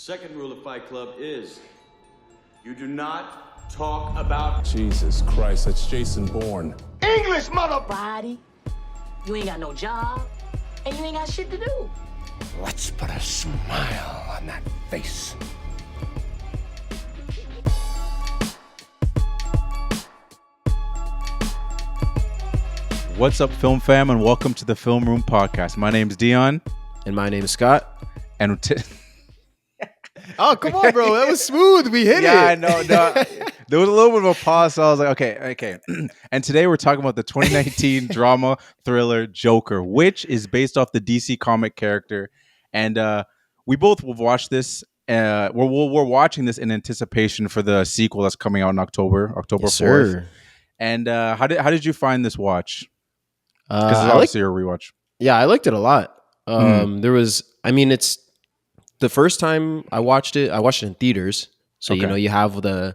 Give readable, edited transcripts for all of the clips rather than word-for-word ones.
Second rule of Fight Club is you do not talk about... Jesus Christ, that's Jason Bourne. English, mother... Body, you ain't got no job, and you ain't got shit to do. Let's put a smile on that face. What's up, film fam, and welcome to the Film Room Podcast. My name's Dion. And my name is Scott. And Oh, come on, bro. That was smooth. We hit it. Yeah, no. There was a little bit of a pause, so I was like, okay. And today we're talking about the 2019 drama thriller Joker, which is based off the DC comic character. And we both will watch this. We're watching this in anticipation for the sequel that's coming out in October Yes, 4th. sir. And how did you find this watch? Because it's obviously your rewatch. Yeah, I liked it a lot. It's the first time I watched it in theaters. So, Okay. you have the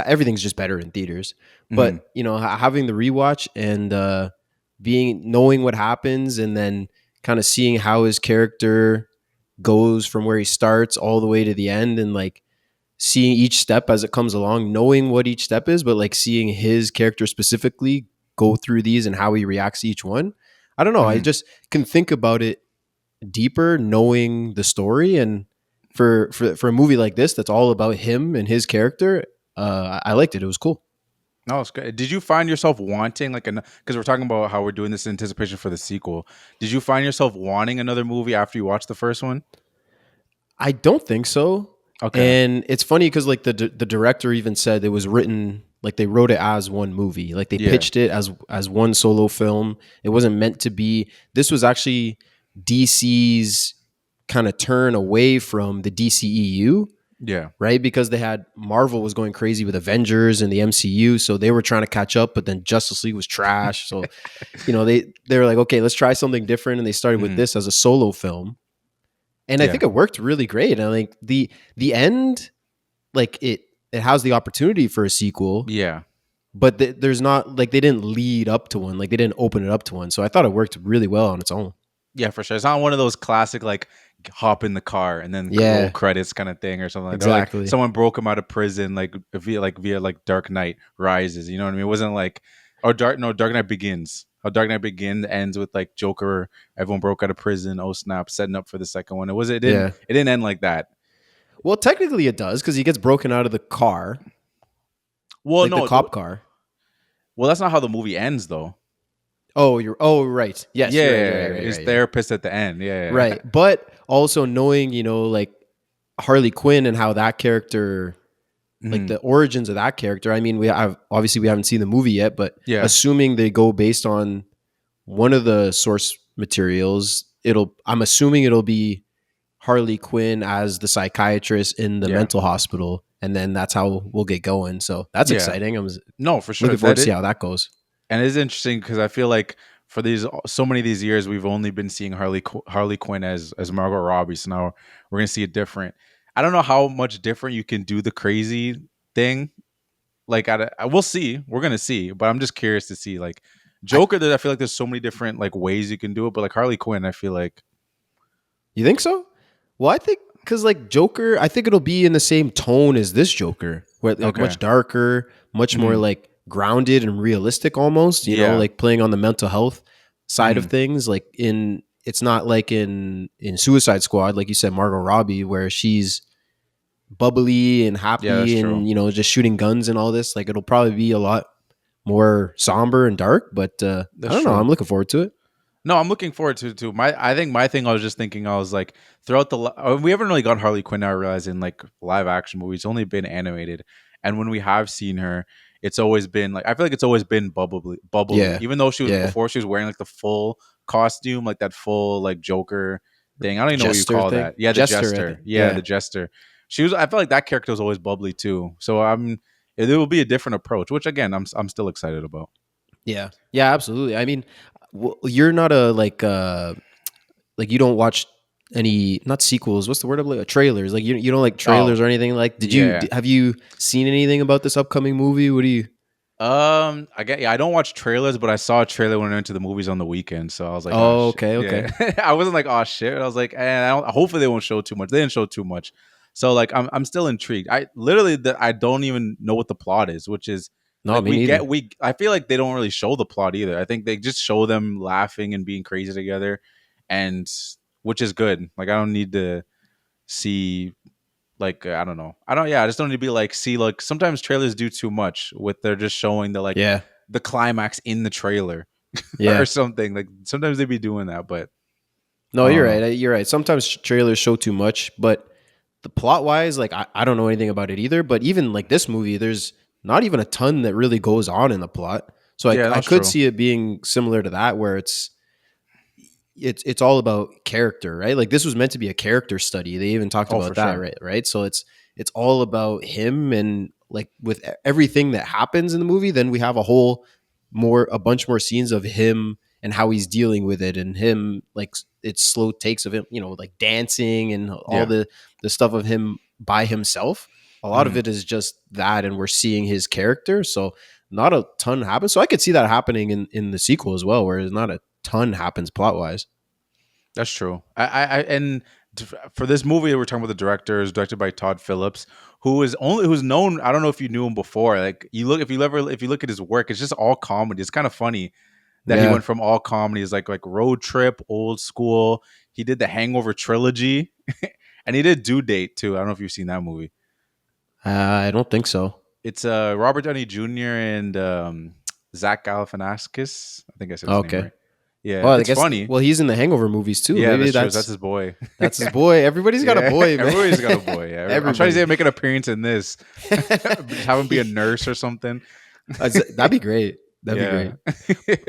everything's just better in theaters. But, having the rewatch and knowing what happens and then kind of seeing how his character goes from where he starts all the way to the end and like seeing each step as it comes along, knowing what each step is, but like seeing his character specifically go through these and how he reacts to each one. I don't know. I just can think about it deeper knowing the story. And for a movie like this that's all about him and his character, I liked it. It was cool. No, it's good. Did you find yourself wanting because we're talking about how we're doing this in anticipation for the sequel? Did you find yourself wanting another movie after you watched the first one? I don't think so. Okay. And it's funny because like the director even said it was written like they wrote it as one movie. Like they pitched it as one solo film. It wasn't meant to be. This was actually DC's kind of turn away from the DCEU. Yeah. Right? Because they had Marvel was going crazy with Avengers and the MCU. So they were trying to catch up, but then Justice League was trash. So, they were like, okay, let's try something different. And they started with this as a solo film. And I think it worked really great. And I think the end, like it has the opportunity for a sequel. Yeah. But there's not like they didn't lead up to one. Like they didn't open it up to one. So I thought it worked really well on its own. Yeah, for sure. It's not one of those classic like hop in the car and then roll credits kind of thing or something like that. Exactly. Like someone broke him out of prison via Dark Knight Rises. You know what I mean? It wasn't like Dark Knight Begins. How Dark Knight Begins ends with like Joker, everyone broke out of prison, oh snap, setting up for the second one. It didn't end like that. Well, technically it does because he gets broken out of the car. Well, the cop car. Well, that's not how the movie ends though. Right. Yes. Yeah, right, his therapist at the end. Yeah. Right. But also knowing, like Harley Quinn and how that character, like the origins of that character. I mean, we haven't seen the movie yet, but assuming they go based on one of the source materials, I'm assuming it'll be Harley Quinn as the psychiatrist in the mental hospital. And then that's how we'll get going. So that's exciting. No, for sure. Looking forward to see how that goes. And it's interesting because I feel like for so many of these years, we've only been seeing Harley Quinn as Margot Robbie. So now we're going to see it different. I don't know how much different you can do the crazy thing. Like, we'll see. We're going to see. But I'm just curious to see. Like, Joker, I feel like there's so many different like ways you can do it. But like Harley Quinn, I feel like. You think so? Well, I think because like Joker, I think it'll be in the same tone as this Joker. Where like much darker, much more like grounded and realistic almost, you know, like playing on the mental health side of things. Like it's not like in Suicide Squad, like you said, Margot Robbie, where she's bubbly and happy and, just shooting guns and all this. Like it'll probably be a lot more somber and dark, but I don't know. I'm looking forward to it. No, I'm looking forward to it too. I think my thing, I was just thinking, I was like, throughout we haven't really gotten Harley Quinn, I realize, in like live action movies. It's only been animated. And when we have seen her, it's always been like, I feel like it's always been bubbly. Yeah. Even though before she was wearing like the full costume, like that full like Joker thing. I don't even know what you call that. Yeah, the Jester. Yeah, the Jester. I felt like that character was always bubbly too. So it will be a different approach, which again, I'm still excited about. Yeah, absolutely. I mean, you're not like you don't watch any, not sequels, what's the word of like trailers, like you don't like trailers or anything. Like have you seen anything about this upcoming movie? What do you I don't watch trailers, but I saw a trailer when I went to the movies on the weekend, so I was like, okay. Yeah. I wasn't like, oh shit. I was like, hopefully they won't show too much. They didn't show too much, So like I'm still intrigued. I literally I don't even know what the plot is, which is No, like me neither. I feel like they don't really show the plot either. I think they just show them laughing and being crazy together, and which is good. Like I don't need to see like I don't know. I just don't need to be like see like sometimes trailers do too much with they're just showing the like Yeah. the climax in the trailer or Yeah. something. Like sometimes they be doing that, but No, I you're don't know. right. You're right. Sometimes trailers show too much, but the plot wise, like I don't know anything about it either. But even like this movie, there's not even a ton that really goes on in the plot. So Yeah, I that's could true. see it being similar to that, where it's all about character, right? Like this was meant to be a character study. They even talked Oh, for about that, sure. right? So it's all about him, and like with everything that happens in the movie, then we have a bunch more scenes of him and how he's dealing with it, and him like it's slow takes of him, like dancing and all Yeah. the stuff of him by himself. A lot of Mhm. it is just that, and we're seeing his character. So not a ton happens. So I could see that happening in the sequel as well, where not a ton happens plot wise. That's true. And for this movie, we're talking about the director is directed by Todd Phillips, who's known. I don't know if you knew him before. Like you look if you look at his work, it's just all comedy. It's kind of funny that he Yeah. went from all comedies like Road Trip, Old School. He did the Hangover trilogy, and he did Due Date too. I don't know if you've seen that movie. I don't think so. It's Robert Downey Jr. and Zach Galifianakis. I think I said his name Okay. right. Yeah, Well, I it's guess. funny. Well, he's in the Hangover movies too. Yeah, Maybe that's true. That's his boy. that's his boy. Everybody's got a Yeah, boy, man. everybody's got a boy. Yeah, I'm trying to say Everybody. make an appearance in this. Have him be a nurse or something. That'd be great. That'd be Yeah, great.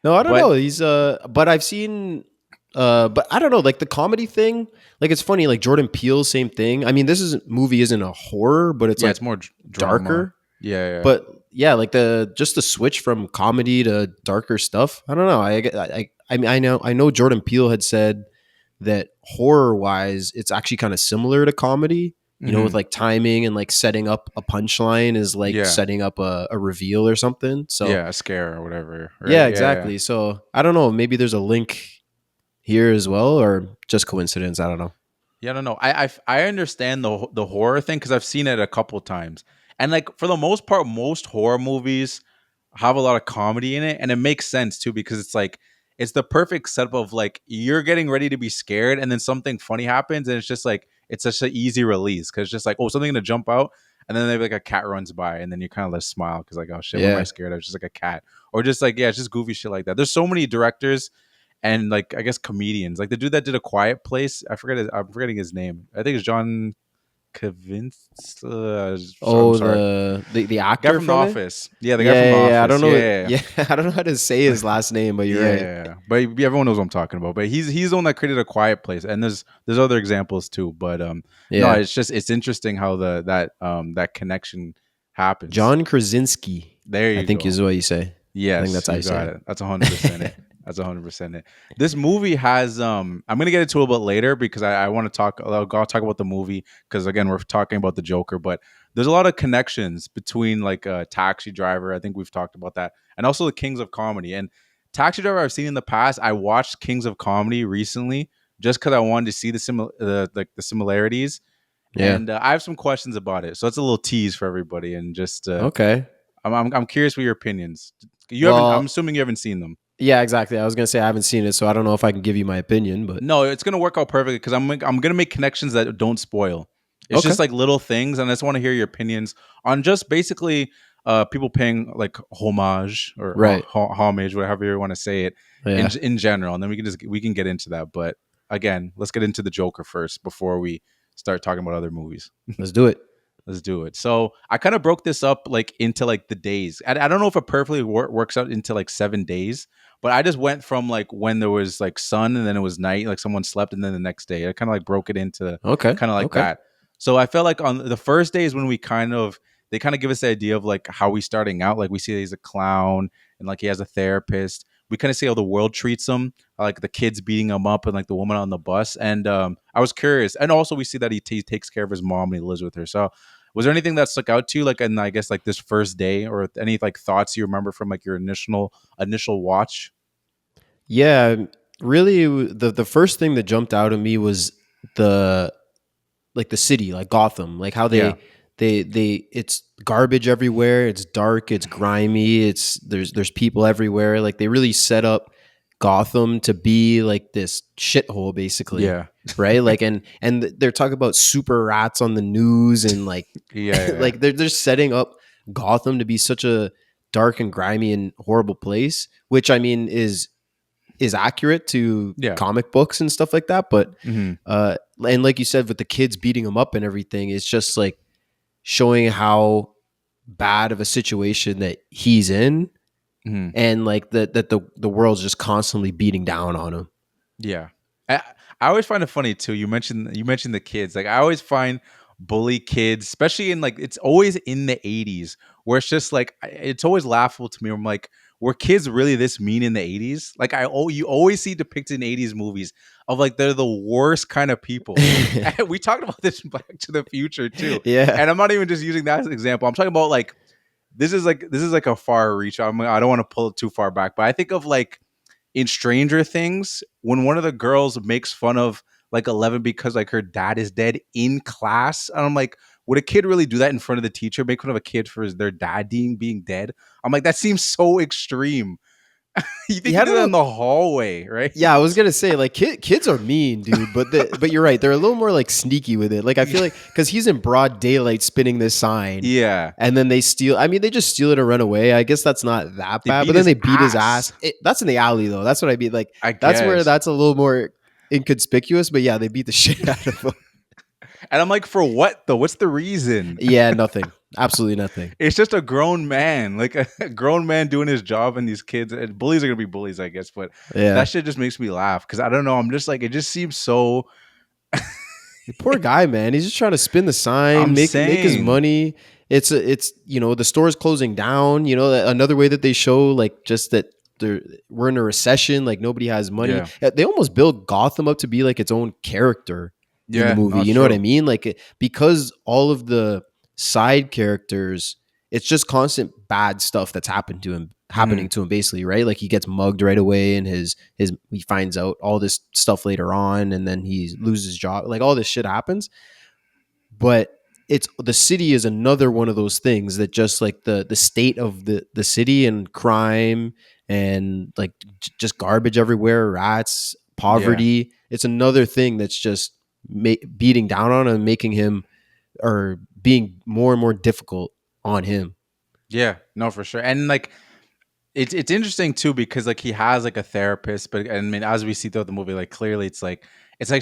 No, I don't but know. He's but I've seen but I don't know, like the comedy thing, like it's funny, like Jordan Peele, same thing. I mean, movie isn't a horror, but it's yeah, like it's more drama. darker. Yeah, yeah, But yeah, like the switch from comedy to darker stuff. I don't know. I mean, I know Jordan Peele had said that horror wise, it's actually kind of similar to comedy. With hmm like timing and like setting up a punchline is like yeah, setting up a reveal or something. So yeah, a scare or whatever. yeah, Right? Yeah, yeah. exactly. So I don't know. Maybe there's a link here as well, or just coincidence. I don't know. Yeah, I don't know. I understand the horror thing because I've seen it a couple times, and like for the most part, most horror movies have a lot of comedy in it, and it makes sense too because it's like it's the perfect setup of like you're getting ready to be scared, and then something funny happens, and it's just like it's such an easy release because it's just like oh something gonna jump out, and then maybe like a cat runs by, and then you kind of let smile because like oh shit, what am I Yeah. scared of? It's just like a cat, or just like yeah, it's just goofy shit like that. There's so many directors and like I guess comedians, like the dude that did A Quiet Place. I'm forgetting his name. I think it's John Kavince. I'm Oh, sorry, the guy actor from The from it. Office. Yeah, the guy from The Yeah, yeah. I don't Office. know. Yeah, Yeah, I don't know how to say his last name, but you're right. yeah. But everyone knows what I'm talking about. But he's the one that created A Quiet Place, and there's other examples too. But no, Yeah, it's interesting how that connection happens. John Krasinski, There I you think go. is what you say. I think Yes, that's how you you say got it. it. That's 100% it. That's 100% it. This movie has I'm gonna get into it a little bit later because I want to I'll talk about the movie because again we're talking about the Joker, but there's a lot of connections between like Taxi Driver. I think we've talked about that, and also the Kings of Comedy. And Taxi Driver I've seen in the past. I watched Kings of Comedy recently just because I wanted to see the similarities, Yeah. and I have some questions about it. So it's a little tease for everybody, and just Okay. I'm curious with your opinions. You haven't. I'm Well, assuming you haven't seen them. yeah, exactly. I was gonna say I haven't seen it, so I don't know if I can give you my opinion, but No, it's gonna work out perfectly because I'm gonna make connections that don't spoil. It's okay. just like little things, and I just want to hear your opinions on just basically people paying like homage or Right. homage, whatever you want to say it Yeah. in general, and then we can get into that. But again, let's get into the Joker first before we start talking about other movies. Let's do it. Let's do it. So I kind of broke this up like into like the days. I don't know if it perfectly works out into like 7 days, but I just went from like when there was like sun and then it was night, like someone slept, and then the next day. I kind of like broke it into Okay. kind of like Okay. that. So I felt like on the first day is when they kind of give us the idea of like how he's starting out. Like we see that he's a clown and like he has a therapist. We kind of see how the world treats him, like the kids beating him up and like the woman on the bus. And I was curious. And also we see that he takes care of his mom and he lives with her. So was there anything that stuck out to you, like in I guess like this first day, or any like thoughts you remember from like your initial watch? Yeah, really the first thing that jumped out at me was the like the city, like Gotham, like how Yeah. they it's garbage everywhere, it's dark, it's grimy, there's people everywhere. Like they really set up Gotham to be like this shithole basically. Yeah. Right? Like and they're talking about super rats on the news and like Yeah. Yeah. like they're setting up Gotham to be such a dark and grimy and horrible place, which I mean is accurate to Yeah. comic books and stuff like that. But Mhm. and like you said, with the kids beating him up and everything, it's just like showing how bad of a situation that he's in, Mhm. and like that the world's just constantly beating down on him. Yeah. I always find it funny too. You mentioned the kids. Like I always find bully kids, especially in like it's always in the 80s where it's just like it's always laughable to me. I'm like, were kids really this mean in the 80s? Like you always see depicted in 80s movies of like they're the worst kind of people. And we talked about this in Back to the Future too. Yeah. And I'm not even just using that as an example. I'm talking about like this is like a far reach. I don't want to pull it too far back, but I think of like in Stranger Things, when one of the girls makes fun of like 11 because like her dad is dead in class, and I'm like, would a kid really do that in front of the teacher? Make fun of a kid for their dad being dead? I'm like, that seems so extreme. You think Yeah, I you do don't that know. in the hallway, right? Yeah, I was gonna say like kids are mean, dude. But you're right; they're a little more like sneaky with it. Like I feel like because he's in broad daylight spinning this sign, Yeah. and then they steal. I mean, they just steal it and run away. I guess that's not that They bad. beat But then his they beat his ass. ass. That's in the alley though. That's what I mean. Like I that's where guess. that's a little more inconspicuous. But yeah, they beat the shit out of him. And I'm like, for what though? What's the reason? Yeah, nothing. Absolutely nothing. It's just a grown man, like a grown man doing his job, and these kids and bullies are gonna be bullies, I guess. But Yeah, that shit just makes me laugh because I don't know. I'm just like, it just seems so. the poor guy, man. He's just trying to spin the sign, I'm make his saying. money. It's the store's closing down. Another way that they show like just that we're in a recession. Like nobody has money. Yeah. They almost build Gotham up to be like its own character in the Yeah, movie. no, You know what I true. mean? Like because all of the side characters, it's just constant bad stuff that's happening to him basically, right? Like he gets mugged right away and his he finds out all this stuff later on, and then he loses his job. Like all this shit happens. But it's the city is another one of those things that just like the state of the city and crime and like just garbage everywhere, rats, poverty. It's another thing that's just beating down on him and making him or being more and more difficult on him. Yeah, no, for sure. And like it's interesting too because like he has like a therapist, but I mean, as we see throughout the movie, like clearly it's like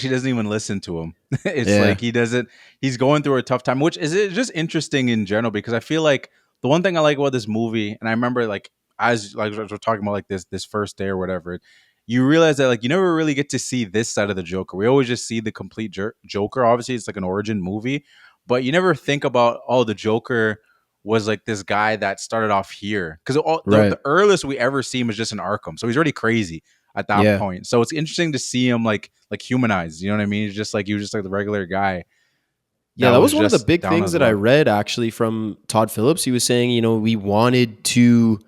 she doesn't even listen to him. It's Yeah. like he's going through a tough time, which is just interesting in general because I feel like the one thing I like about this movie, and I remember like as like we're talking about like this first day or whatever, you realize that like you never really get to see this side of the Joker. We always just see the complete Joker. Obviously, it's like an origin movie, but you never think about the Joker was like this guy that started off here because Right. the earliest we ever see him is just in Arkham, so he's already crazy at that Yeah. point. So it's interesting to see him like humanized. You know what I mean? He's just like he was just like the regular guy. Yeah, that was one of the just big down things as that I well. read actually from Todd Phillips. He was saying, we wanted to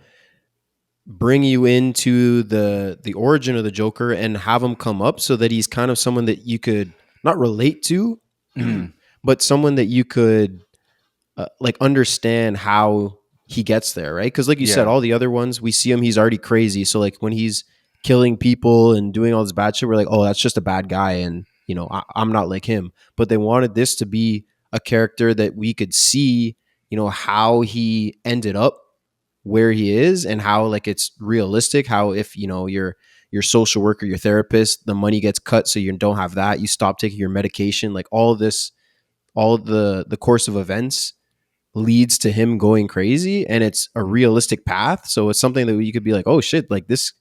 bring you into the origin of the Joker and have him come up so that he's kind of someone that you could not relate to, Mhm. but someone that you could like understand how he gets there, right? Because like you said, Yeah. all the other ones we see him, he's already crazy. So like when he's killing people and doing all this bad shit, we're like, oh, that's just a bad guy, and I'm not like him. But they wanted this to be a character that we could see, how he ended up where he is and how like it's realistic. How if your social worker, your therapist, the money gets cut, so you don't have that, you stop taking your medication, like all this, all the course of events leads to him going crazy, and it's a realistic path. So it's something that you could be like, oh shit, like this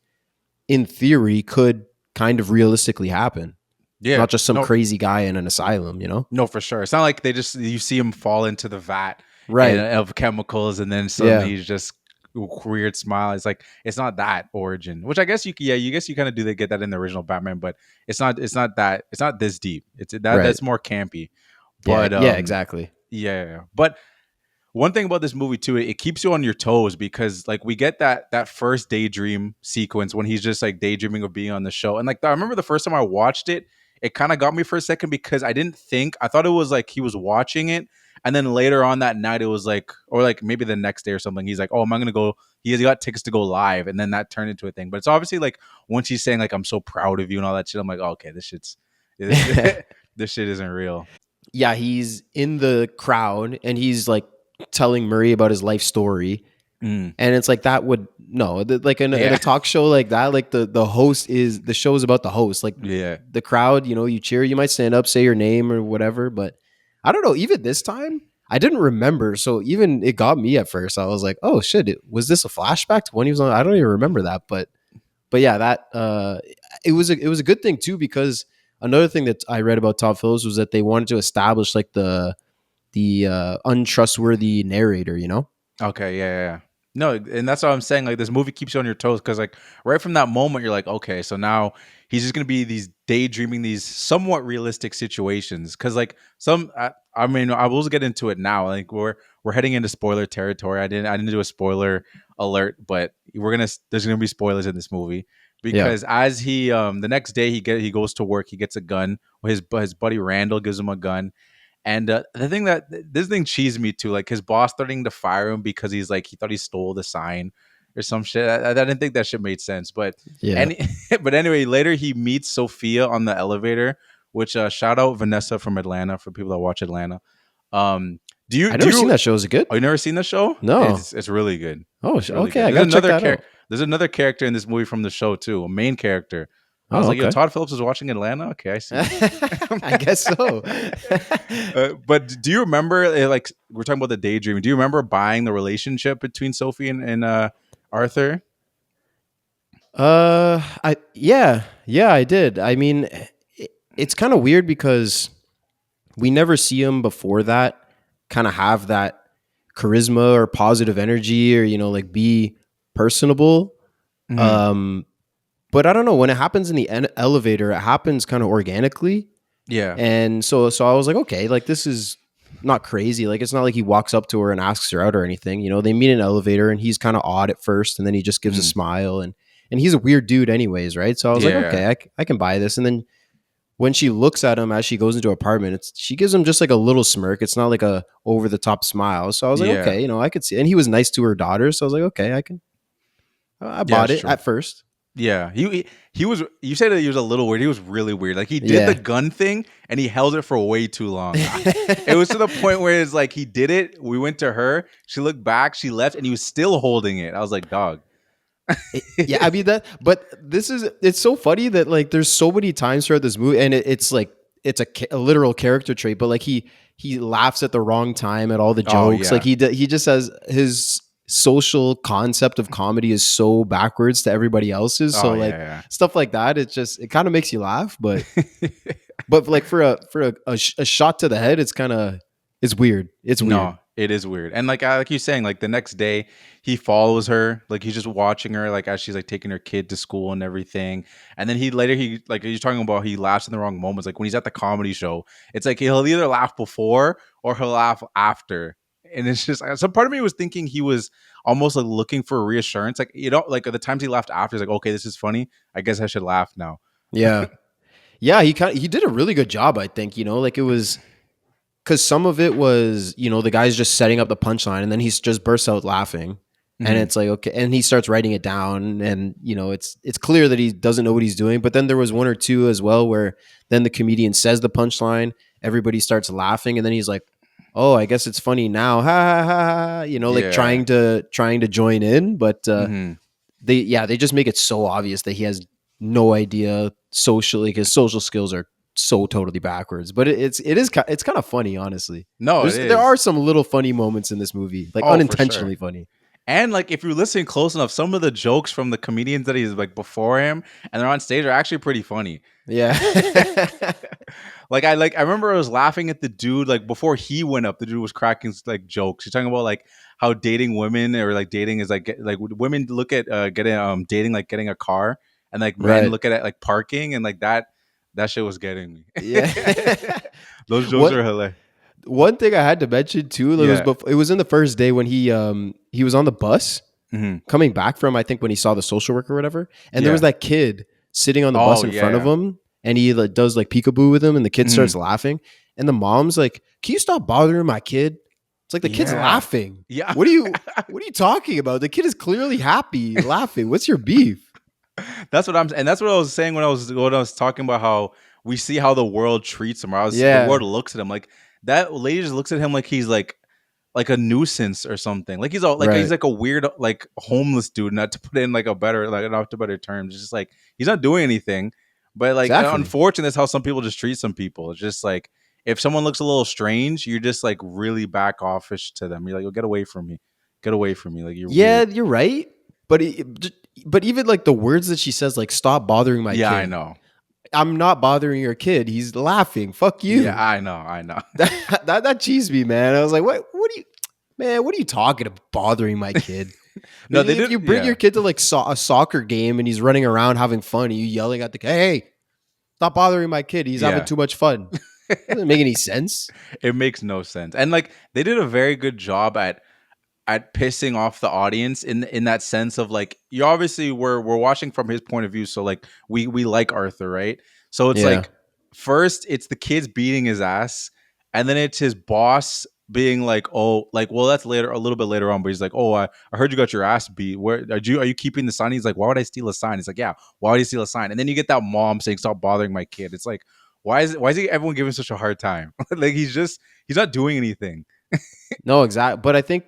in theory could kind of realistically happen. Yeah. Not just some No, crazy guy in an asylum, no, for sure. It's not like you see him fall into the vat Right. of chemicals and then suddenly Yeah. he's just weird smile. It's like it's not that origin, which I guess you guess you kind of do get that in the original Batman, but it's not this deep. Right. That's more campy. Yeah. But Yeah, exactly. yeah. But one thing about this movie too, it keeps you on your toes because like we get that first daydream sequence when he's just like daydreaming of being on the show. And like I remember the first time I watched it, it kind of got me for a second because I thought it was like he was watching it. And then later on that night, it was like, or like maybe the next day or something, he's like, oh, am I going to go? He got tickets to go live. And then that turned into a thing. But it's obviously like once he's saying like, I'm so proud of you and all that shit, I'm like, oh, okay, this shit isn't real. Yeah, he's in the crowd and he's like telling Murray about his life story. And it's like that would like in a talk show like that, like the host is the show is about the host. Like the crowd, you cheer, you might stand up, say your name or whatever. But I don't know. Even this time, I didn't remember. So even it got me at first. I was like, oh shit, was this a flashback to when he was on? I don't even remember that. But yeah, that it was a good thing too, because another thing that I read about Todd Phillips was that they wanted to establish like the untrustworthy narrator. Okay, yeah. No, and that's what I'm saying. Like this movie keeps you on your toes because like right from that moment you're like, okay, so now he's just gonna be these daydreaming these somewhat realistic situations. Because like I mean, I will get into it now. Like we're heading into spoiler territory. I didn't do a spoiler alert, but there's gonna be spoilers in this movie because as he the next day he goes to work, he gets a gun. His buddy Randall gives him a gun. And this thing cheesed me too, like his boss threatening to fire him because he thought he stole the sign or some shit. I didn't think that shit made sense, but but anyway, later he meets Sophia on the elevator, which shout out Vanessa from Atlanta for people that watch Atlanta. I've never seen that show. Is it good? Oh, you never seen the show? No, it's really good. Oh, really okay. Good. I gotta check that out. There's another character in this movie from the show too, a main character. I was like, yo, Todd Phillips was watching Atlanta? Okay, I see. I guess so. But do you remember, like, we're talking about the daydreaming. Do you remember buying the relationship between Sophie and Arthur? I did. I mean, it's kind of weird because we never see him before that kind of have that charisma or positive energy or, like be personable. Mm-hmm. But I don't know, when it happens in the elevator, it happens kind of organically. Yeah. And so I was like, okay, like this is not crazy. Like it's not like he walks up to her and asks her out or anything. They meet in an elevator and he's kind of odd at first and then he just gives a smile and he's a weird dude anyways, right? So I was like, okay, I can buy this. And then when she looks at him as she goes into her apartment, she gives him just like a little smirk. It's not like a over the top smile. So I was like, okay, I could see. And he was nice to her daughter. So I was like, okay, I bought it at first. Yeah, he was. You said that he was a little weird. He was really weird. Like he did the gun thing and he held it for way too long. It was to the point where it's like he did it. We went to her. She looked back. She left, and he was still holding it. I was like, dog. I mean that. But it's so funny that like there's so many times throughout this movie, and it's like it's a literal character trait. But like he laughs at the wrong time at all the jokes. Like he just has his social concept of comedy is so backwards to everybody else's. So stuff like that, it kind of makes you laugh, but but like for a shot to the head, it's weird. It's weird. No, it is weird. And like you're saying, like the next day he follows her, like he's just watching her, like as she's like taking her kid to school and everything. And then he like he's talking about he laughs in the wrong moments. Like when he's at the comedy show, it's like he'll either laugh before or he'll laugh after. And it's just some part of me was thinking he was almost like looking for reassurance. Like, like at the times he laughed after, he's like, okay, this is funny. I guess I should laugh now. Yeah. Yeah. He did a really good job, I think, like it was because some of it was, the guy's just setting up the punchline and then he just bursts out laughing. Mm-hmm. And it's like, okay. And he starts writing it down and, it's clear that he doesn't know what he's doing. But then there was one or two as well where then the comedian says the punchline, everybody starts laughing. And then he's like, oh, I guess it's funny now. Ha ha ha ha. Like trying to join in, but they just make it so obvious that he has no idea socially because social skills are so totally backwards. But it's kind of funny, honestly. No, there are some little funny moments in this movie, like unintentionally funny. And like if you're listening close enough, some of the jokes from the comedians that he's like before him and they're on stage are actually pretty funny. Yeah. Like I remember I was laughing at the dude like before he went up. The dude was cracking like jokes. He's talking about like how dating women or like dating is like women look at getting dating like getting a car and like men look at it like parking and like that shit was getting me. Yeah. Those jokes are hilarious. One thing I had to mention too, it was in the first day when he was on the bus coming back from, I think when he saw the social worker or whatever, and there was that kid sitting on the bus in front of him. and he like, does like peekaboo with him, and the kid starts laughing, and the mom's like, "Can you stop bothering my kid?" It's like the kid's laughing. Yeah. What are you talking about? The kid is clearly happy laughing. What's your beef? That's what that's what I was saying when I was talking about how we see how the world treats him. The Yeah. world looks at him like that lady just looks at him like he's like a nuisance or something. Like he's Right. like a weird like homeless dude, not to put in like a better like not to better terms. It's just like he's not doing anything. But like Exactly. unfortunately, that's how some people just treat some people. It's just like if someone looks a little strange, you're just like really back offish to them. You're like, oh, get away from me. Get away from me. Like you're weird. You're right. But even like the words that she says, like "stop bothering my kid." Yeah, I know. I'm not bothering your kid. He's laughing. Fuck you. Yeah, I know. That cheesed me, man. I was like, what are you, man? What are you talking about? Bothering my kid? No, If they did. you bring your kid to like a soccer game and he's running around having fun, are you yelling at the kid, "Hey, stop bothering my kid. He's having too much fun." Doesn't make any sense. It makes no sense. And like they did a very good job at pissing off the audience in that sense of like you obviously we're watching from his point of view, so like we like Arthur, right? So it's like first it's the kids beating his ass, and then it's his boss being like, oh, like, well, that's later, a little bit later on, but he's like, oh, I heard you got your ass beat. Where are you keeping the sign? He's like, why would I steal a sign? He's like, yeah, why would he steal a sign? And then you get that mom saying, stop bothering my kid. It's like, why is everyone giving such a hard time? Like he's not doing anything. No, exactly. But I think,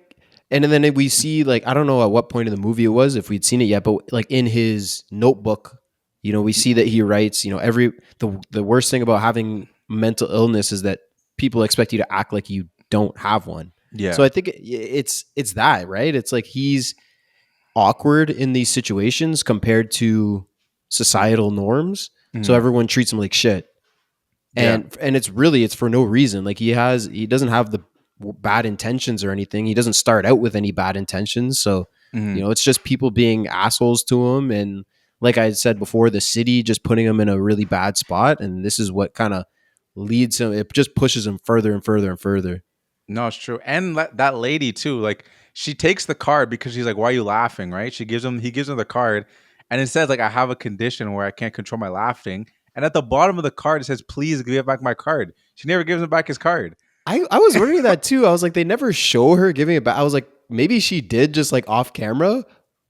and then we see like, I don't know at what point in the movie it was, if we'd seen it yet, but like in his notebook, we see that he writes, the worst thing about having mental illness is that people expect you to act like you don't have one. Yeah. So I think it's that, right? It's like he's awkward in these situations compared to societal norms. So everyone treats him like shit. And it's for no reason. Like he doesn't have the bad intentions or anything. He doesn't start out with any bad intentions. So, it's just people being assholes to him. And like I said before, the city just putting him in a really bad spot. And this is what kind of leads him. It just pushes him further and further and further. No, it's true. And that lady too, like she takes the card because she's like, why are you laughing? Right. He gives him the card and it says like, I have a condition where I can't control my laughing. And at the bottom of the card, it says, please give back my card. She never gives him back his card. I was wondering that too. I was like, they never show her giving it back. I was like, maybe she did just like off camera,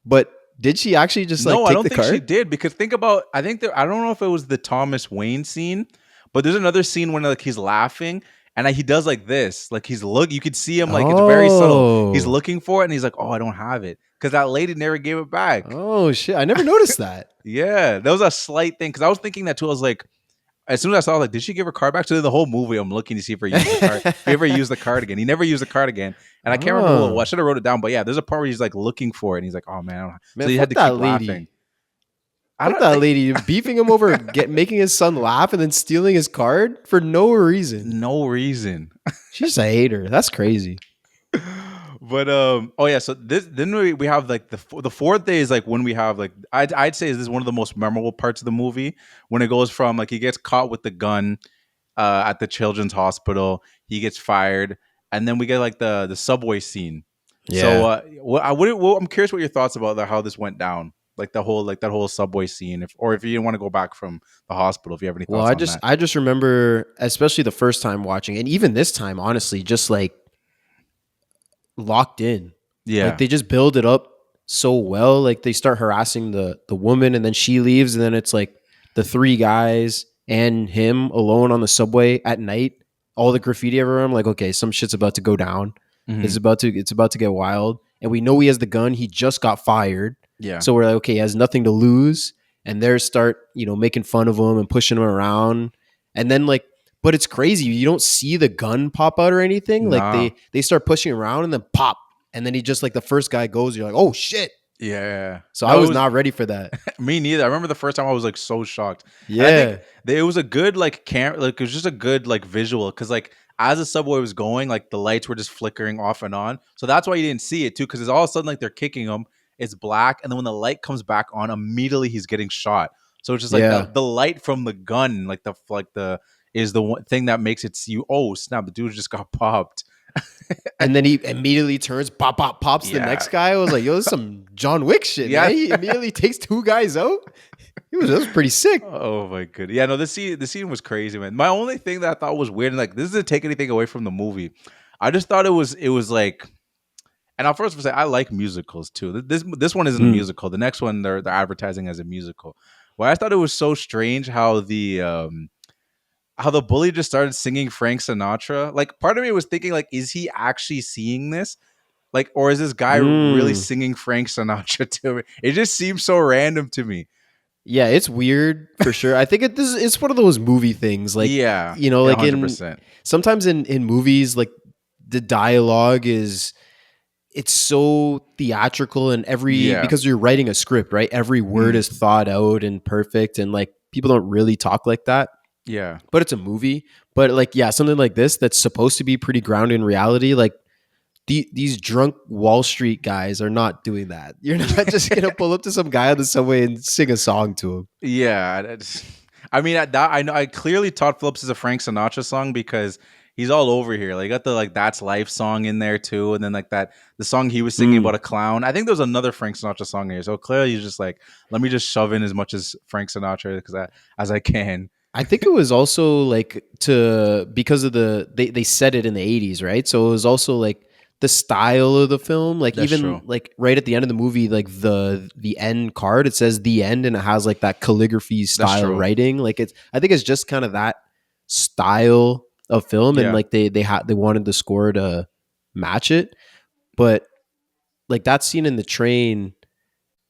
but did she actually just like no, take I don't the think card? she did, because think about, I don't know if it was the Thomas Wayne scene, but there's another scene when like he's laughing and he does like this, like you could see him like it's very subtle. He's looking for it and he's like, oh, I don't have it, because that lady never gave it back. Oh shit, I never noticed that. Yeah, that was a slight thing, because I was thinking that too. I was like, as soon as I saw, like, did she give her card back? So the whole movie, I'm looking to see if he used the card. If he ever used the card again. He never used the card again. And I can't remember what it was. I should have wrote it down. But yeah, there's a part where he's like looking for it. And he's like, oh man. I don't know. So he had to keep laughing. Lady beefing him over making his son laugh and then stealing his card for no reason. No reason. She's just a hater. That's crazy. But so then we have like the fourth day is like when we have like I'd say this is one of the most memorable parts of the movie, when it goes from like he gets caught with the gun at the children's hospital, he gets fired, and then we get like the subway scene. Yeah. So I'm curious what your thoughts about how this went down, like that whole subway scene, if you didn't want to go back from the hospital, if you have any thoughts on that. I just remember, especially the first time watching, and even this time, honestly, just like locked in. Yeah. Like they just build it up so well. Like they start harassing the woman, and then she leaves, and then it's like the three guys and him alone on the subway at night. All the graffiti everywhere. I'm like, okay, some shit's about to go down. It's about to get wild. And we know he has the gun. He just got fired. Yeah. So we're like, okay, he has nothing to lose. And they start, making fun of him and pushing him around. And then like, but it's crazy. You don't see the gun pop out or anything. Nah. Like they start pushing around and then pop. And then he just like the first guy goes, you're like, oh shit. Yeah. So I was not ready for that. Me neither. I remember the first time I was like so shocked. Yeah. It was a good like it was just a good like visual, because like as the subway was going, like the lights were just flickering off and on. So that's why you didn't see it too, because it's all of a sudden like they're kicking him. It's black, and then when the light comes back on, immediately he's getting shot. So it's just like the light from the gun, is the one thing that makes it see you. Oh snap! The dude just got popped. And then he immediately turns, pops the next guy. I was like, yo, this is some John Wick shit. Yeah. Man. He immediately takes two guys out. That was pretty sick. Oh my god. Yeah, no, the scene was crazy, man. My only thing that I thought was weird, and like this doesn't take anything away from the movie. I just thought it was like, and I'll first say I like musicals too. This one isn't a musical. The next one they're advertising as a musical. Well, I thought it was so strange how the bully just started singing Frank Sinatra. Like part of me was thinking like, is he actually seeing this? Like, or is this guy really Mm. singing Frank Sinatra to me? It just seems so random to me. Yeah, it's weird for sure. I think it's one of those movie things, like Yeah, like in 100%. sometimes in movies, like the dialogue is it's so theatrical and Yeah, because you're writing a script, right? Every word is thought out and perfect, and like people don't really talk like that. yeah. But it's a movie. But like, yeah, something like this that's supposed to be pretty grounded in reality, like these drunk Wall Street guys are not doing that. You're not just gonna pull up to some guy on the subway and sing a song to him. Yeah, I mean that I know I clearly Todd Phillips is a Frank Sinatra song because he's all over here. Like, you got the like "That's Life" song in there too, and then like the song he was singing about a clown. I think there was another Frank Sinatra song here. So clearly, he's just like, let me just shove in as much as Frank Sinatra as I can. I think it was also like because of they said it in the 80s, right? So it was also like the style of the film, like That's even true. like right at the end of the movie, like the end card, it says the end and it has like that calligraphy style true. writing. Like I think it's just kind of that style of film, and Yeah. like they wanted the score to match it. But like that scene in the train,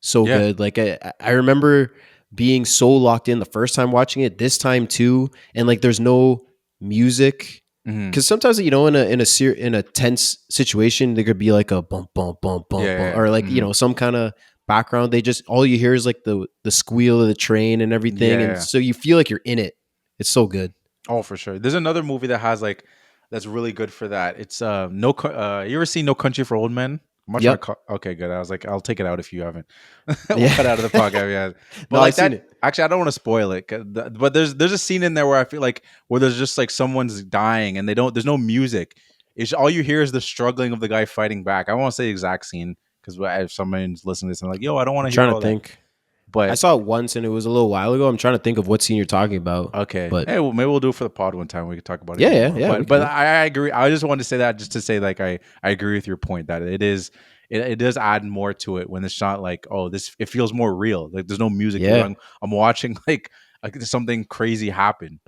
so Yeah. good. Like I remember being so locked in the first time watching it, this time too, and like there's no music Mhm. because sometimes in a tense situation there could be like a bump bump bump bump Yeah, bump yeah. or like some kind of background. They just all you hear is like the squeal of the train and everything, and Yeah. so you feel like you're in it. It's so good. Oh, for sure. There's another movie that has like that's really good for that. It's you ever seen No Country for Old Men? I'm watching Yep. okay, good. I was like, I'll take it out if you haven't. We'll Yeah. cut out of the podcast. Yeah, but No, like I've seen that. it. Actually, I don't want to spoil it. But there's a scene in there where I feel like where there's just like someone's dying and there's no music. It's all you hear is the struggling of the guy fighting back. I won't say the exact scene because if someone's listening to this, I'm like, yo, I don't want I'm to hear trying to all that. think. I But saw it once and it was a little while ago. I'm trying to think of what scene you're talking about. okay. But Hey, well, maybe we'll do it for the pod one time. We can talk about it. yeah, Even yeah, more. yeah. we But can do it. I agree. I just wanted to say that just to say like I agree with your point that it does add more to it when it's not like, oh, this it feels more real. Like there's no music. Yeah. I'm watching like something crazy happen.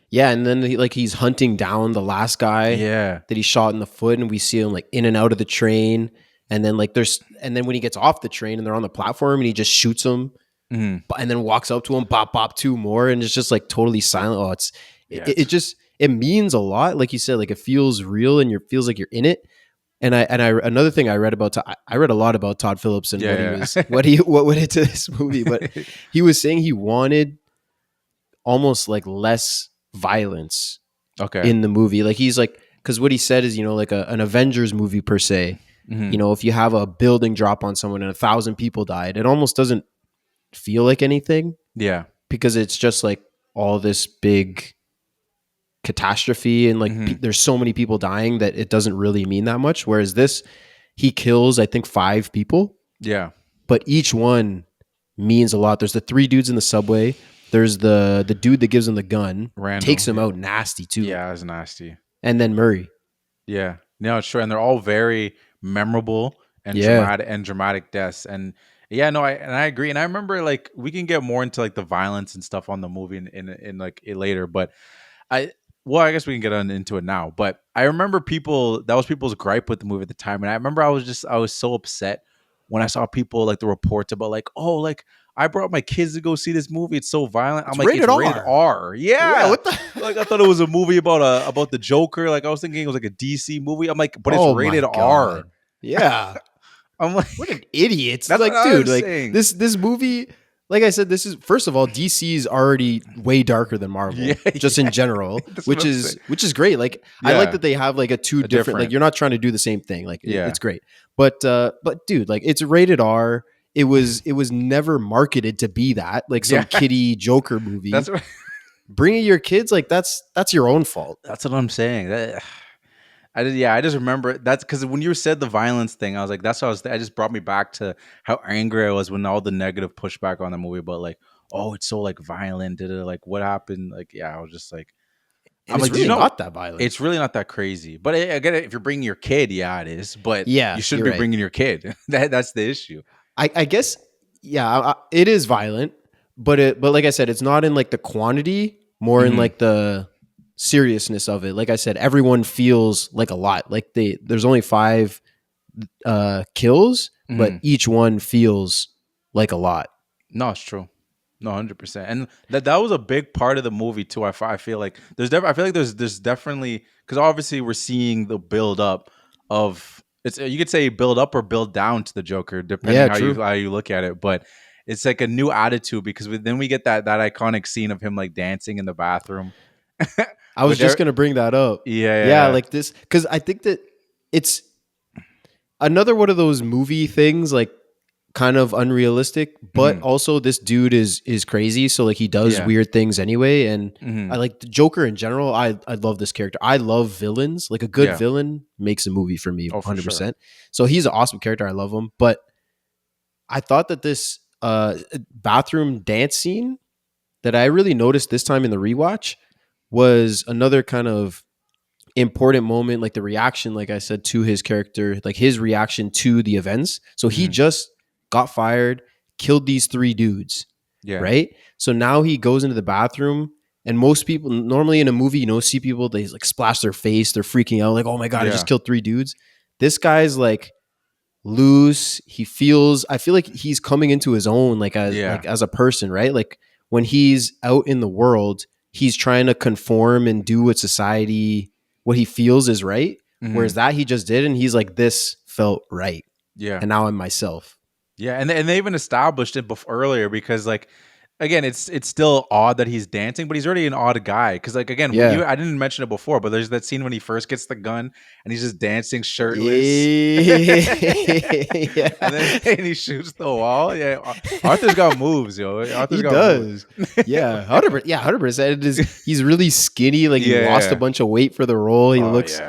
Yeah, and then he's hunting down the last guy Yeah. that he shot in the foot, and we see him like in and out of the train, and then when he gets off the train and they're on the platform, and he just shoots him, Mhm. and then walks up to him, bop bop, two more, and it's just like totally silent. Oh, Yeah, it just it means a lot, like you said, like it feels real and feels like you're in it. And I another thing I read about I read a lot about Todd Phillips and Yeah. what went into this movie, but he was saying he wanted almost like less violence Okay. in the movie. Like he's like, because what he said is, like an Avengers movie per se. Mhm. If you have a building drop on someone and 1,000 people died, it almost doesn't feel like anything Yeah. because it's just like all this big catastrophe and like Mhm. there's so many people dying that it doesn't really mean that much. Whereas this, he kills, I think, 5 people, Yeah. but each one means a lot. There's the 3 dudes in the subway. There's the dude that gives him the gun, Randall, takes him yeah. out nasty too. Yeah, it's nasty. And then Murray. Yeah, no, it's true, and they're all very memorable and Yeah. dramatic deaths. And yeah, no, I agree. And I remember like we can get more into like the violence and stuff on the movie in like it later, but I guess we can get into it now. But I remember that was people's gripe with the movie at the time, and I remember I was so upset when I saw people like the reports about like, oh, like I brought my kids to go see this movie. It's so violent. I'm like, rated it's rated R. R. Yeah. what the? Like I thought it was a movie about the Joker. Like I was thinking it was like a DC movie. I'm like, but it's Oh my rated R. God. Yeah. I'm like, What an idiot. That's Like, what I dude, was like saying. this movie, like I said, this is first of all, DC is already way darker than Marvel, Yeah, just in general, That's what which I'm is saying. which is great. Like I Yeah. like that they have like a different, different. like you're not trying to do the same thing. Like Yeah. it's great. But dude, like it's rated R. It was never marketed to be that, like some Yeah. kiddie Joker movie. That's what, Bringing your kids, like that's your own fault. that's what I'm saying. I just remember that's because when you said the violence thing, I was like, that's what I just brought me back to how angry I was when all the negative pushback on the movie. But like, oh, it's so like violent. Like what happened? Like I was just like, And I'm it's like, really not that violent. it's really not that crazy. But again, if you're bringing your kid, yeah, it is. But Yeah, you shouldn't you're be right. bringing your kid. That's the issue. I guess, yeah, it is violent, but like I said, it's not in like the quantity, more in like the seriousness of it. Like I said, everyone feels like a lot. Like there's only 5 kills, but each one feels like a lot. No, it's true. No, 100%. And that was a big part of the movie too. I feel like I feel like there's definitely, because obviously we're seeing the build up of, it's, you could say build up or build down to the Joker, depending Yeah, how true. you look at it. But it's like a new attitude, because then we get that iconic scene of him like dancing in the bathroom. I was With just gonna bring that up. Yeah, yeah. like this, because I think that it's another one of those movie things, like kind of unrealistic, but also this dude is crazy, so like he does Yeah. weird things anyway. And I like the Joker in general. I love this character. I love villains. Like a good Yeah. villain makes a movie for me, Oh, for 100%. sure. So he's an awesome character. I love him. But I thought that this bathroom dance scene that I really noticed this time in the rewatch was another kind of important moment, like the reaction, like I said, to his character, like his reaction to the events. So he just got fired, killed these 3 dudes, Yeah. right? So now he goes into the bathroom, and most people normally in a movie, see people, they like splash their face, they're freaking out, like, oh my God, I just killed 3 dudes. This guy's like loose. I feel like he's coming into his own, like as a person, right? Like when he's out in the world, he's trying to conform and do what he feels is right. Whereas that he just did, and he's like, this felt right. Yeah. And now I'm myself. Yeah, and they even established it earlier, because like, again, it's still odd that he's dancing, but he's already an odd guy. Because like, again, Yeah. I didn't mention it before, but there's that scene when he first gets the gun and he's just dancing shirtless, Yeah. and then and he shoots the wall. Yeah, Arthur's got moves, yo. Arthur's He got does. moves. Yeah. 100%. He's really skinny. Like he lost a bunch of weight for the role. He looks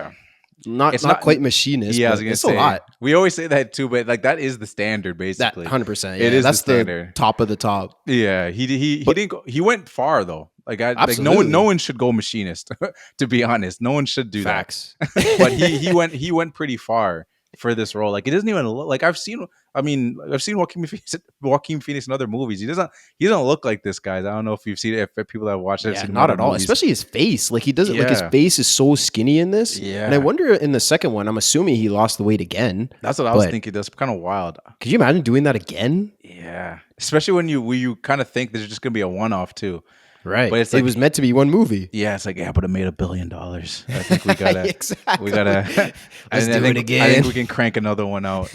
not quite machinist. Yeah, I but was gonna it's say, a lot. we always say that too, but like that is the standard, That basically. 100%. It is that's the standard. top of the top. Yeah, he didn't go, he went far though. Like Absolutely. no one should go machinist. To be honest, no one should do Facts. that. But he went pretty far for this role. Like it doesn't even look like, I've seen Joaquin Phoenix in other movies. He doesn't look like this guy. I don't know if you've seen it. If people that have watched it, have Yeah, seen not other at all. movies. Especially his face. Like he doesn't like his Yeah. face is so skinny in this. Yeah. And I wonder in the second one, I'm assuming he lost the weight again. That's what I was but thinking. That's kind of wild. Could you imagine doing that again? Yeah, especially when you kind of think there's just gonna be a one-off too. Right. But it's it like, was meant to be one movie. yeah, it's like, yeah, but it made $1 billion. I think we gotta, Exactly. we gotta. Let's do it again. I think we can crank another one out.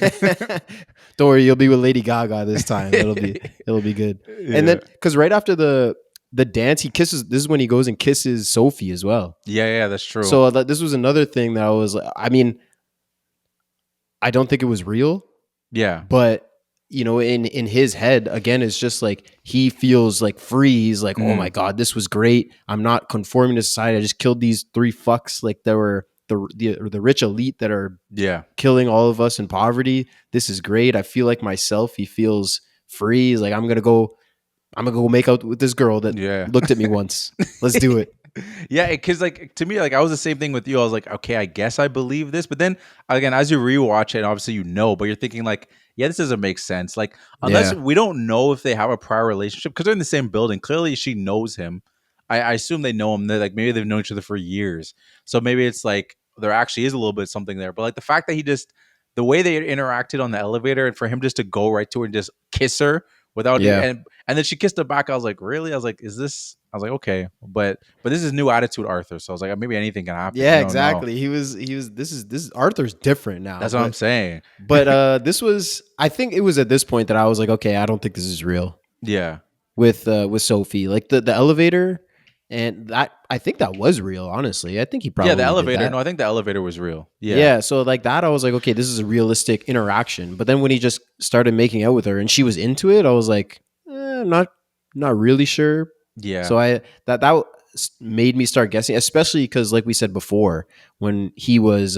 Don't worry, you'll be with Lady Gaga this time. It'll be good. And then because right after the dance, he kisses. This is when he goes and kisses Sophie as well. Yeah, that's true. So this was another thing that I was like, I mean, I don't think it was real, yeah, but in his head, again, it's just like he feels like free. He's like, oh my God, this was great. I'm not conforming to society. I just killed these 3 fucks, like that were the rich elite that are killing all of us in poverty. This is great. I feel like myself. He feels free. He's like, I'm gonna go make out with this girl that looked at me once. Let's do it. Yeah, because like to me, like I was the same thing with you. I was like, okay, I guess I believe this, but then again, as you rewatch it, obviously but you're thinking like, yeah, this doesn't make sense. Like unless we don't know if they have a prior relationship, because they're in the same building. Clearly, she knows him. I assume they know him. They're like, maybe they've known each other for years. So maybe it's like there actually is a little bit something there. But like the fact that the way they interacted on the elevator, and for him just to go right to her and just kiss her without and then she kissed him back. I was like, really? I was like, is this? I was like, okay, but this is new attitude Arthur. So I was like, maybe anything can happen. Yeah, exactly. He was. This is Arthur's different now. That's what I'm saying. But this was. I think it was at this point that I was like, okay, I don't think this is real. Yeah. With Sophie, like the elevator, and that I think that was real. Honestly, I think he probably the elevator. did that. No, I think the elevator was real. Yeah. So like that, I was like, okay, this is a realistic interaction. But then when he just started making out with her and she was into it, I was like, I'm not really sure. Yeah. So that made me start guessing, especially because like we said before, when he was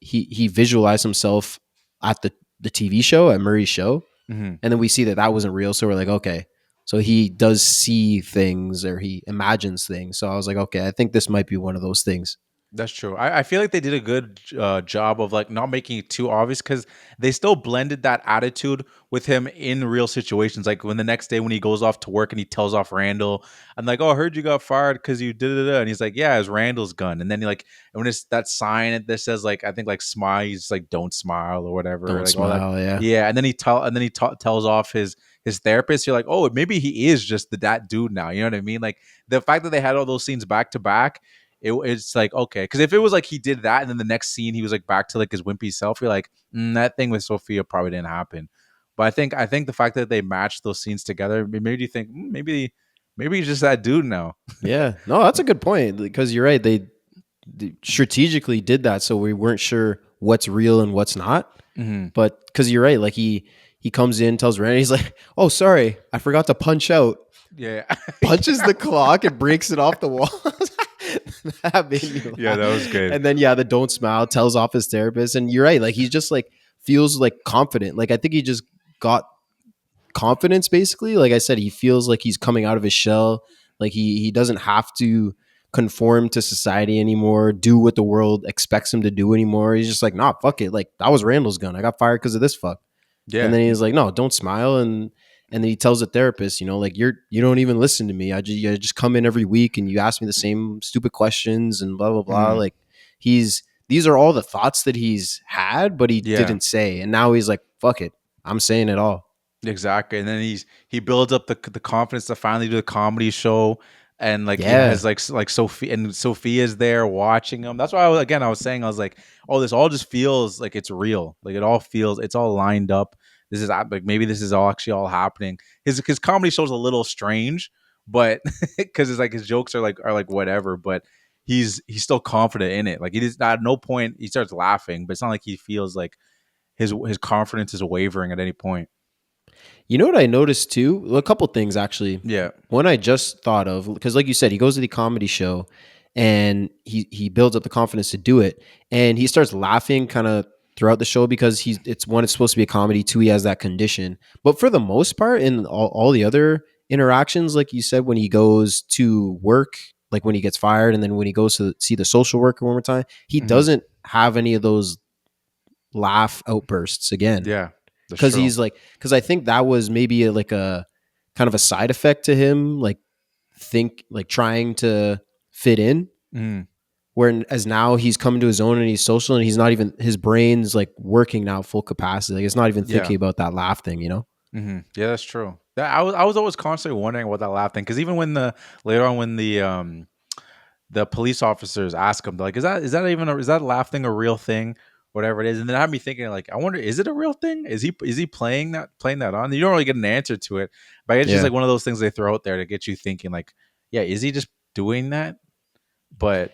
he visualized himself at the TV show, at Murray's show, and then we see that wasn't real. So we're like, okay, So he does see things, or he imagines things. So I was like, okay, I think this might be one of those things. That's true. I feel like they did a good job of like not making it too obvious because they still blended that attitude with him in real situations. Like when the next day when he goes off to work and he tells off Randall, I'm like, "Oh, I heard you got fired because you did it," and he's like, "Yeah, it's Randall's gun." And then he like when it's that sign that says like I think like smile, he's like don't smile or whatever, Don't like all that. smile, yeah. Yeah, and then tells off his therapist. You're like, oh, maybe he is just that dude now. You know what I mean? Like the fact that they had all those scenes back to back it's like okay, because if it was like he did that and then the next scene he was like back to like his wimpy self, you're like that thing with Sophia probably didn't happen. But I think the fact that they matched those scenes together made you think maybe he's just that dude now. Yeah, no, that's a good point, because you're right. They strategically did that so we weren't sure what's real and what's not. But because you're right, like he comes in, tells Randy, he's like, "Oh, sorry, I forgot to punch out." Yeah, Punches the clock and breaks it off the wall. That made me laugh. Yeah, that was good. And then the don't smile tells off his therapist, and you're right, like he's just like feels like confident. Like I think he just got confidence basically. Like I said, he feels like he's coming out of his shell. Like he doesn't have to conform to society anymore, do what the world expects him to do anymore. He's just like, nah, fuck it. Like that was Randall's gun. I got fired because of this fuck. yeah. And then he's like, no, don't smile. And then he tells the therapist, like you don't even listen to me. You just come in every week and you ask me the same stupid questions and blah blah blah. Like these are all the thoughts that he's had, but he didn't say. And now he's like, fuck it, I'm saying it all. Exactly, and then he builds up the confidence to finally do the comedy show, and like he Yeah. has like Sophie, and Sophia's there watching him. That's why I was saying I was like, oh, this all just feels like it's real. Like it's all lined up. This is like maybe this is all actually all happening. His comedy show's a little strange, but because it's like his jokes are like whatever, but he's still confident in it. Like he just at no point he starts laughing, but it's not like he feels like his confidence is wavering at any point. You know what I noticed too? A couple things actually. Yeah. One I just thought of, because like you said, he goes to the comedy show and he builds up the confidence to do it, and he starts laughing kind of throughout the show because it's supposed to be a comedy, two, he has that condition. But for the most part, in all the other interactions, like you said, when he goes to work, like when he gets fired, and then when he goes to see the social worker one more time, he doesn't have any of those laugh outbursts again. Yeah. Because he's like, because I think that was maybe like a kind of a side effect to him, like trying to fit in. Whereas now he's coming to his own and he's social, and he's not even, his brain's like working now full capacity. Like it's not even thinking about that laugh thing, Yeah, that's true. I was always constantly wondering about that laugh thing, because even when later on when the police officers ask him, like, is that laugh thing a real thing? Whatever it is, and then it had me thinking, like, I wonder, is it a real thing? Is he playing that on? You don't really get an answer to it, but it's just like one of those things they throw out there to get you thinking, like, yeah, is he just doing that? But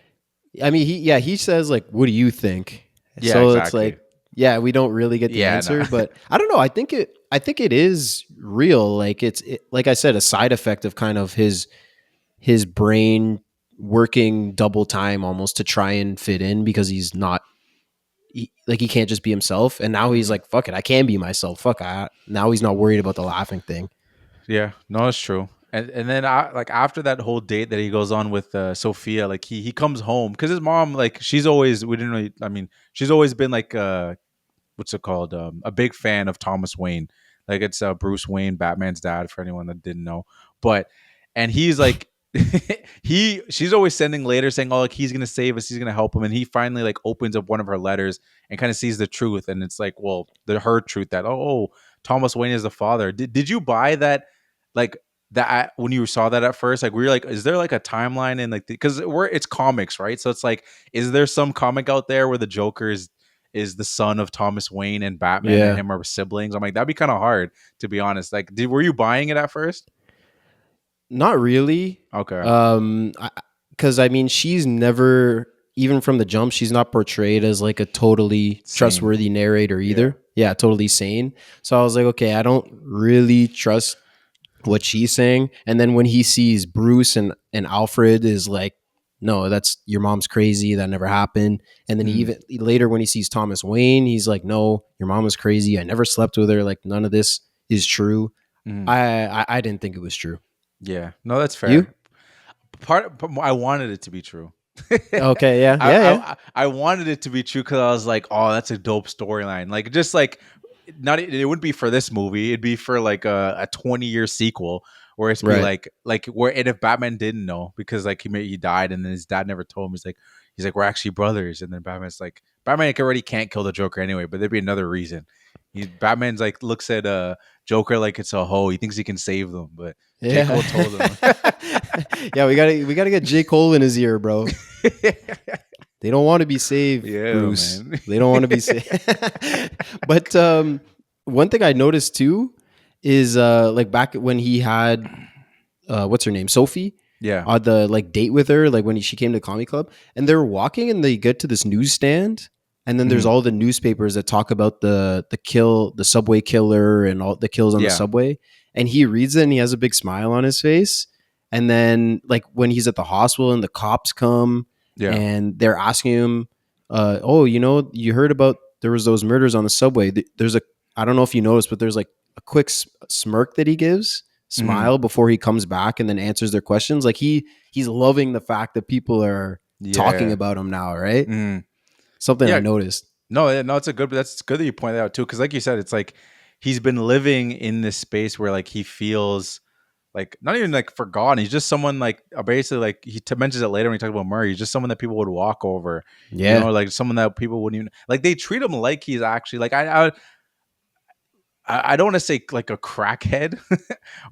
I mean, he says like, "What do you think?" Yeah, so exactly. it's like, yeah, we don't really get the answer, no. but I don't know. I think it is real. Like it's like I said, a side effect of kind of his brain working double time almost to try and fit in, because he's not. He can't just be himself, and now he's like, fuck it, I can be myself. Now he's not worried about the laughing thing. Yeah, no, it's true. And then like after that whole date that he goes on with Sophia, like he comes home because his mom, like she's always she's always been like what's it called, a big fan of Thomas Wayne. Like it's Bruce Wayne, Batman's dad, for anyone that didn't know. But and he's like she's always sending letters saying, oh, like he's gonna save us, he's gonna help him, and he finally like opens up one of her letters and kind of sees the truth, and it's like, well, her truth that Thomas Wayne is the father. Did you buy that, like that when you saw that at first? Like were you like, is there like a timeline in like, because it's comics, right? So it's like, is there some comic out there where the Joker is the son of Thomas Wayne and Batman and him are siblings? I'm like, that'd be kind of hard, to be honest. Like were you buying it at first? Not really. Okay. Because I mean, she's never, even from the jump, she's not portrayed as like a totally trustworthy narrator either. Yeah, totally sane. So I was like, okay, I don't really trust what she's saying. And then when he sees Bruce and Alfred is like, no, that's, your mom's crazy, that never happened. And then he even later when he sees Thomas Wayne, he's like, no, your mom was crazy, I never slept with her, like none of this is true. I didn't think it was true. Yeah, no, that's You? fair. I wanted it to be true. Okay, yeah, I, yeah, I yeah. I wanted it to be true because I was like, oh, that's a dope storyline. Like, just like, not it wouldn't be for this movie. It'd be for like a 20-year sequel where it's be Right. like where, and if Batman didn't know because like he died and then his dad never told him. He's like we're actually brothers, and then Batman's like Batman already can't kill the Joker anyway, but there'd be another reason. Batman's like looks at Joker like it's a hoe. He thinks he can save them, but J. Yeah. Cole told him. Yeah, we gotta get J. Cole in his ear, bro. They don't want to be saved, Yeah, Bruce. man. They don't want to be saved. But one thing I noticed too is like back when he had what's her name, Sophie, Yeah. on the like date with her, like when she came to the comedy club, and they're walking and they get to this newsstand, and then there's Mhm. all the newspapers that talk about the subway killer and all the kills on the Yeah. subway, and he reads it and he has a big smile on his face, and then like when he's at the hospital and the cops come Yeah. and they're asking him, oh, you heard about there was those murders on the subway. There's a I don't know if you noticed, but there's like a quick smirk that he gives, Mhm. smile before he comes back and then answers their questions. Like he's loving the fact that people are talking Yeah. about him now, right? Mhm. Something I Yeah. noticed. No, no, that's good that you pointed that out too. Because like you said, it's like he's been living in this space where like he feels like not even like forgotten. He's just someone like basically like he mentions it later when he talks about Murray. He's just someone that people would walk over. Yeah. Like someone that people wouldn't even like. They treat him like he's actually like I don't want to say like a crackhead,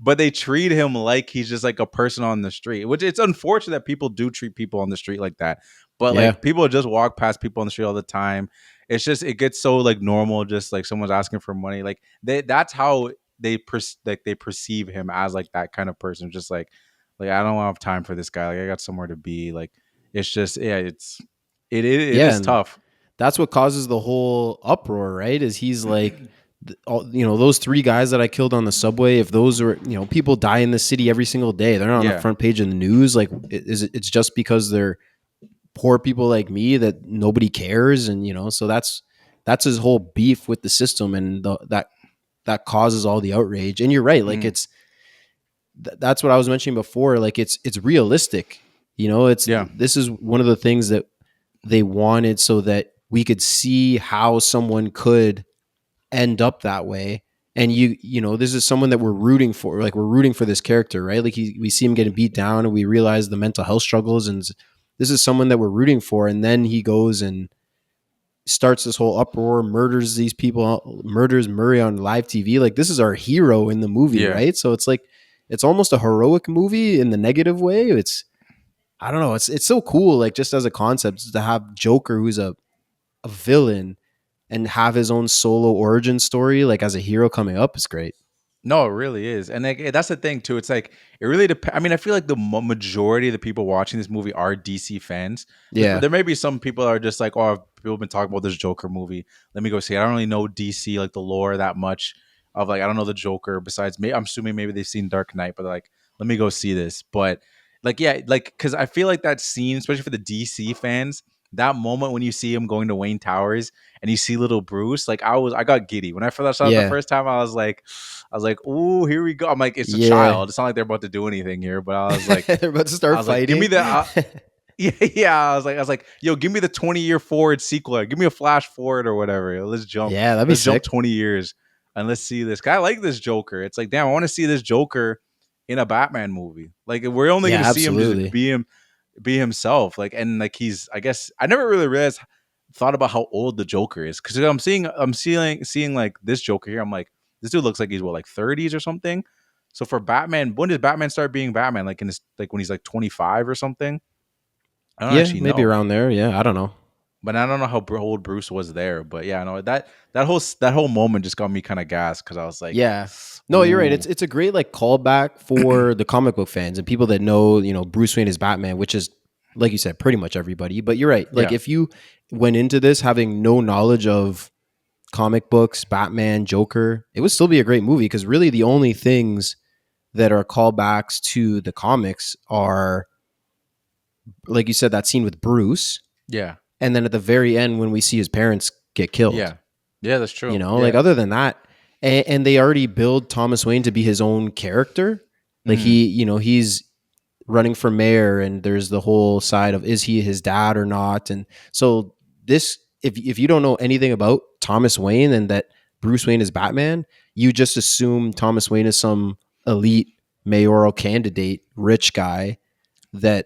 but they treat him like he's just like a person on the street, which it's unfortunate that people do treat people on the street like that. But Yeah. like people just walk past people on the street all the time. It's just it gets so like normal, just like someone's asking for money. Like that's how they perceive him as like that kind of person. Just like I don't have time for this guy. Like I got somewhere to be. Like it's just yeah, it Yeah. is And tough. that's what causes the whole uproar, right? Is he's like, those three guys that I killed on the subway, if those are, people die in the city every single day, they're not on the Yeah. front page of the news. Like, it's just because they're poor people like me that nobody cares. And, so that's his whole beef with the system. And that causes all the outrage. And you're right. Like that's what I was mentioning before. Like it's realistic, Yeah. this is one of the things that they wanted so that we could see how someone could end up that way. And this is someone that we're rooting for. Like we're rooting for this character, right? Like we see him getting beat down and we realize the mental health struggles, and this is someone that we're rooting for. And then he goes and starts this whole uproar, murders these people, murders Murray on live TV. Like this is our hero in the movie, Yeah. right? So it's like, it's almost a heroic movie in the negative way. I don't know. It's so cool. Like just as a concept to have Joker, who's a villain, and have his own solo origin story, like as a hero coming up, is great. No, it really is, and like, that's the thing too. It's like it really depends. I mean, I feel like the majority of the people watching this movie are DC fans. Yeah. There may be some people that are just like, oh, people have been talking about this Joker movie. Let me go see it. I don't really know DC like the lore that much. Of like, I don't know the Joker. Besides, I'm assuming maybe they've seen Dark Knight, but like, let me go see this. But like, yeah, like because I feel like that scene, especially for the DC fans, that moment when you see him going to Wayne Towers and you see little Bruce, like I got giddy when I first saw it the Yeah. first time. I was like, "Ooh, here we go!" I'm like, "It's a Yeah. child. It's not like they're about to do anything here." But I was like, They're about to start fighting. "Give me that." Yeah. I was like, "Yo, give me the 20-year forward sequel. Give me a flash forward or whatever. Let's jump. Yeah, that'd be Let's jump sick. 20 years and let's see this guy. I like this Joker. It's like, damn, I want to see this Joker in a Batman movie. Like, we're only Yeah, gonna see him absolutely. just be himself. Like, and like I guess I never really thought about how old the Joker is because I'm seeing like this Joker here. I'm like, this dude looks like he's what, like 30s or something. So for Batman, when does Batman start being Batman? Like in his, like when he's like 25 or something? I don't Yeah, actually maybe know. around there. Yeah, I don't know. But I don't know how old Bruce was there. But yeah, no, that whole moment just got me kind of gassed because I was like, Yeah. No, you're right. ooh. It's a great like callback for the comic book fans and people that know, Bruce Wayne is Batman, which is, like you said, pretty much everybody. But you're right. Like Yeah. if you went into this having no knowledge of comic books, Batman, Joker, it would still be a great movie because really the only things that are callbacks to the comics are, like you said, that scene with Bruce, Yeah. and then at the very end when we see his parents get killed. Yeah. Yeah, that's true. Like other than that, and they already build Thomas Wayne to be his own character. Like he's running for mayor, and there's the whole side of is he his dad or not. And so this, if you don't know anything about Thomas Wayne and that Bruce Wayne is Batman, you just assume Thomas Wayne is some elite mayoral candidate, rich guy that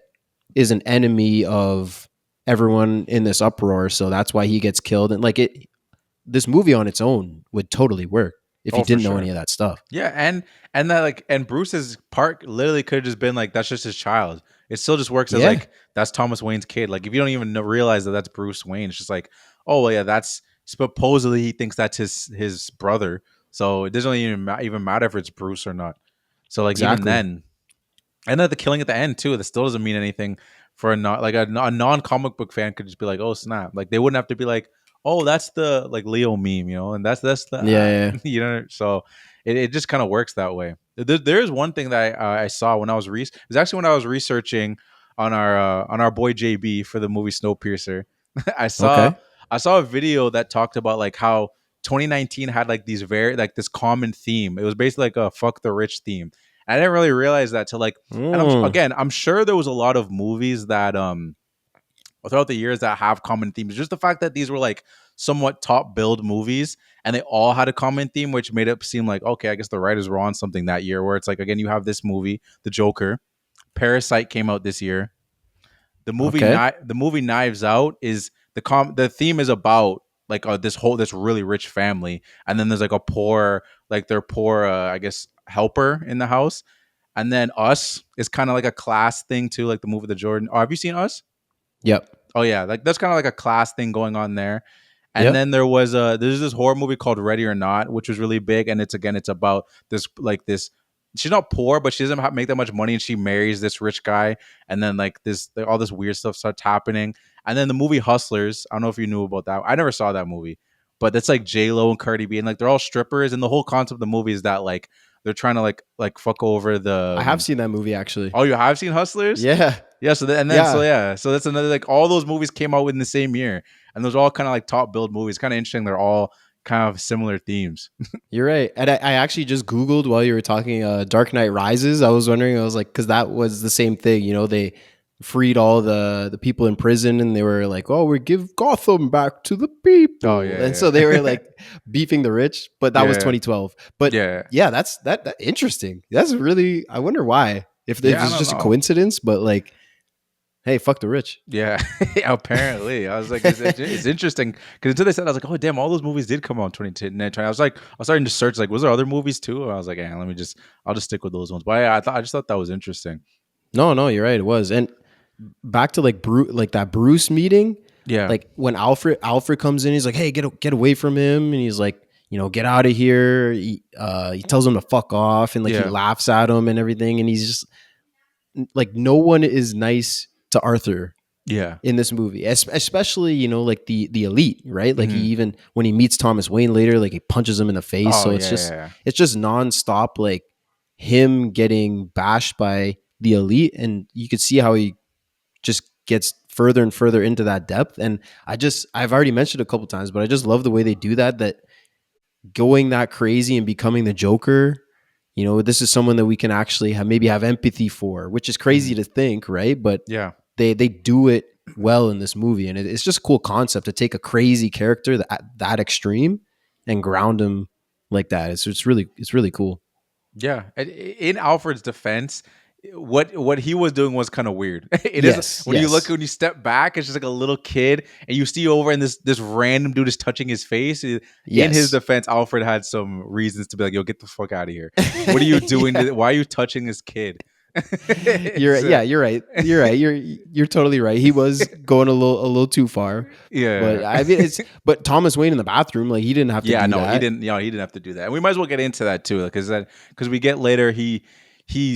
is an enemy of everyone in this uproar. So that's why he gets killed. And like this movie on its own would totally work if you Oh, for didn't know sure. any of that stuff. Yeah, and that like and Bruce's part literally could have just been like that's just his child. It still just works as Yeah. like that's Thomas Wayne's kid. Like if you don't even realize that that's Bruce Wayne, it's just like oh well, yeah, that's supposedly he thinks that's his brother. So it doesn't even matter if it's Bruce or not. So like even Exactly. then, and then the killing at the end too. That still doesn't mean anything for a not like a non comic book fan could just be like oh snap. Like they wouldn't have to be like oh that's the like Leo meme, and that's the Yeah. So it just kind of works that way. There is one thing that I saw when I was it was actually when I was researching on our boy JB for the movie Snowpiercer. I saw Okay. I saw a video that talked about like how 2019 had like these very like this common theme. It was basically like a fuck the rich theme. I didn't really realize that till like, and Mm. I'm sure there was a lot of movies that throughout the years that have common themes. Just the fact that these were like somewhat top build movies and they all had a common theme, which made it seem like, okay, I guess the writers were on something that year where it's like, again, you have this movie, The Joker, Parasite came out this year. Okay. The movie Knives Out is the theme is about like this really rich family. And then there's like a poor, like their poor, I guess, helper in the house. And then Us is kind of like a class thing too, like the movie The Jordan. Oh, have you seen Us? Yep. Oh yeah, like that's kind of like a class thing going on there. And Yep. then there's this horror movie called Ready or Not, which was really big, and it's about this like this. She's not poor, but she doesn't make that much money, and she marries this rich guy, and then like this all this weird stuff starts happening. And then the movie Hustlers, I don't know if you knew about that. I never saw that movie, but that's like J Lo and Cardi B, and like they're all strippers, and the whole concept of the movie is that like they're trying to like fuck over the. I have seen that movie actually. Oh, you have seen Hustlers? Yeah. Yeah, so so that's another like all those movies came out in the same year, and those are all kind of like top build movies. Kind of interesting. They're all kind of similar themes. You're right. And I actually just Googled while you were talking Dark Knight Rises. I was wondering, I was like, because that was the same thing. They freed all the people in prison and they were like, oh, we give Gotham back to the people. Oh, yeah, And yeah. so they were like beefing the rich, but that was Yeah. 2012. But Yeah. yeah, that's that interesting. That's really, I wonder why. If Yeah, I it's don't just a know. coincidence, but like, hey, fuck the rich. Yeah, apparently. I was like, it's interesting because until they said, I was like, oh damn, all those movies did come out in 2010. I was starting to search, like, was there other movies too? And I was like, yeah, I'll just stick with those ones. But yeah, I just thought that was interesting. No, you're right. It was. And back to like that Bruce meeting. Yeah, Like when Alfred comes in, he's like, "Hey, get away from him," and he's like, "Get out of here." He tells him to fuck off, and like he Yeah. laughs at him and everything, and he's just like, no one is nice to Arthur yeah, in this movie, especially like the elite, right? Like he Mhm. even when he meets Thomas Wayne later, like he punches him in the face. Oh, So it's yeah, just yeah. it's just nonstop, like him getting bashed by the elite, and you could see how he just gets further and further into that depth. And I've already mentioned a couple times, but I just love the way they do that going that crazy and becoming the Joker. This is someone that we can actually maybe have empathy for, which is crazy to think, right? But Yeah. they do it well in this movie, and it's just a cool concept to take a crazy character that extreme and ground him like that. It's really cool. Yeah, in Alfred's defense, what he was doing was kind of weird. It is Yes, when yes. you step back, it's just like a little kid, and you see over and this random dude is touching his face. In his Yes. defense, Alfred had some reasons to be like, "Yo, get the fuck out of here! What are you doing? Why are you touching this kid?" You're right. You're totally right. He was going a little too far. Yeah. But I mean, but Thomas Wayne in the bathroom, like he didn't have to Yeah, do no, that. he didn't. He didn't have to do that. And we might as well get into that too, because we get later he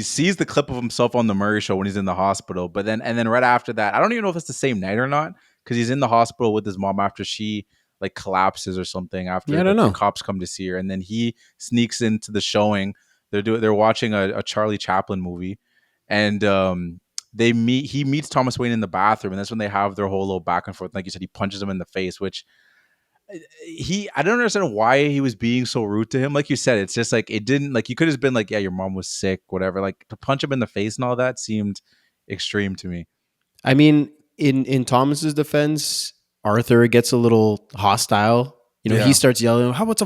sees the clip of himself on the Murray Show when he's in the hospital, but then right after that, I don't even know if it's the same night or not, because he's in the hospital with his mom after she like collapses or something after Yeah, I don't the know. cops come to see her, and then he sneaks into the showing. They're watching a Charlie Chaplin movie, and he meets Thomas Wayne in the bathroom, and that's when they have their whole little back and forth. Like you said, he punches him in the face, which I don't understand why he was being so rude to him. Like you said, it's just like it didn't like you could have been like, yeah, your mom was sick, whatever. Like to punch him in the face and all that seemed extreme to me. I mean, in Thomas's defense, Arthur gets a little hostile. You know, he Yeah. starts yelling, "How about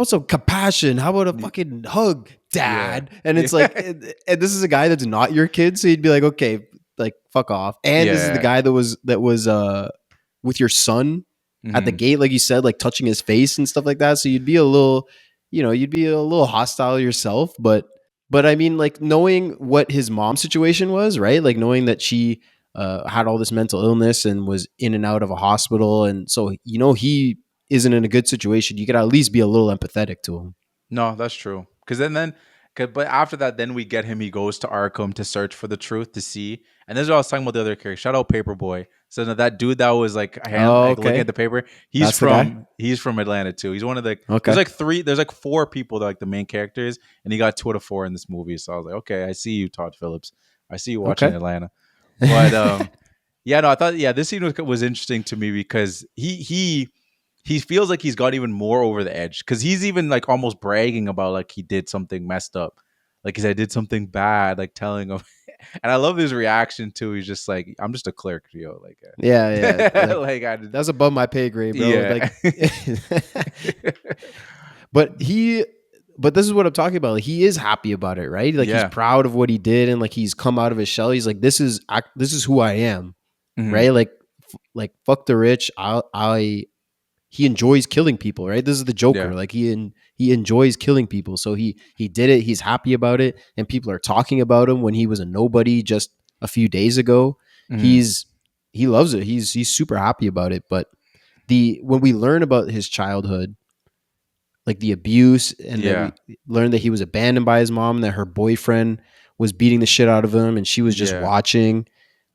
some compassion? How about a fucking hug, Dad?" And it's like, and this is a guy that's not your kid, so you'd be like, okay, like fuck off. And this is the Yeah. guy that was with your son at the Mhm. gate, like you said, like touching his face and stuff like that. So you'd be a little, you'd be a little hostile yourself. But I mean, like knowing what his mom's situation was, right? Like knowing that she had all this mental illness and was in and out of a hospital, and so he isn't in a good situation. You could at least be a little empathetic to him. No, that's true. Because but after that, then we get him. He goes to Arkham to search for the truth to see. And this is what I was talking about the other character. Shout out Paperboy. So that dude that was like Oh, like looking okay. at the paper. That's the guy? He's from Atlanta too. He's one of the Okay. there's like four people that are like the main characters, and he got 2 out of 4 in this movie. So I was like, okay, I see you, Todd Phillips. I see you watching Okay. Atlanta. But yeah, no, I thought this scene was interesting to me because he feels like he's got even more over the edge because he's even like almost bragging about like he did something messed up, like he said I did something bad, like telling him. And I love his reaction too. He's just like, I'm just a clerk, yo. Like, Yeah. Like, like that's above my pay grade, bro. yeah, Like, but this is what I'm talking about. Like, he is happy about it, right? Like yeah, he's proud of what he did, and like he's come out of his shell. He's like, this is who I am, Mhm. right? Like fuck the rich. He enjoys killing people, right? This is the Joker. Yeah. Like he enjoys killing people. So he did it. He's happy about it, and people are talking about him when he was a nobody just a few days ago. Mhm. He loves it. He's super happy about it. But when we learn about his childhood, like the abuse, and that Yeah, we learned that he was abandoned by his mom, and that her boyfriend was beating the shit out of him, and she was just yeah. watching.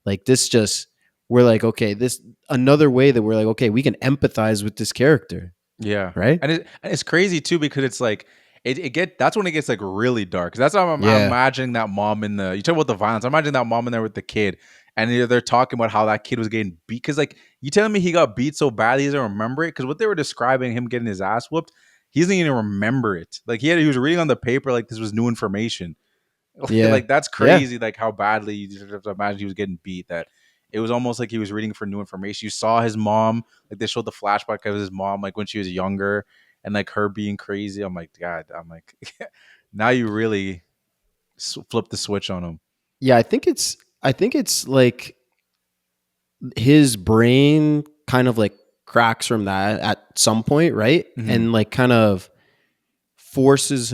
Like this, just we're like, okay, this another way that we're like, okay, we can empathize with this character, Yeah, right? and it's crazy too because it's like that's when it gets like really dark. 'Cause that's how I'm Yeah, imagining that mom in the you talk about the violence. I'm imagining that mom in there with the kid, and they're talking about how that kid was getting beat. Because like you telling me he got beat so bad he doesn't remember it. Because what they were describing him getting his ass whooped, he doesn't even remember it. Like he was reading on the paper like this was new information. yeah, Like that's yeah, crazy. Like how badly you just have to imagine he was getting beat. That it was almost like he was reading for new information. You saw his mom, like they showed the flashback of his mom, like when she was younger, and like her being crazy. I'm like, God, I'm like, now you really flip the switch on him. yeah. I think it's like his brain kind of like cracks from that at some point, right? Hmm. And like kind of forces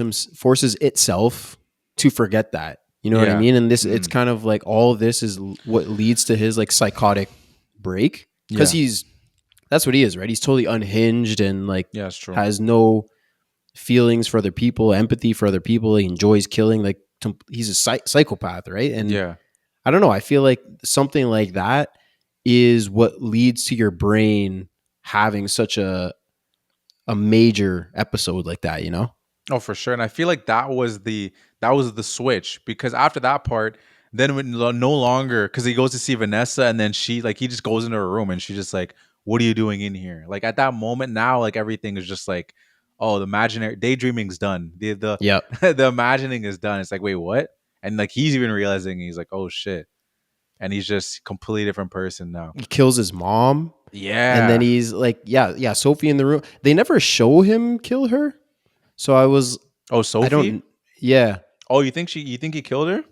itself to forget that. You know what I Yeah. mean? And this, it's Hmm. kind of like all of this is what leads to his like psychotic break, because Yeah. that's what he is, right? He's totally unhinged and like Yeah, it's true. has no feelings for other people, empathy for other people. He enjoys killing. Like he's a psychopath, right? And Yeah. I don't know. I feel like something like that is what leads to your brain having such a major episode like that. You know? Oh, for sure. And I feel like that was the switch because after that part, then when no longer because he goes to see Vanessa and then she like he just goes into her room and she's just like, "What are you doing in here?" Like at that moment now, like everything is just like, "Oh, the imaginary daydreaming's done. The Yep. the imagining is done." It's like, "Wait, what?" And like he's even realizing he's like, "Oh shit," and he's just completely different person now. He kills his mom, and then Yeah. he's like, yeah, Sophie in the room. They never show him kill her, so Oh, I Sophie. don't. Yeah, Oh, you think he killed her?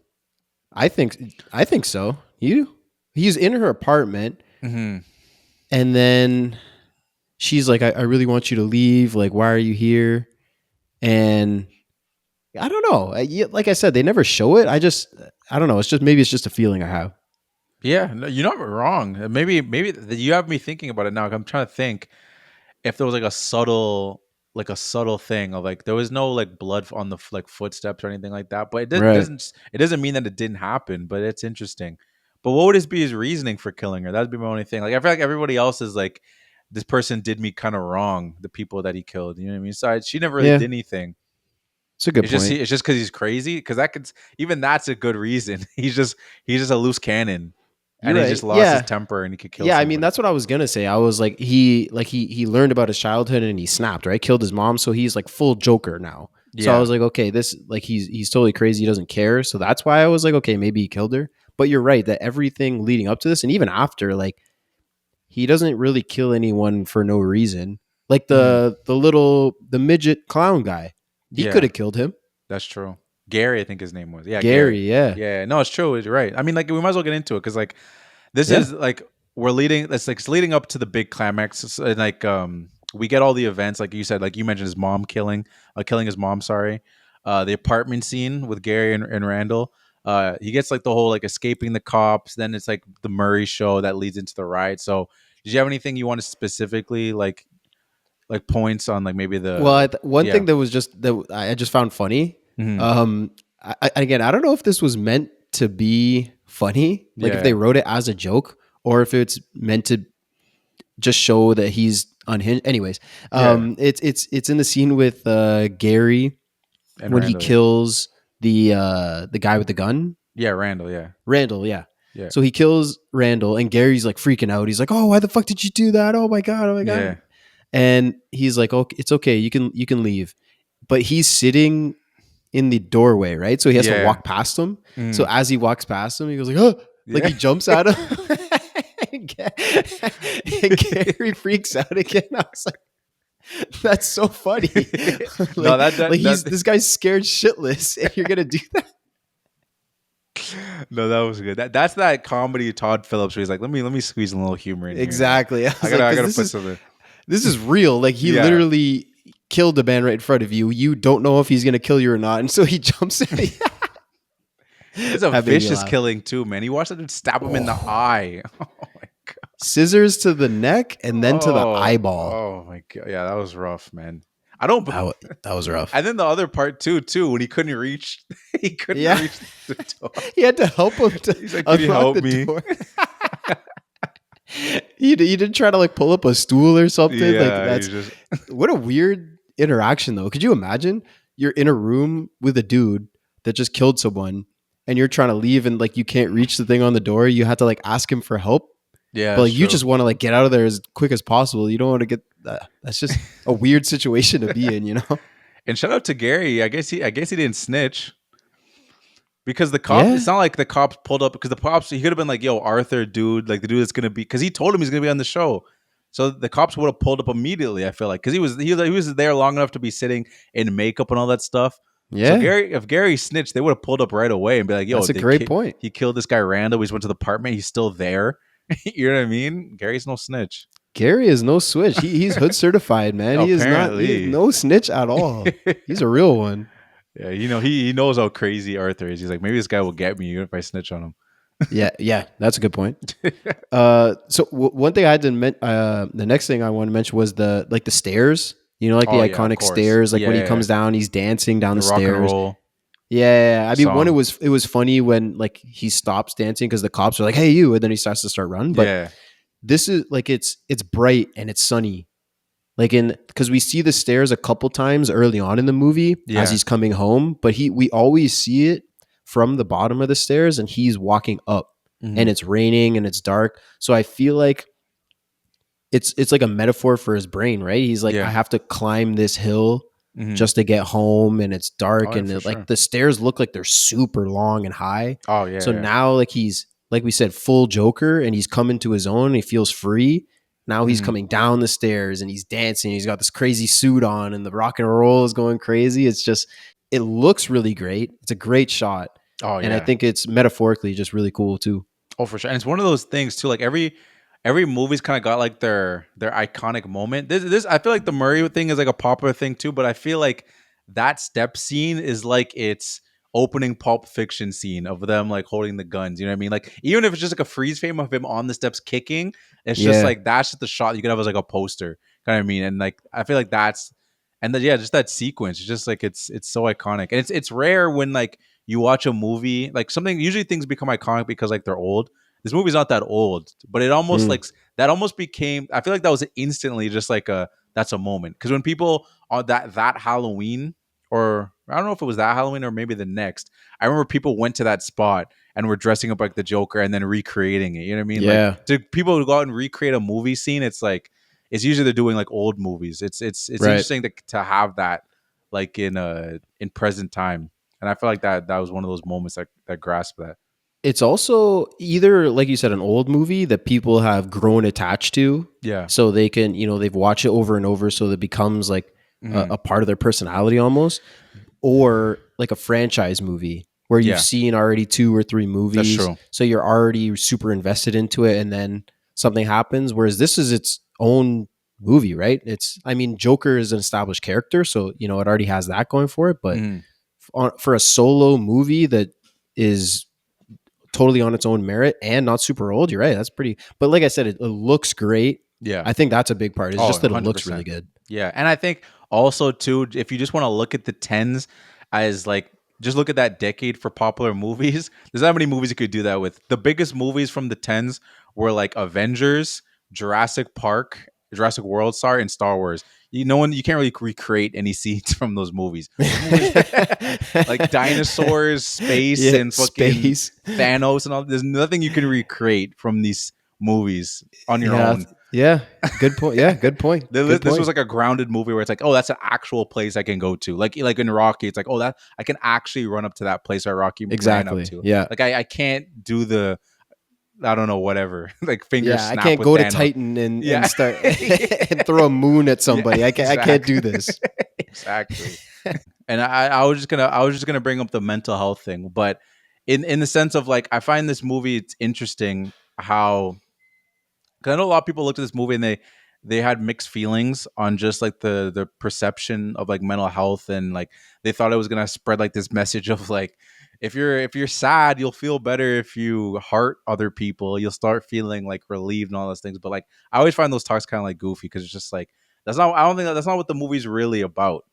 I think so. He's in her apartment, Hmm. and then she's like, I really want you to leave. Like, why are you here? And I don't know. Like I said, they never show it. I don't know. Maybe it's just a feeling I have. Yeah, no, you're not wrong. Maybe you have me thinking about it now. I'm trying to think if there was like a subtle thing of like there was no like blood on the like footsteps or anything like that. But Right. it doesn't mean that it didn't happen. But it's interesting. But what would be his reasoning for killing her? That'd be my only thing. Like I feel like everybody else is like this person did me kind of wrong. The people that he killed, you know what I mean? So she never really Yeah, did anything. it's a good point. It's just because he's crazy. Because that could even that's a good reason. He's just a loose cannon. and he just lost his temper and he could kill. Yeah, I somebody. mean that's what I was gonna say. I was like he learned about his childhood and he snapped, right? Killed his mom, so he's like full Joker now. So I Yeah. was like, okay, this like he's totally crazy. He doesn't care. So that's why I was like, okay, maybe he killed her. But you're right that everything leading up to this and even after, like he doesn't really kill anyone for no reason. Like the midget clown guy, he could Yeah, have killed him. that's true. Gary, I think his name was. Yeah, Gary, Gary. yeah, Yeah, no, it's true. You're right. I mean, like we might as well get into it because like this Yeah. is like we're leading. It's leading up to the big climax. And like we get all the events, like you said, like you mentioned his mom killing his mom. Sorry, the apartment scene with Gary and Randall. He gets like the whole like escaping the cops. Then it's like the Murray show that leads into the riot. So, did you have anything you want to specifically like points on like maybe the Well, one yeah. thing that was just that I just found funny. Mhm. Again, I don't know if this was meant to be funny, like if Yeah. they wrote it as a joke, or if it's meant to just show that he's unhinged. Anyways, it's in the scene with Gary And when he Randall, yeah. kills the guy with the gun, Yeah, Randall, yeah. Randall. Yeah. Yeah. So he kills Randall, and Gary's like freaking out. He's like, "Oh, why the fuck did you do that? Oh my god! Oh my god!" Yeah. And he's like, "Okay, it's okay. You can leave." But he's sitting in the doorway, right? So he has to Yeah. walk past him. Mm. So as he walks past him, he goes like, "Oh!" Like Yeah. he jumps at him. And Gary freaks out again. I was like, "That's so funny." Like, No, that- like that- this guy's scared shitless, and you're gonna do that. No, that was good. That's that comedy Todd Phillips where he's like, let me squeeze a little humor in here. Exactly. I gotta put something. This is real. Like he Yeah. literally killed a man right in front of you. You don't know if he's gonna kill you or not, and so he jumps in. It's a That made me vicious laugh. killing too, man. He watched it stab him in the eye. Oh my god. Scissors to the neck and then to the Oh, eyeball. Oh my god. Yeah, that was rough, man. I don't That was rough. and then the other part too, when he couldn't reach Yeah. reach the door. He had to help him to He's like, "Can you unlock help the me?" door. He didn't try to like pull up a stool or something. Like Yeah, that's you just what a weird interaction though. Could you imagine you're in a room with a dude that just killed someone and you're trying to leave and like you can't reach the thing on the door. You have to like ask him for help. yeah. But like, it's you true. just want to like get out of there as quick as possible. You don't want to get that's just a weird situation to be in, you know? And shout out to Gary. I guess he didn't snitch. Because the cops, Yeah. it's not like the cops pulled up because the cops, he could have been like, yo, Arthur, dude, like the dude that's gonna be, because he told him he's gonna be on the show. So the cops would have pulled up immediately, I feel like. Because he was there long enough to be sitting in makeup and all that stuff. Yeah. So if Gary snitched, they would have pulled up right away and be like, yo, That's a great point. He killed this guy Randall. He just went to the apartment. He's still there. You know what I mean? Gary's no snitch. Gary is no switch. He's hood certified, man. He is Apparently. no snitch at all. He's a real one. Yeah, you know, he knows how crazy Arthur is. He's like, maybe this guy will get me if I snitch on him. Yeah, that's a good point. So one thing I had to the next thing I want to mention was the stairs. You know, like the Oh, yeah, of iconic course. stairs. Like when he Yeah. comes down, he's dancing down the Rock and stairs. roll. Yeah, I mean, one Song. it was funny when like he stops dancing because the cops are like, "Hey, you," and then he starts to start running. But Yeah. this is like it's bright and it's sunny. Like because we see the stairs a couple times early on in the movie Yeah. as he's coming home, but we always see it from the bottom of the stairs and he's walking up Mhm. and it's raining and it's dark. So I feel like it's like a metaphor for his brain, right? He's like, Yeah. I have to climb this hill Mhm. just to get home and it's dark Oh, yeah, and for like sure. the stairs look like they're super long and high. Oh, yeah. So yeah. now like he's like we said, full Joker and he's coming to his own. And he feels free. Now he's Mhm. coming down the stairs and he's dancing. He's got this crazy suit on and the rock and roll is going crazy. It's just it looks really great. It's a great shot. Oh, yeah. And I think it's metaphorically just really cool too. Oh, for sure. And it's one of those things too. Like every movie's kind of got like their iconic moment. This I feel like the Murray thing is like a popular thing too, but I feel like that step scene is like its opening Pulp Fiction scene of them like holding the guns. You know what I mean? Like even if it's just like a freeze frame of him on the steps kicking, it's just Yeah. like that's just the shot you could have as like a poster. Kind of mean. And like I feel like that's and then yeah, just that sequence. It's just like it's so iconic. And it's rare when like you watch a movie like something. Usually things become iconic because like they're old. This movie's not that old, but it almost like that almost became. I feel like that was instantly just like that's a moment because when people on that Halloween or I don't know if it was that Halloween or maybe the next. I remember people went to that spot and were dressing up like the Joker and then recreating it. You know what I mean? Yeah. Like, to people who go out and recreate a movie scene, it's like it's usually they're doing like old movies. It's Right. interesting to have that like in present time, and I feel like that was one of those moments that grasped that. It's also either, like you said, an old movie that people have grown attached to. Yeah. So they can, they've watched it over and over. So that becomes like a part of their personality almost. Or like a franchise movie where you've Yeah. seen already 2 or 3 movies. That's true. So you're already super invested into it. And then something happens. Whereas this is its own movie, right? Joker is an established character. So, it already has that going for it. But for a solo movie that is totally on its own merit and not super old, you're right. That's pretty. But like I said, it looks great. Yeah. I think that's a big part. It's just that it looks 100%. really good. Yeah, and I think also too, if you just want to look at the tens as like just look at that decade for popular movies, there's not many movies you could do that with. The biggest movies from the tens were like Avengers, Jurassic World, sorry, and Star Wars. You can't really recreate any scenes from those movies. Like dinosaurs, space, and fucking Thanos and all. There's nothing you can recreate from these movies on your own. Yeah, good point. Yeah, good point. This was like a grounded movie where it's like, oh, that's an actual place I can go to. Like in Rocky, it's like, oh, that I can actually run up to that place where Rocky ran up to. Yeah, like I can't do the, I don't know, whatever, like finger snap. I can't with go Thanos. to Titan and start and throw a moon at somebody. Yeah, I can't do this. Exactly. And I was just gonna bring up the mental health thing, but in the sense of like, I find this movie, it's interesting how. Because I know a lot of people looked at this movie and they had mixed feelings on just like the perception of like mental health, and like they thought it was gonna spread like this message of like, if you're sad, you'll feel better. If you hurt other people, you'll start feeling like relieved and all those things. But like I always find those talks kind of like goofy, because it's just like I don't think that's not what the movie's really about.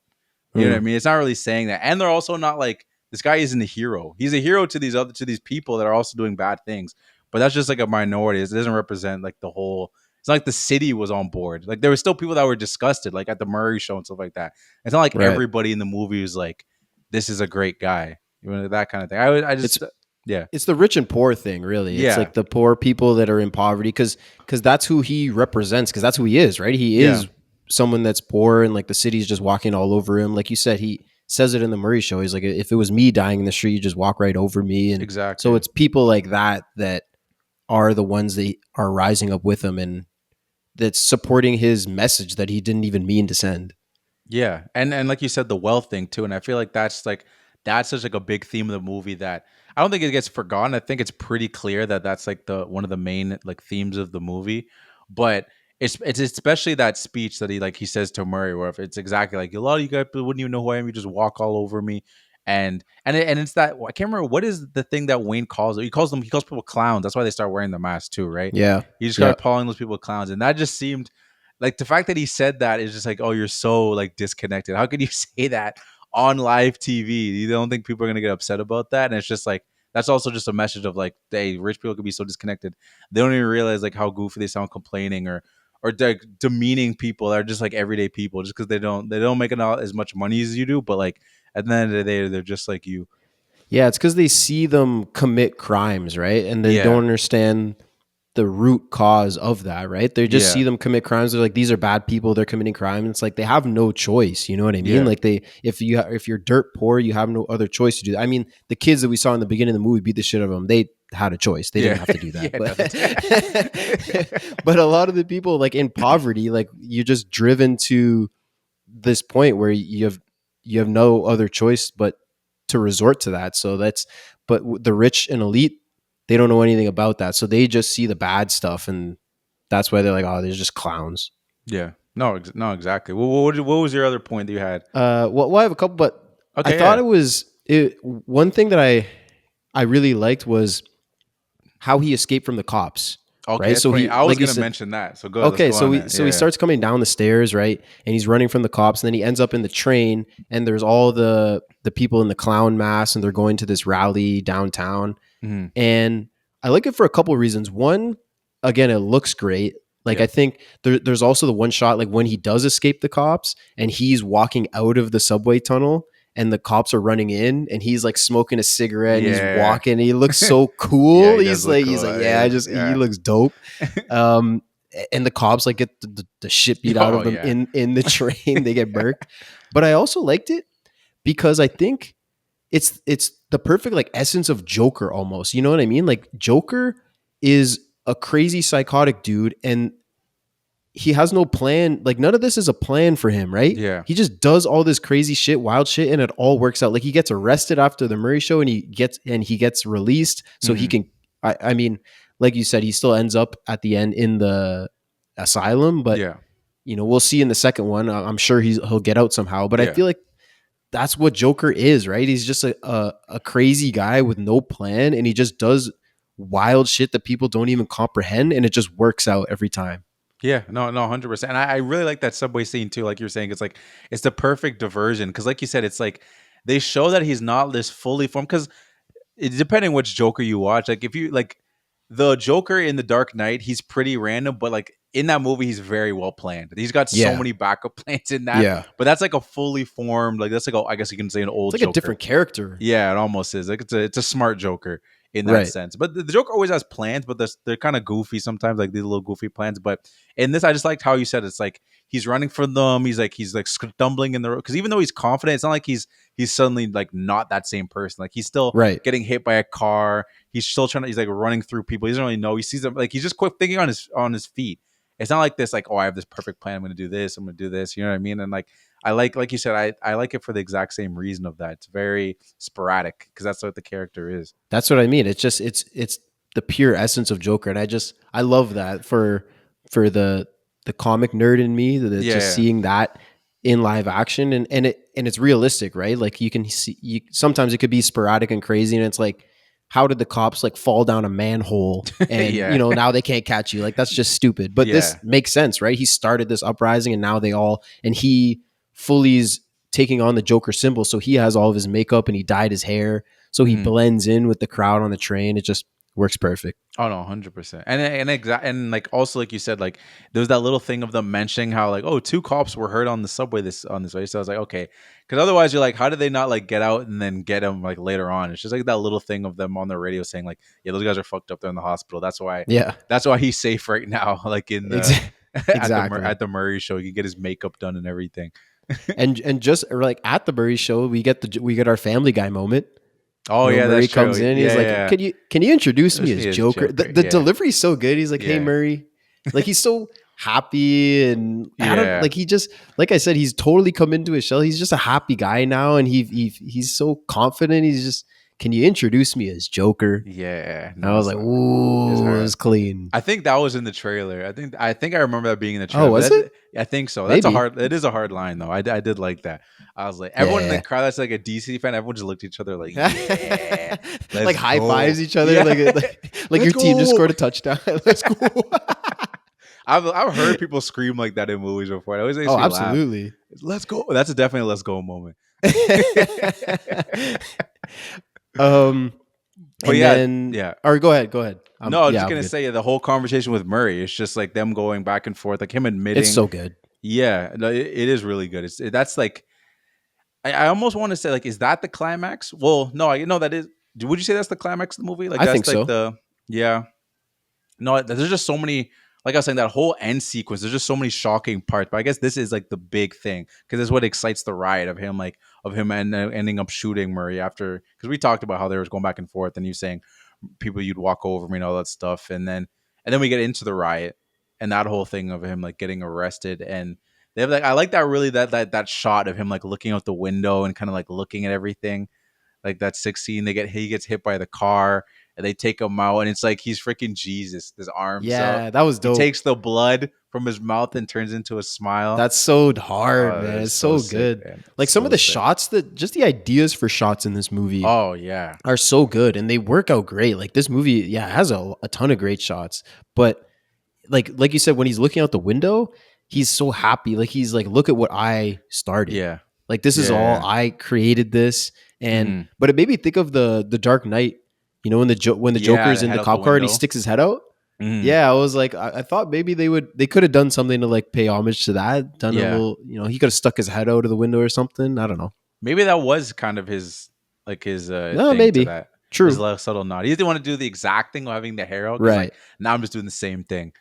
You know what I mean? It's not really saying that, and they're also not like, this guy isn't a hero. He's a hero to these people that are also doing bad things. But that's just like a minority. It doesn't represent like the whole. It's not like the city was on board. Like there were still people that were disgusted, like at the Murray show and stuff like that. It's not like everybody in the movie was like, "This is a great guy," that kind of thing. It's the rich and poor thing, really. It's like the poor people that are in poverty, because that's who he represents. Because that's who he is, right? He is someone that's poor, and like the city's just walking all over him. Like you said, he says it in the Murray show. He's like, "If it was me dying in the street, you just walk right over me." And exactly. So it's people like that are the ones that are rising up with him, and that's supporting his message that he didn't even mean to send. Yeah, and like you said, the wealth thing too, and I feel like that's such like a big theme of the movie that I don't think it gets forgotten. I think it's pretty clear that that's like one of the main like themes of the movie, but it's especially that speech that he says to Murray, where if it's exactly like, a lot of you guys wouldn't even know who I am, you just walk all over me. And it's that, I can't remember what is the thing that Wayne calls it. He calls people clowns. That's why they start wearing the mask too, right? Yeah. He just started calling those people clowns, and that just seemed like, the fact that he said that is just like, oh, you're so like disconnected. How could you say that on live TV? You don't think people are gonna get upset about that? And it's just like, that's also just a message of like, hey, rich people could be so disconnected. They don't even realize like how goofy they sound complaining or demeaning people that are just like everyday people, just because they don't make as much money as you do, but like at the end of the day, they're just like you. Yeah, it's because they see them commit crimes, right? And they don't understand the root cause of that, right? They just see them commit crimes. They're like, these are bad people. They're committing crime. It's like they have no choice. You know what I mean? Like if you're dirt poor, you have no other choice to do that. I mean, the kids that we saw in the beginning of the movie beat the shit out of them. They had a choice. They didn't have to do that. But a lot of the people like in poverty, like you're just driven to this point where you have no other choice but to resort to that. So but the rich and elite, they don't know anything about that. So they just see the bad stuff, and that's why they're like, oh, they're just clowns. Yeah. No, exactly. Well, what was your other point that you had? Well, I have a couple, but I thought one thing that I really liked was how he escaped from the cops. Okay, right? So I was going to mention that. So go. Okay, so he starts coming down the stairs, right? And he's running from the cops, and then he ends up in the train, and there's all the people in the clown mask, and they're going to this rally downtown. Mm-hmm. And I like it for a couple of reasons. One, again, it looks great. Like I think there's also the one shot like when he does escape the cops and he's walking out of the subway tunnel, and the cops are running in, and he's like smoking a cigarette and he's Yeah. walking. He looks so cool. he he's does look like, cool. he's like, yeah, he looks dope. And the cops like get the shit beat out of them in the train. They get murked. But I also liked it because I think it's the perfect like essence of Joker almost. You know what I mean? Like Joker is a crazy psychotic dude, and he has no plan. Like none of this is a plan for him, right? Yeah. He just does all this crazy shit, wild shit, and it all works out. Like he gets arrested after the Murray show, and he gets released, so he can. I mean, like you said, he still ends up at the end in the asylum, but Yeah. you know, we'll see in the second one. I'm sure he'll get out somehow. But I feel like that's what Joker is, right? He's just a crazy guy with no plan, and he just does wild shit that people don't even comprehend, and it just works out every time. Yeah, no, 100%. And I really like that subway scene too. Like you're saying, it's like it's the perfect diversion because, like you said, it's like they show that he's not this fully formed. Because it's depending which Joker you watch. Like if you like the Joker in the Dark Knight, he's pretty random, but like in that movie, he's very well planned. He's got so many backup plans in that. Yeah. But that's like a fully formed, like that's like I guess you can say an old. It's like Joker. a different character. Yeah, it almost is. Like it's a smart Joker in that sense. But the Joker always has plans, but they're kind of goofy sometimes, like these little goofy plans. But in this, I just liked how you said it's like he's running from them. He's like stumbling in the road because even though he's confident, it's not like he's suddenly like not that same person. Like he's still getting hit by a car. He's still trying to. He's like running through people. He doesn't really know. He sees them like he's just quick thinking on his feet. It's not like this. Like I have this perfect plan. I'm going to do this. I'm going to do this. You know what I mean? And I like you said, I like it for the exact same reason of that. It's very sporadic because that's what the character is. That's what I mean. It's just it's the pure essence of Joker, and I love that for the comic nerd in me that just seeing that in live action and it's realistic, right? Like you can see sometimes it could be sporadic and crazy, and it's like, how did the cops like fall down a manhole and you know now they can't catch you? Like that's just stupid. But this makes sense, right? He started this uprising, and now he Folie's taking on the Joker symbol, so he has all of his makeup and he dyed his hair, so he blends in with the crowd on the train. It just works perfect. Oh no, 100%. And like also like you said, like there was that little thing of them mentioning how like 2 cops were hurt on the subway on this way. So I was like, okay, because otherwise you're like, how did they not like get out and then get him like later on? It's just like that little thing of them on the radio saying like, yeah, those guys are fucked up. They're in the hospital. That's why he's safe right now. Like in the at the Murray show, he can get his makeup done and everything. and just like at the Murray show, we get our Family Guy moment. Oh yeah, Murray that's comes true. in. He's like, "Can you introduce me as Joker?" The delivery's so good. He's like, "Hey Murray," like he's so happy and like he just like I said, he's totally come into his shell. He's just a happy guy now, and he's so confident. He's just, "Can you introduce me as Joker?" Yeah, and I was like, "Ooh, it was clean." I think that was in the trailer. I think I remember that being in the trailer. Oh, was it? I think so. Maybe. It is a hard line though. I did like that. I was like, everyone in the crowd that's like a DC fan, everyone just looked at each other like, yeah, like high fives each other, like your team just scored a touchdown. Let's go. I've heard people scream like that in movies before. It always makes me absolutely. laugh. Let's go. That's definitely a let's go moment. But Or go ahead. No, I was just gonna say the whole conversation with Murray. It's just like them going back and forth, like him admitting it's so good. Yeah, no, it is really good. That's like I almost want to say like, is that the climax? Well, no, I know that is. Would you say that's the climax of the movie? Like I that's think like so. No, there's just so many. Like I was saying, that whole end sequence, there's just so many shocking parts. But I guess this is like the big thing because it's what excites the riot of him ending up shooting Murray after. Because we talked about how they was going back and forth, and you saying people you'd walk over me and all that stuff, and then we get into the riot and that whole thing of him like getting arrested, and they have like I like that really that shot of him like looking out the window and kind of like looking at everything, like that 16. He gets hit by the car. And they take him out, and it's like he's freaking Jesus. His arms up. That was dope. He takes the blood from his mouth and turns into a smile. That's so hard, man. It's so good. Sick, like some of the shots just the ideas for shots in this movie. Oh yeah, are so good, and they work out great. Like this movie, has a ton of great shots. But like you said, when he's looking out the window, he's so happy. Like he's like, look at what I started. Yeah, like this is all I created. This but it made me think of the Dark Knight. You know, when the Joker's in the cop car and he sticks his head out. Yeah, I was like, I thought maybe they could have done something to like pay homage to that. Done a little, he could have stuck his head out of the window or something. I don't know. Maybe that was kind of his No, thing to maybe. that. His True. little subtle nod. He didn't want to do the exact thing of having the hair out. He's like, Right. now I'm just doing the same thing.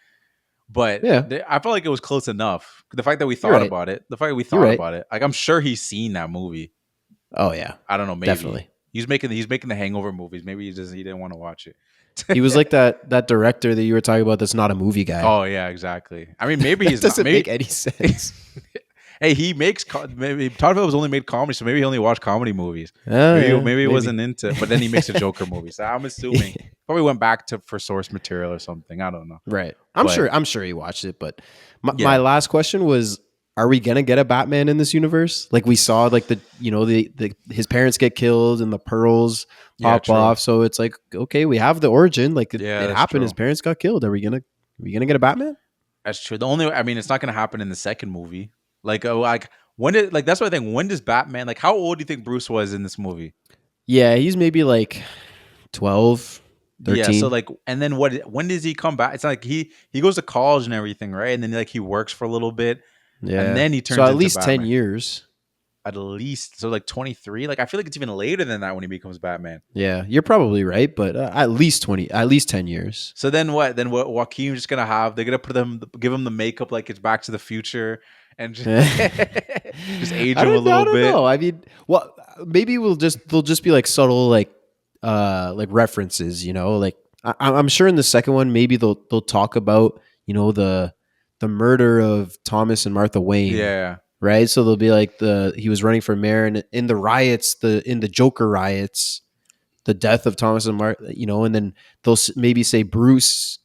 But Yeah. I felt like it was close enough. The fact that we You're thought right. about it, the fact that we You're thought right. about it, like I'm sure he's seen that movie. Oh yeah. I don't know, maybe Definitely. he's making the Hangover movies. Maybe he didn't want to watch it. He was like that director that you were talking about that's not a movie guy. Oh yeah, exactly. I mean, maybe That he's not. doesn't Maybe make any sense. hey, he makes maybe Todd Phillips only made comedy, so maybe he only watched comedy movies. Oh, Maybe he wasn't into, but then he makes a Joker movie. So I'm assuming probably went back for source material or something. I don't know. Right. But- I'm sure he watched it, but my Yeah. last question was, are we gonna get a Batman in this universe? Like we saw like the his parents get killed and the pearls Yeah, pop true. off. So it's like, okay, we have the origin. Like it Yeah, that's happened, his true. parents got killed. Are we gonna get a Batman? That's true. I mean, it's not going to happen in the second movie. Like when did that's what I think. When does Batman how old do you think Bruce was in this movie? Yeah, he's maybe like 12, 13. Yeah, so and then when does he come back? It's not like he goes to college and everything, right? And then he works for a little bit, yeah. and then he turns so at into least 10 Batman. years. At least, so 23. Like I feel like it's even later than that when he becomes Batman. Yeah, you're probably right, but at least 10 years. So then what? Then what? Joaquin's just gonna have? They're gonna give him the makeup like it's Back to the Future, and just, just age him a little I don't bit. know. I mean, well, maybe they'll just be like subtle like references. You know, like I'm sure in the second one maybe they'll talk about the murder of Thomas and Martha Wayne. Yeah, Right. So they'll be like he was running for mayor, and in the riots, in the Joker riots, the death of Thomas and Martha, and then they'll maybe say Bruce,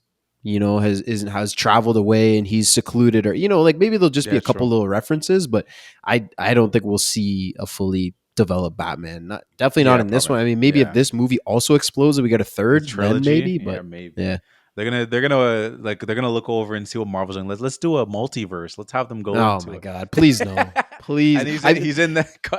has traveled away and he's secluded, or like maybe there'll just be Yeah, a couple true. little references, but I don't think we'll see a fully developed Batman. Definitely not Yeah, in this probably. one. I mean, maybe Yeah. if this movie also explodes and we get a third, then trilogy, maybe. yeah, But maybe. yeah. They're gonna look over and see what Marvel's doing. Let's do a multiverse. Let's have them go. Oh into my it. God! Please no, please. And he's in the. Go.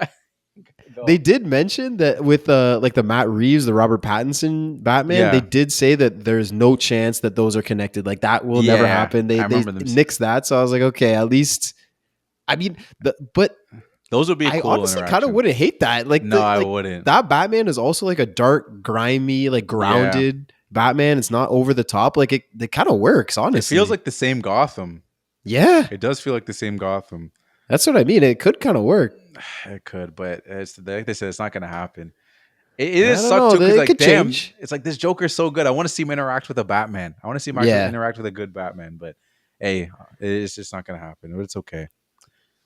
They did mention that with like the Matt Reeves, the Robert Pattinson Batman, Yeah. they did say that there's no chance that those are connected. Like that will never Yeah, happen. They I remember them nixed that. So I was like, okay, at least. I mean, but Those would be I cool. honestly kind of interaction. wouldn't hate that. Like, No, I wouldn't. That Batman is also like a dark, grimy, like grounded Batman. It's not over the top. Like it kind of works. It Honestly, feels like the same Gotham. yeah, It does feel like the same Gotham. that's what I mean. It could kind of work. It could, but it's like they said, it's not going to happen. It I is don't sucked know. too because It like could damn, change. it's like this Joker's so good. I want to see him interact with a Batman. I want to see him actually Yeah. interact with a good Batman. But hey, it's just not going to happen. But it's okay.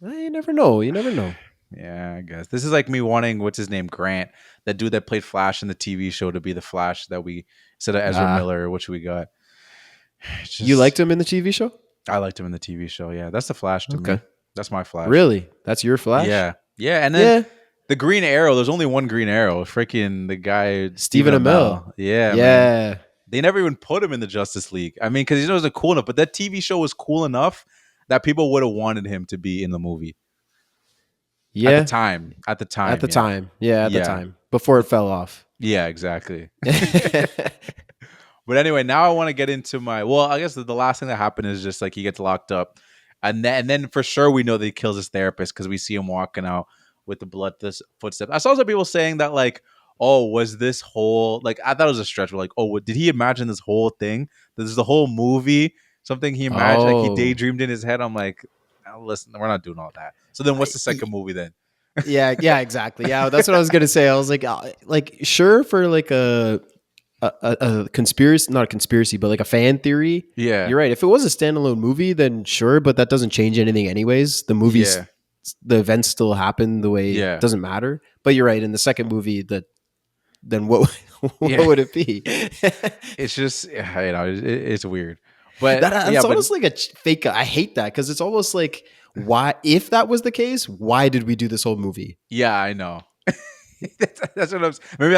You never know. You never know. Yeah, I guess this is like me wanting what's his name, Grant, that dude that played Flash in the TV show, to be the Flash that we instead of Ezra Miller, which we got. It's You just- liked him in the TV show? I liked him in the TV show. Yeah, that's the Flash to me. Okay. That's my Flash. Really? That's your Flash? Yeah, yeah. And then Yeah. the Green Arrow. There's only one Green Arrow. Freaking the guy Stephen Amell. Yeah, man. Yeah. They never even put him in the Justice League. I mean, because it wasn't cool enough. But that TV show was cool enough that people would have wanted him to be in the movie. Yeah. At the time. At the yeah. time. Yeah, at the Yeah. time. Before it fell off. Yeah, exactly. But anyway, now I want to get into my. Well, I guess the last thing that happened is just like he gets locked up, and then for sure we know that he kills his therapist because we see him walking out with the bloodless footsteps. I saw some people saying that like, oh, was this whole like I thought it was a stretch. Like, oh, did he imagine this whole thing? This is the whole movie. Something he imagined, like he Oh. daydreamed in his head. I'm like, oh, listen, we're not doing all that. So then, what's the second movie then? yeah, exactly. Yeah, that's what I was gonna say. I was like sure for like a conspiracy, not a conspiracy, but like a fan theory. Yeah, You're right. If it was a standalone movie, then sure, but that doesn't change anything anyways. The movies, Yeah. the events still happen the way Yeah. it doesn't matter. But you're right. In the second movie, then what Yeah. would it be? It's just it's weird. But It's almost like a fake. I hate that because it's almost like, why? If that was the case, why did we do this whole movie? yeah, I know. that's what I'm. Maybe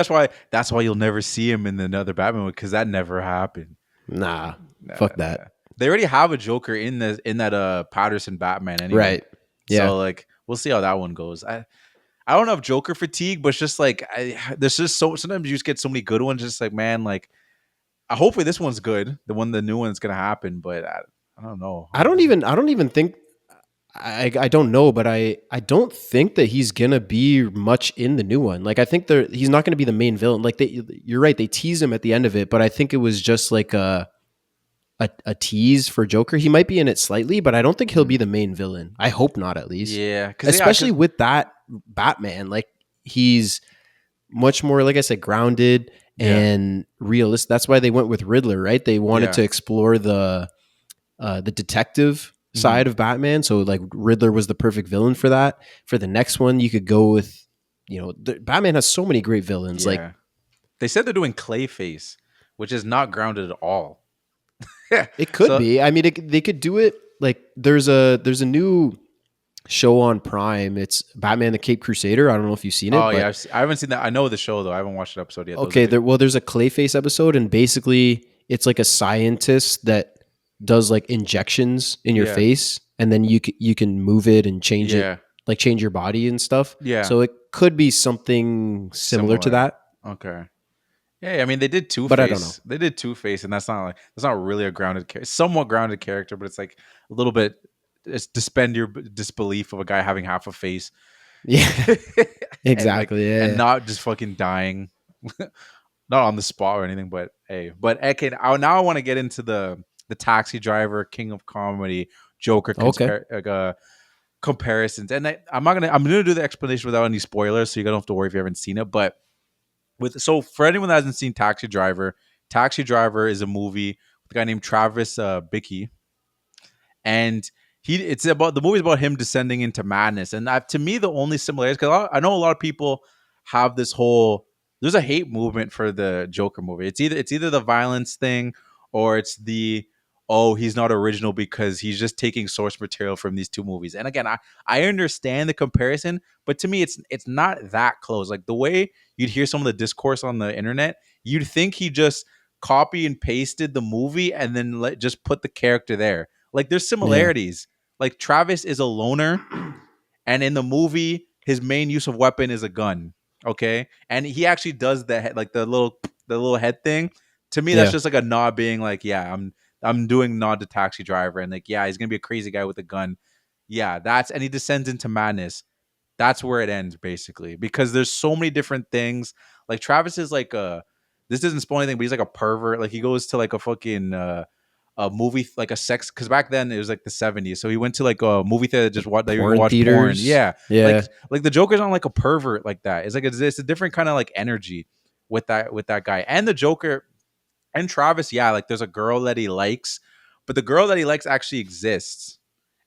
that's why you'll never see him in another Batman because that never happened. Nah, fuck that. They already have a Joker in that Patterson Batman anyway. Right. Yeah. So like we'll see how that one goes. I don't have Joker fatigue, but it's just like there's just sometimes you just get so many good ones. Just like man, like hopefully this one's good. The new one's gonna happen, but I don't know. I don't even think. I don't know, but I don't think that he's gonna be much in the new one. Like I think he's not gonna be the main villain. Like you're right, they tease him at the end of it, but I think it was just like a tease for Joker. He might be in it slightly, but I don't think he'll be the main villain. I hope not, at least. Yeah, Especially with that Batman, like he's much more, like I said, grounded and realistic. That's why they went with Riddler, right? They wanted to explore the detective side of Batman. So like Riddler was the perfect villain for that. For the next one, you could go with, Batman has so many great villains. Like they said they're doing Clayface, which is not grounded at all. it could be. I mean, they could do it. Like there's a new show on Prime. It's Batman the Caped Crusader. I don't know if you've seen it. Oh yeah, I haven't seen that. I know the show though. I haven't watched the episode yet. Okay, there's a Clayface episode, and basically it's like a scientist that does like injections in your face, and then you can move it and change it, like change your body and stuff. Yeah. So it could be something similar to that. Okay. Yeah, I mean they did Two-Face. But I don't know. They did Two-Face, and that's not really a grounded, somewhat grounded character, but it's like a little bit. It's suspend your disbelief of a guy having half a face. Yeah, exactly. And not just fucking dying, not on the spot or anything. But hey, okay, now I want to get into the Taxi Driver, King of Comedy, Joker comparisons, and I'm gonna do the explanation without any spoilers, so you don't have to worry if you haven't seen it. But for anyone that hasn't seen Taxi Driver is a movie with a guy named Travis Bickle, and the movie's about him descending into madness. And to me, the only similarities, because I know a lot of people have there's a hate movement for the Joker movie. It's either the violence thing, or it's he's not original because he's just taking source material from these two movies. And again, I understand the comparison, but to me, it's not that close. Like the way you'd hear some of the discourse on the internet, you'd think he just copy and pasted the movie and then just put the character there. Like there's similarities. Like Travis is a loner, and in the movie, his main use of weapon is a gun. Okay, and he actually does the little head thing. To me, that's just like a nod, being like, yeah, I'm doing nod to Taxi Driver, and like, yeah, he's gonna be a crazy guy with a gun. Yeah, and he descends into madness. That's where it ends, basically, because there's so many different things. Like Travis is like this doesn't spoil anything, but he's like a pervert. Like he goes to like a fucking a movie, like a sex, because back then it was like the 70s, so he went to like a movie theater, just watch porn. Yeah. Like the Joker's not like a pervert like that. It's like it's a different kind of like energy with that guy. And the Joker and Travis, like there's a girl that he likes, but the girl that he likes actually exists,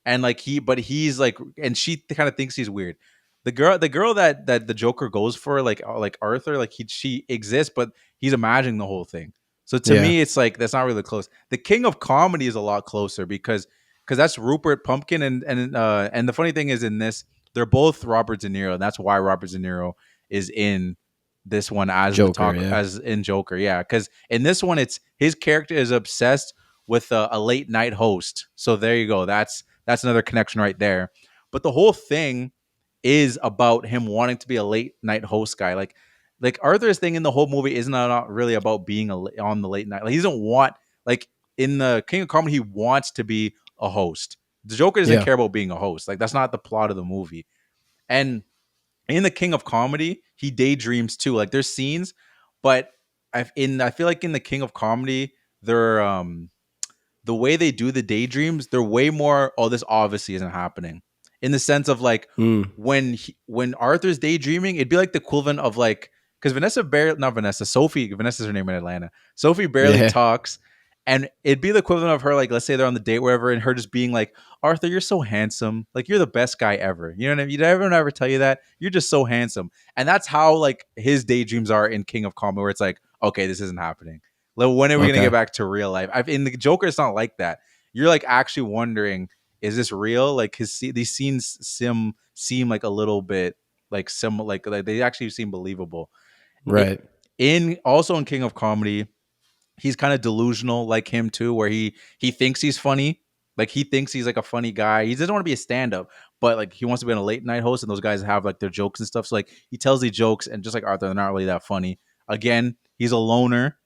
and like he's like, and she kind of thinks he's weird. The girl that the Joker goes for, like Arthur, like she exists, but he's imagining the whole thing. So to me, it's like that's not really close. The King of Comedy is a lot closer because that's Rupert Pumpkin, and the funny thing is, in this, they're both Robert De Niro, and that's why Robert De Niro is in this one as Joker, as in Joker, because in this one, it's his character is obsessed with a late night host. So there you go. That's another connection right there. But the whole thing is about him wanting to be a late night host guy. Like Arthur's thing in the whole movie isn't not really about being on the late night. Like he doesn't want, like in the King of Comedy, he wants to be a host. The Joker doesn't care about being a host. Like that's not the plot of the movie. And in the King of Comedy, he daydreams too. Like there's scenes, but I feel like in the King of Comedy, they're the way they do the daydreams, they're way more, this obviously isn't happening. In the sense of like when Arthur's daydreaming, it'd be like the equivalent of like, because Vanessa's her name in Atlanta. Sophie barely talks, and it'd be the equivalent of her, like, let's say they're on the date, wherever, and her just being like, Arthur, you're so handsome. Like, you're the best guy ever. You know what I mean? Did everyone ever tell you that? You're just so handsome. And that's how, like, his daydreams are in King of Comedy, where it's like, okay, this isn't happening. Like, when are we going to get back to real life? In the Joker, it's not like that. You're, like, actually wondering, is this real? Like, these scenes seem like a little bit, like, similar. Like they actually seem believable. Right. Also in King of Comedy, he's kind of delusional like him too, where he thinks he's funny. Like he thinks he's like a funny guy. He doesn't want to be a stand-up, but like he wants to be on a late night host, and those guys have like their jokes and stuff. So like he tells these jokes, and just like Arthur, they're not really that funny. Again, he's a loner,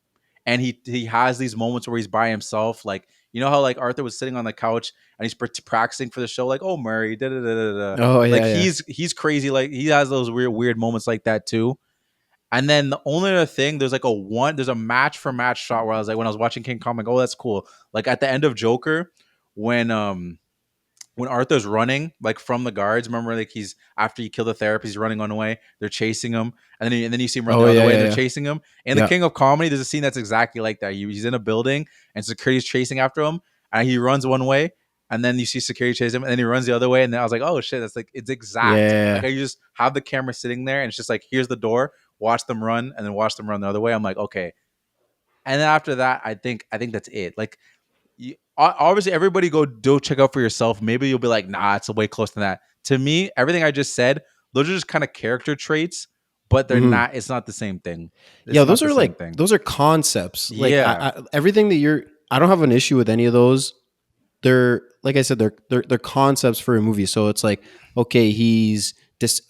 and he has these moments where he's by himself. Like You know how like Arthur was sitting on the couch and he's practicing for the show, like, oh Murray, da da da da da. Oh Like yeah, yeah. he's crazy. Like he has those weird moments like that too. And then the only other thing, there's a match for match shot where I was like, when I was watching King Kong, I'm like, oh, that's cool. Like at the end of Joker, when Arthur's running like from the guards, remember like he's after he killed the therapist, he's running on the way, they're chasing him, and then you see him run Oh the other yeah, way, yeah, and they're yeah. chasing him. In the Yeah. King of Comedy, there's a scene that's exactly like that. He's in a building and security's chasing after him, and he runs one way, and then you see security chase him, and then he runs the other way, and then I was like, oh shit, that's like it's exact. Yeah. Like I just have the camera sitting there, and it's just like here's the door, watch them run, and then watch them run the other way. I'm like, okay. And then after that, I think that's it. Like obviously everybody go check out for yourself. Maybe you'll be like, nah, it's way close to that. To me, everything I just said, those are just kind of character traits, but they're Mhm. not. It's not the same thing. Yeah, It's not those the are same like thing. those are concepts. Like Yeah. everything that you're. I don't have an issue with any of those. They're like I said, they're concepts for a movie. So it's like, okay, he's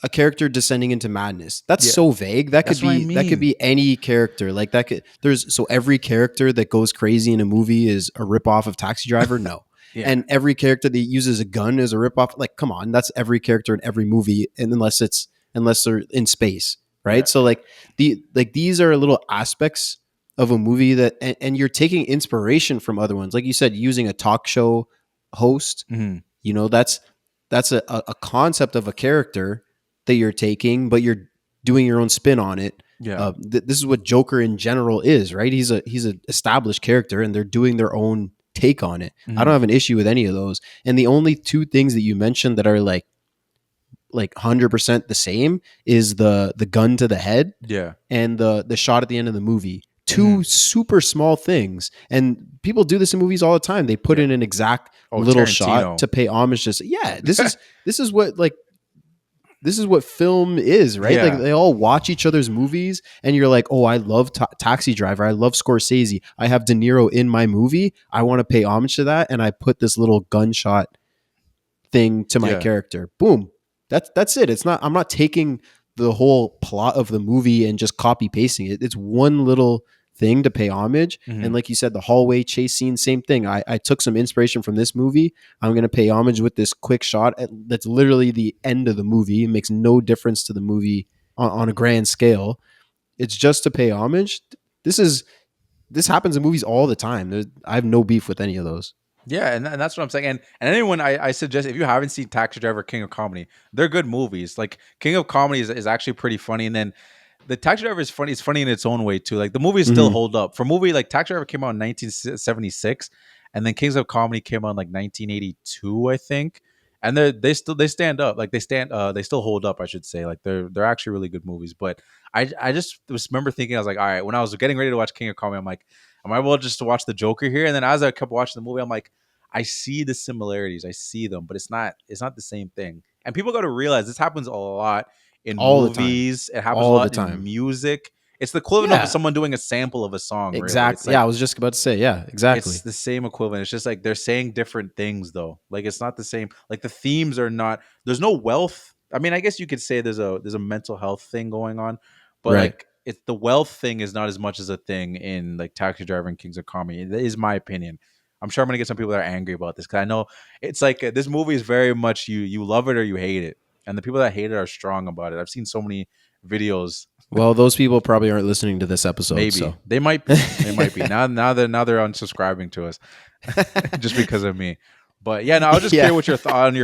a character descending into madness. That's Yeah. so vague. That That's could what I be that could mean. be any character. Like that could so every character that goes crazy in a movie is a ripoff of Taxi Driver. No. Yeah. And every character that uses a gun is a ripoff. Like, come on, that's every character in every movie, and unless they're in space, right? Yeah. So like these are little aspects of a movie that, and you're taking inspiration from other ones, like you said, using a talk show host. Mhm. You know, that's a concept of a character that you're taking, but you're doing your own spin on it. Yeah. This is what Joker in general is, right? He's an established character, and they're doing their own take on it. I Mhm. don't have an issue with any of those. And the only two things that you mentioned that are like 100% the same is the gun to the head Yeah. and the shot at the end of the movie. Two super small things, and people do this in movies all the time. They put Yeah. in an exact Oh, little Tarantino. shot to pay homage to. Yeah, this is what film is, right? Yeah. Like they all watch each other's movies, and you're like, oh, I love Taxi Driver, I love Scorsese, I have De Niro in my movie, I want to pay homage to that, and I put this little gunshot thing to my Yeah. character. Boom, that's it. It's not. I'm not taking the whole plot of the movie and just copy pasting it. It's one little thing to pay homage. Mhm. And like you said, the hallway chase scene, same thing. I took some inspiration from this movie. I'm going to pay homage with this quick shot that's literally the end of the movie. It makes no difference to the movie on a grand scale. It's just to pay homage. This happens in movies all the time. I have no beef with any of those. Yeah, and that's what I'm saying. And anyone, I suggest, if you haven't seen Taxi Driver, King of Comedy, they're good movies. Like King of Comedy is actually pretty funny, and then the Taxi Driver is funny. It's funny in its own way too. Like the movies still hold up. For a movie like Taxi Driver came out in 1976, and then Kings of Comedy came out in like 1982, I think. And they stand up. Like they still hold up, I should say. Like they're actually really good movies. But I just remember thinking, I was like, all right, when I was getting ready to watch King of Comedy, I'm like, am I able just to watch the Joker here? And then as I kept watching the movie, I'm like, I see the similarities, I see them, but it's not the same thing. And people got to realize this happens a lot in All the time. movies. It happens All a lot the time. in music. It's the equivalent Yeah. of someone doing a sample of a song. Really. Exactly. It's like, Yeah, I was just about to say. Yeah, exactly. it's the same equivalent. It's just like they're saying different things though. Like it's not the same. Like the themes are not. There's no wealth. I mean, I guess you could say there's a mental health thing going on, but Right. like it's the wealth thing is not as much as a thing in like Taxi Driver and Kings of Comedy. That is my opinion. I'm sure I'm gonna get some people that are angry about this because I know it's like this movie is very much you love it or you hate it, and the people that hate it are strong about it. I've seen so many videos. Well, those people probably aren't listening to this episode. Maybe So. they might be. They might be now. Now they're unsubscribing to us just because of me. But yeah, no, I was just Yeah. curious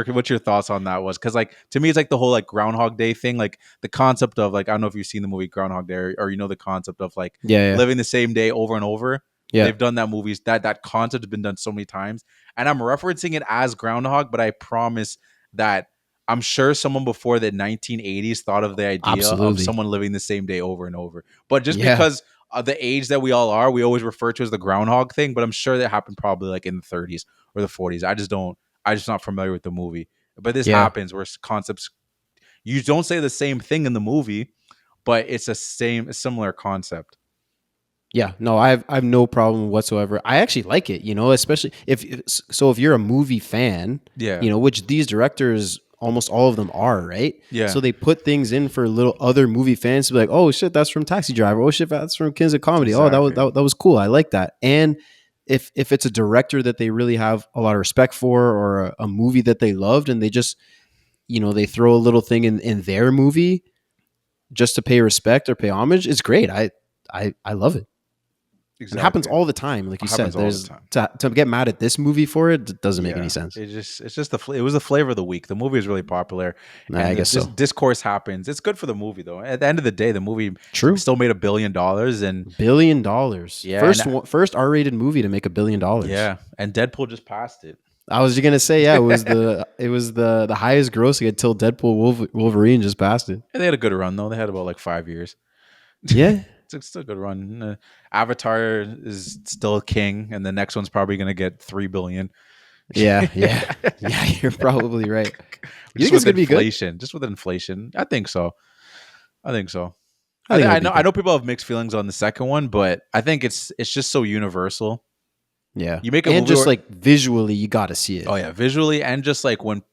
what your thoughts on that was, because like to me it's like the whole like Groundhog Day thing, like the concept of like I don't know if you've seen the movie Groundhog Day or you know the concept of like Yeah. living the same day over and over. Yeah. They've done that movies that concept has been done so many times, and I'm referencing it as Groundhog, but I promise that I'm sure someone before the 1980s thought of the idea of Absolutely. someone living the same day over and over. But just Yeah. because of the age that we all are, we always refer to as the Groundhog thing. But I'm sure that happened probably like in the 30s or the 40s. I'm just not familiar with the movie. But this Yeah. happens where concepts, you don't say the same thing in the movie, but it's a similar concept. Yeah, no, I have no problem whatsoever. I actually like it, especially if you're a movie fan, Yeah. which these directors almost all of them are, right? Yeah. So they put things in for little other movie fans to be like, oh shit, that's from Taxi Driver. Oh shit, that's from Kings of Comedy. Oh, Exactly. that was cool. I like that. And if it's a director that they really have a lot of respect for, or a movie that they loved, and they just, they throw a little thing in their movie just to pay respect or pay homage, it's great. I love it. Exactly. It happens all the time. Like you said, happens all the there's time. to get mad at this movie for it doesn't make any sense. It's just it was the flavor of the week. The movie is really popular. I guess so. Discourse happens. It's good for the movie though. At the end of the day, the movie still made $1 billion and $1 billion. Yeah, first R-rated movie to make $1 billion. Yeah, and Deadpool just passed it. I was gonna say, yeah, it was the highest grossing until Deadpool Wolverine just passed it. And they had a good run though. They had about like 5 years. Yeah. It's still a good run. Avatar is still king, and the next one's probably going to get 3 billion. Yeah. You're probably right. You Just think it's gonna be good? Just with inflation, I think so. I think I it'll be know people have mixed feelings on the second one, but I think it's just so universal. Yeah, you make a and movie just like visually, you got to see it. Oh yeah, visually, and just like when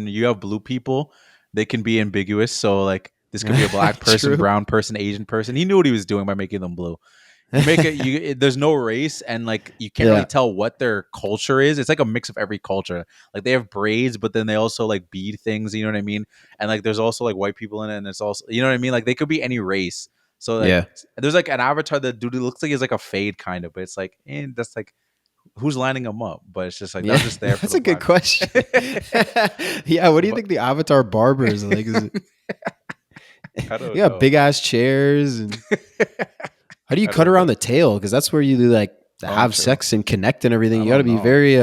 you have blue people, they can be ambiguous. So like this could be a black person, brown person, Asian person. He knew what he was doing by making them blue. You make it. There's no race, and like you can't really tell what their culture is. It's like a mix of every culture. Like they have braids, but then they also like bead things. You know what I mean? And like there's also like white people in it, and it's also, you know what I mean? Like they could be any race. So like, there's like an avatar that dude looks like he's like a fade kind of, but it's like, that's like, who's lining them up? But it's just like that's just there. That's a good question. Yeah, what do you think the avatar barber is like? Is it... I don't know. Big ass chairs. And... How do you cut around the tail? Because that's where you do like have sex and connect and everything. You got to be very,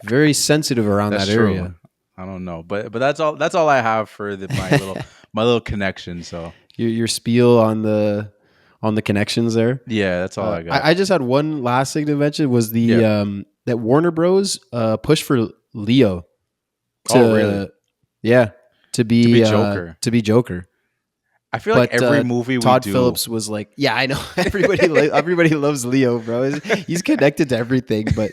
very sensitive around that area. I don't know, but that's all. That's all I have for my little connection. So your spiel on the connections there. Yeah, that's all I got. I just had one last thing to mention was the that Warner Bros. Push for Leo. To be Joker. To be Joker. I feel like every movie Todd Phillips was like, yeah, I know. Everybody loves Leo, bro. He's connected to everything, but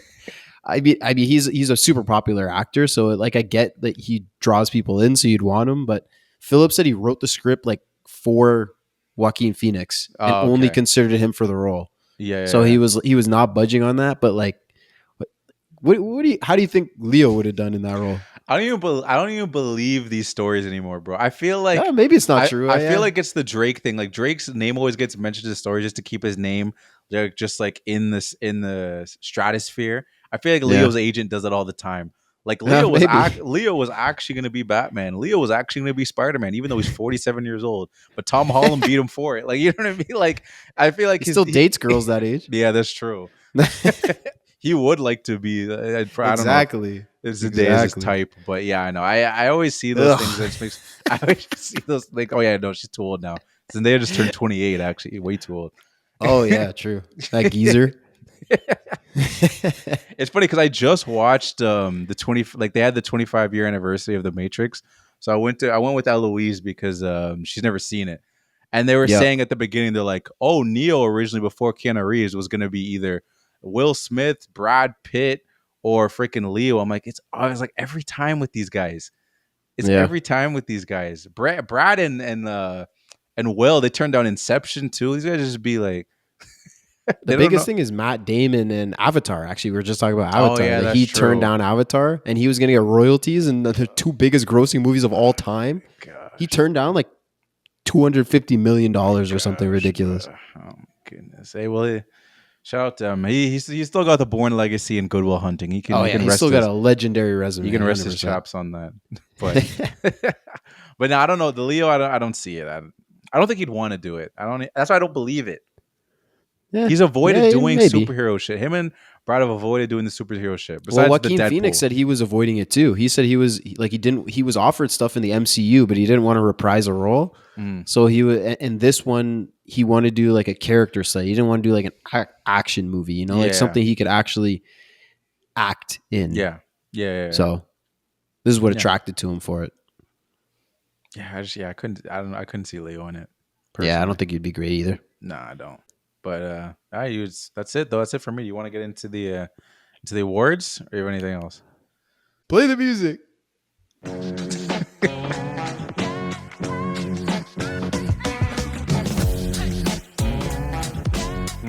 I mean, he's a super popular actor, so like I get that he draws people in, so you'd want him. But Phillips said he wrote the script like for Joaquin Phoenix and only considered him for the role. So he was not budging on that. But like, how do you think Leo would have done in that role? I don't even believe these stories anymore, bro. I feel like maybe it's not true. I feel like it's the Drake thing. Like Drake's name always gets mentioned in the story just to keep his name just like in the stratosphere. I feel like Leo's agent does it all the time. Like Leo was actually going to be Batman. Leo was actually going to be Spider-Man, even though he's 47 years old. But Tom Holland beat him for it. Like, you know what I mean? Like, I feel like he still dates girls that age. Yeah, that's true. He would like to be. I don't know. It's the day is his type, but yeah, I know. I always see those things. I always see those like, oh yeah, no, she's too old now. Zendaya just turned 28. Actually, way too old. Oh yeah, true. That geezer. It's funny because I just watched the 20, like they had the 25-year anniversary of The Matrix, so I went with Eloise because she's never seen it, and they were saying at the beginning, they're like, oh, Neo originally before Keanu Reeves was gonna be either Will Smith, Brad Pitt, or freaking Leo. I'm like, I was like every time with these guys, every time with these guys. Brad and Will, they turned down Inception too. These guys just be like. The biggest thing is Matt Damon and Avatar. Actually, we were just talking about Avatar. Oh, yeah, he turned down Avatar, and he was going to get royalties in the two biggest grossing movies of all time. He turned down like $250 million or something ridiculous. Oh my goodness! Hey, well, shout out to him. He's still got the Bourne Legacy and Good Will Hunting. He's still got a legendary resume. You can rest 100%. His chops on that. But no, I don't know. The Leo, I don't see it. I don't think he'd want to do it. That's why I don't believe it. Yeah. He's avoided doing superhero shit. Him and Brad have avoided doing the superhero shit. Besides Joaquin Phoenix said he was avoiding it too. He said he was offered stuff in the MCU, but he didn't want to reprise a role. So he was in this one. He wanted to do like a character study. He didn't want to do like an action movie, like something he could actually act in. Yeah. So this is what attracted to him for it. Yeah, I couldn't see Leo in it. Personally. Yeah, I don't think he'd be great either. No, I don't. But that's it though. That's it for me. You want to get into the awards, or you have anything else? Play the music.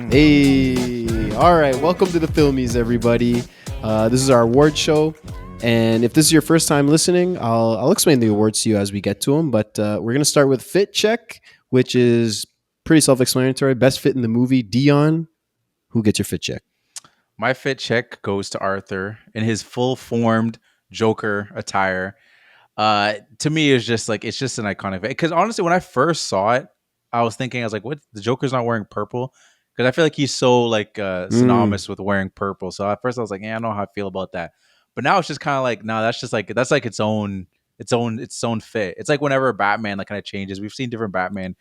Hey, All right, welcome to the Filmies, everybody. This is our award show, and if this is your first time listening, I'll explain the awards to you as we get to them. But we're gonna start with Fit Check, which is pretty self-explanatory. Best fit in the movie. Dion, who gets your Fit Check? My fit check goes to Arthur in his full formed Joker attire. To me, it's just like it's just an iconic. Because honestly, when I first saw it, I was like, "What? The Joker's not wearing purple?" Because I feel like he's so like synonymous with wearing purple. So at first, I was like, "Yeah, I don't know how I feel about that." But now it's just kind of like, no, that's like its own fit. It's like whenever Batman like kind of changes. We've seen different Batman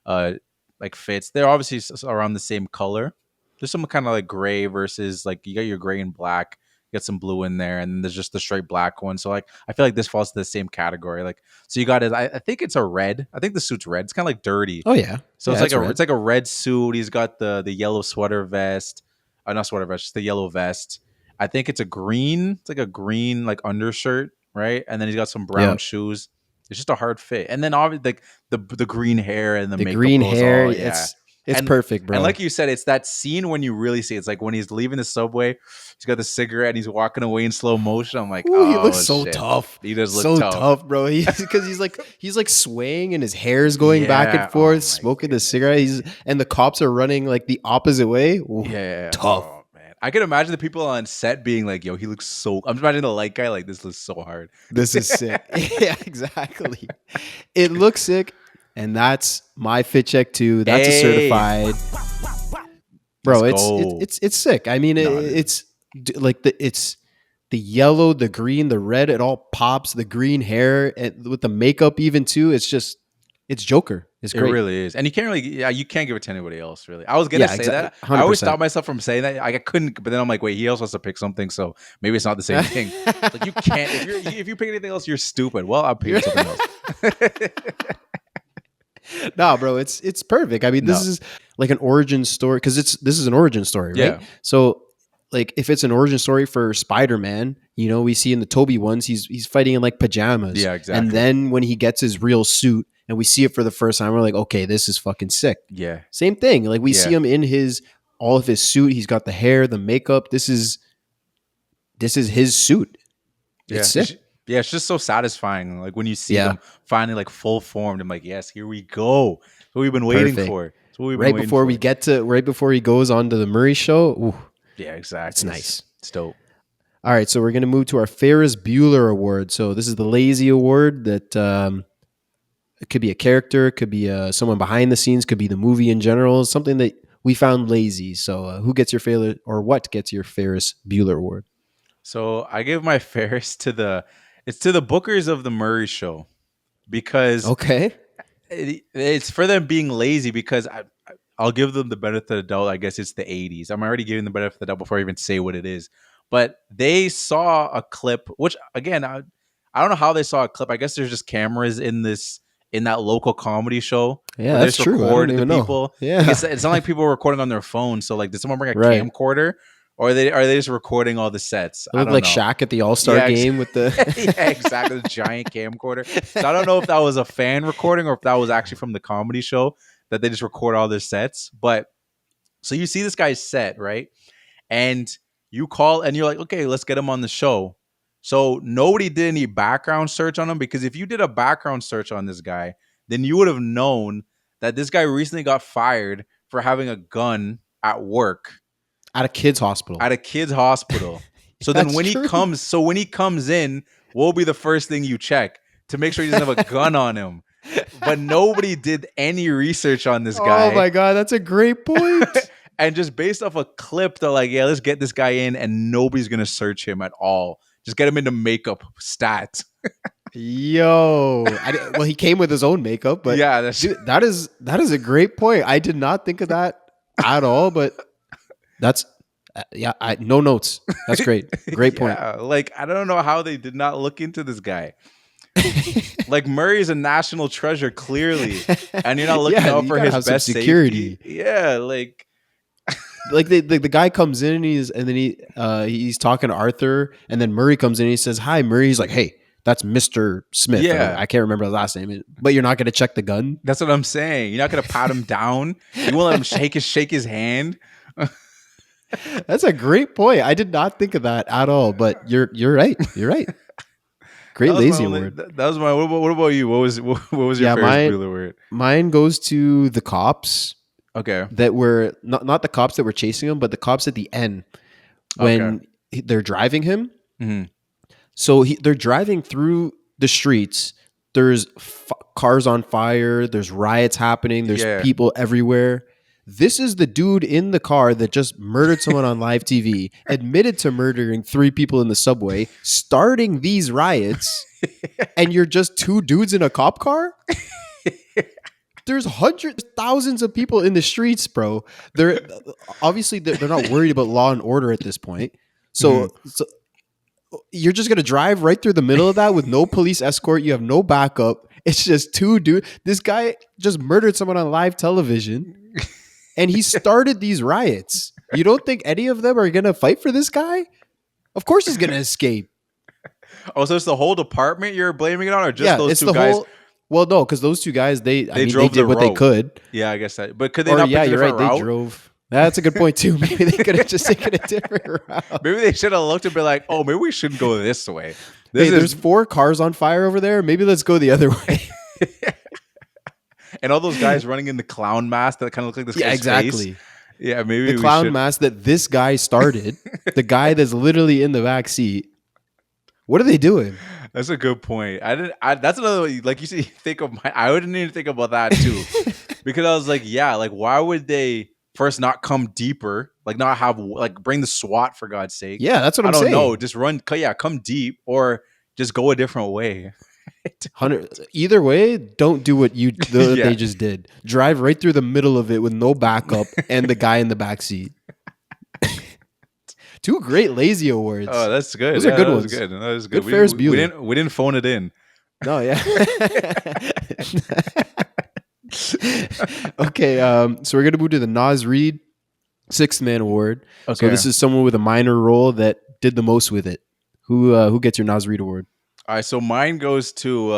like fits. They're obviously around the same color. There's some kind of like gray versus like you got your gray and black, you got some blue in there, and then there's just the straight black one. So like I feel like this falls to the same category. Like so you got it. I think it's a red. I think the suit's red. It's kind of like dirty. Oh yeah. So Yeah, it's like a red suit. He's got the yellow sweater vest. Not sweater vest, just the yellow vest. I think it's a green. It's like a green like undershirt, right? And then he's got some brown shoes. It's just a hard fit. And then obviously like the green hair and the makeup green goes hair. all, yeah. It's And- perfect, bro. And like you said, it's that scene when you really see it. It's like when he's leaving the subway, he's got the cigarette and he's walking away in slow motion. I'm like, Ooh, he oh, looks so shit. tough. He does look so tough. bro. Because he's like swaying and his hair's going back Yeah. and forth, Oh, my smoking the cigarette. And the cops are running like the opposite way. Ooh, Yeah. tough. Oh, man. I can imagine the people on set being like, yo, he looks so. I'm just imagining the light guy like, this looks so hard. This is sick. Yeah, exactly. It looks sick, and that's my fit check too. That's a Hey. certified. Bro, Let's go. it's sick. I mean, it's the yellow, the green, the red. It all pops. The green hair and with the makeup even too. It's Joker. It's It great. really is. And you can't really, you can't give it to anybody else, really. I was going to say that. 100%. I always stop myself from saying that. I couldn't, but then I'm like, wait, he also has to pick something. So maybe it's not the same thing. Like you can't, if you pick anything else, you're stupid. Well, I'll pick something else. No, bro, it's perfect. I mean, this is like an origin story because this is an origin story, right? Yeah. So, like, if it's an origin story for Spider-Man, we see in the Toby ones, he's fighting in like pajamas. Yeah, exactly. And then when he gets his real suit and we see it for the first time, we're like, okay, this is fucking sick. Yeah. Same thing. Like we see him in all of his suit. He's got the hair, the makeup. This is his suit. It's sick. It's just so satisfying. Like when you see them finally like full formed, I'm like, yes, here we go. That's what we've been waiting for. That's what we've been Right waiting before for. we get to right before he goes on to the Murray show. Ooh, Yeah, exactly. it's nice. It's dope. All right, so we're going to move to our Ferris Bueller Award. So this is the lazy award that it could be a character, it could be someone behind the scenes, could be the movie in general, something that we found lazy. So who gets your favorite or what gets your Ferris Bueller Award? So I give my Ferris to the bookers of the Murray show because Okay. it's for them being lazy because I'll give them the benefit of the doubt. I guess it's the 80s. I'm already giving the benefit of the doubt before I even say what it is. But they saw a clip, which again, I don't know how they saw a clip. I guess there's just cameras in that local comedy show. Yeah, where they that's just true. I record don't the even know. people. Yeah. Like, it's not like people were recording on their phone. So like, did someone bring a Right. camcorder, or are they just recording all the sets? It I looked don't like know. Shaq at the All-Star Yeah, game with the yeah, exactly. The giant camcorder. So I don't know if that was a fan recording or if that was actually from the comedy show that they just record all their sets. But so you see this guy's set, right? And you call and you're like, okay, let's get him on the show. So nobody did any background search on him because if you did a background search on this guy, then you would have known that this guy recently got fired for having a gun at work. at a kid's hospital. At a kid's hospital. So then That's when true. he comes in, what will be the first thing you check to make sure he doesn't have a gun on him? But nobody did any research on this guy. Oh my god, that's a great point. And just based off a clip, they're like, yeah, let's get this guy in and nobody's going to search him at all. Just get him into makeup stats. Yo, well, he came with his own makeup, but Yeah, that's dude, that is a great point. I did not think of that at all, but that's no notes. That's great. Great point. Yeah, like I don't know how they did not look into this guy. Like Murray's a national treasure, clearly, and you're not looking Yeah, out you for gotta his have some best security. safety. Yeah, like Like the guy comes in and he's talking to Arthur, and then Murray comes in and he says, "Hi, Murray." He's like, "Hey, that's Mr. Smith." Yeah. I can't remember the last name, but you're not going to check the gun. that's what I'm saying. You're not gonna pat him down. You won't let him shake his hand. That's a great point. I did not think of that at all, but you're right. You're right. Great That was my lazy only- award. That was my. What about you? What was your Yeah, Ferris Bueller award? mine goes to the cops Okay. that were not the cops that were chasing him, but the cops at the end when they're driving him. Mhm. So they're driving through the streets. There's cars on fire. There's riots happening. There's Yeah. people everywhere. This is the dude in the car that just murdered someone on live TV, admitted to murdering 3 people in the subway, starting these riots, and you're just 2 dudes in a cop car? There's hundreds, thousands of people in the streets, bro. They're obviously they're not worried about law and order at this point. So you're just gonna drive right through the middle of that with no police escort. You have no backup. It's just 2 dudes. This guy just murdered someone on live television, and he started these riots. You don't think any of them are gonna fight for this guy? Of course, he's gonna escape. Oh, so it's the whole department you're blaming it on, or just those 2 guys? Well, no, because those 2 guys, they drove did the what they road. could. Yeah, I guess that. But could they Or not? yeah, pick a you're right. different route? They drove. That's a good point too. Maybe they could have just taken a different route. Maybe they should have looked and be like, "Oh, maybe we shouldn't go this way." Hey, there's 4 cars on fire over there. Maybe let's go the other way. And all those guys running in the clown mask that kind of look like this Yeah, guy's exactly. face. Yeah, maybe The we clown should. mask that this guy started, the guy that's literally in the back seat. What are they doing? That's a good point. That's another, like you said, you think of I wouldn't even think about that too, because I was like, yeah, like why would they first not come deeper, like not have like bring the SWAT for God's sake? Yeah, that's what I I'm don't saying. know, just run, come deep, or just go a different way. Either way, don't do what Yeah. they just did. Drive right through the middle of it with no backup and the guy in the back seat. 2 great lazy awards. Oh, that's good. Those are good that ones. Was good. That was good. Good Ferris we Bueller. we didn't phone it in. No, yeah. Okay, so we're gonna move to the Nas Reed 6th Man Award. So Okay. this is someone with a minor role that did the most with it. Who gets your Nas Reed Award? All right, so mine goes to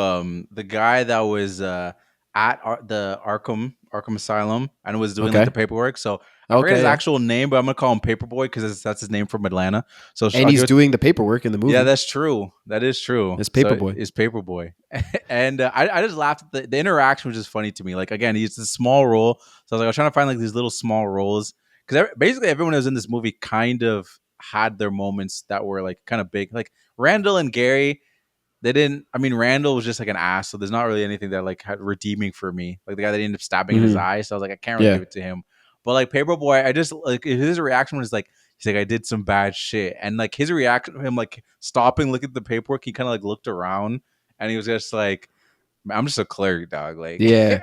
the guy that was at the Arkham Asylum and was doing like Okay. the paperwork. So I forget Okay, his yeah. actual name, but I'm gonna call him Paperboy because that's his name from Atlanta. So And he's doing the paperwork in the movie. Yeah, that's true. That is true. It's Paperboy. It's Paperboy, and I just laughed at the interaction was just funny to me. Like again, he's a small role, so I was trying to find like these little small roles because basically everyone that was in this movie kind of had their moments that were like kind of big. Like Randall and Gary. They didn't. I mean, Randall was just like an ass, so there's not really anything that like had redeeming for me. Like the guy that ended up stabbing in his eye, so I was like, I can't really give it to him. But like Paperboy, I just like his reaction was like, he's like, I did some bad shit, and like his reaction, him like stopping, looking at the paperwork, he kind of like looked around, and he was just like, I'm just a clerk, dog. Like, Yeah.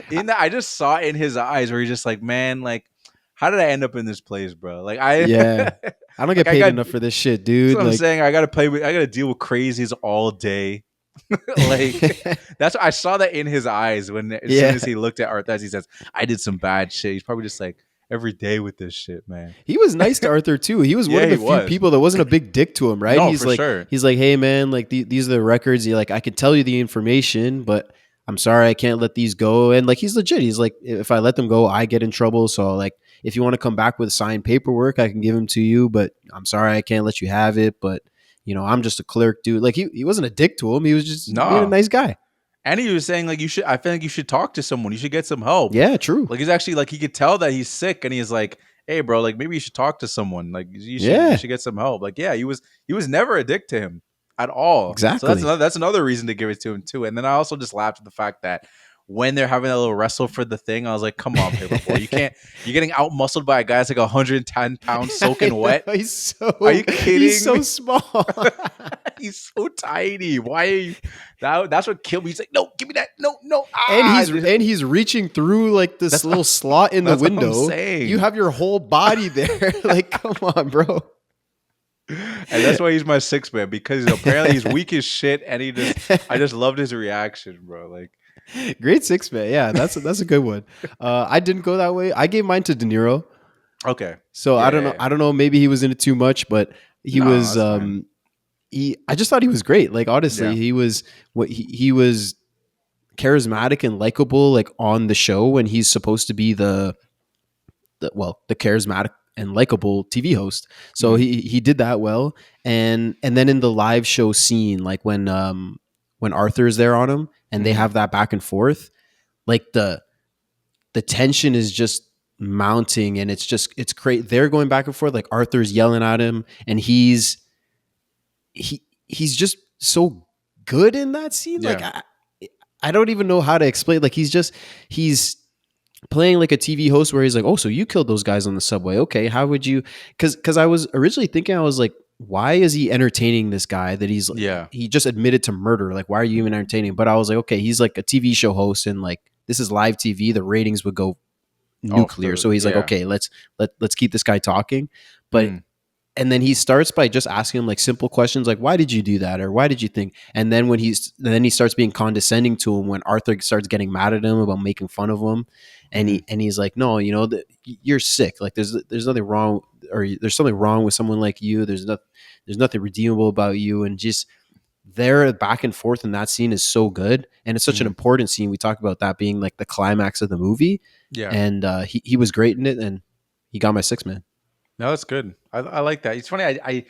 I just saw it in his eyes where he's just like, man, like, how did I end up in this place, bro? Like, Yeah. I don't get Like, paid enough for this shit, dude. That's what I'm Like, saying. I gotta deal with crazies all day. Like that's I saw that in his eyes when as soon as he looked at Arthur, he says, I did some bad shit. He's probably just like every day with this shit, man. he was nice to Arthur too. He was one Yeah, of the he few was. people that wasn't a big dick to him, right? No, he's for like, sure. he's like, hey man, like these are the records. He like, I could tell you the information, but I'm sorry, I can't let these go. And like, he's legit. He's like, if I let them go, I get in trouble. So like, if you want to come back with signed paperwork, I can give them to you, but I'm sorry, I can't let you have it. But you know, I'm just a clerk, dude. Like he wasn't a dick to him. He was just being a nice guy. And he was saying like I feel like you should talk to someone. You should get some help. Yeah, true. Like he's actually like he could tell that he's sick, and he's like, hey, bro, like maybe you should talk to someone. Like you should get some help. Like yeah, he was never a dick to him at all. Exactly. So that's another reason to give it to him too. And then I also just laughed at the fact that when they're having a little wrestle for the thing, I was like, come on, Paperboy. You're getting out muscled by a guy that's like 110 pounds soaking wet. He's so, Are you kidding he's so me? small. He's so tiny. Why are you that's what killed me. He's like, no, give me that. No. And he's reaching through like this little slot in the that's what I'm window. saying. You have your whole body there. Like, come on, bro. And that's why he's my sixth man, because apparently he's weak as shit, and I just loved his reaction, bro. Like Great 6 man. Yeah, that's a good one. I didn't go that way. I gave mine to De Niro. okay. So I don't know. I don't know. Maybe he was in it too much, but he No, was. that's fine. I just thought he was great. Like honestly, Yeah. he was charismatic and likable. Like on the show when he's supposed to be the charismatic and likable TV host. So he did that well. And then in the live show scene, like when Arthur's there on him and they have that back and forth, like the tension is just mounting, and it's great. They're going back and forth, like Arthur's yelling at him, and he's just so good in that scene. Yeah. Like I don't even know how to explain. Like he's playing like a TV host where he's like, oh, so you killed those guys on the subway. Okay, how would you? Because I was originally thinking, I was like, why is he entertaining this guy that he's Yeah. he just admitted to murder? Like, why are you even entertaining? But I was like, okay, he's like a TV show host, and like this is live TV. The ratings would go nuclear. So he's like, okay, let's keep this guy talking. But and then he starts by just asking him like simple questions, like why did you do that, or why did you think? And then he starts being condescending to him when Arthur starts getting mad at him about making fun of him, and he's like, no, you're sick. Like there's nothing wrong, or there's something wrong with someone like you. There's nothing redeemable about you, and just their back and forth in that scene is so good, and it's such an important scene. We talked about that being like the climax of the movie. Yeah. And he was great in it, and he got my 6, man. No, that's good. I like that. It's funny. I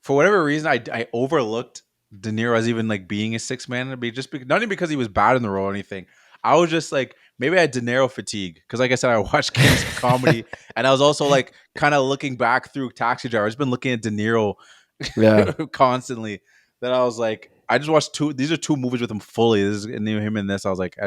for whatever reason I overlooked De Niro as even like being a 6 man. Not even because he was bad in the role or anything. I was just like, maybe I had De Niro fatigue because, like I said, I watched King's comedy, and I was also like kind of looking back through Taxi Driver. I've just been looking at De Niro constantly. That I was like, I just watched 2. These are 2 movies with him fully. This is him in this. I was like,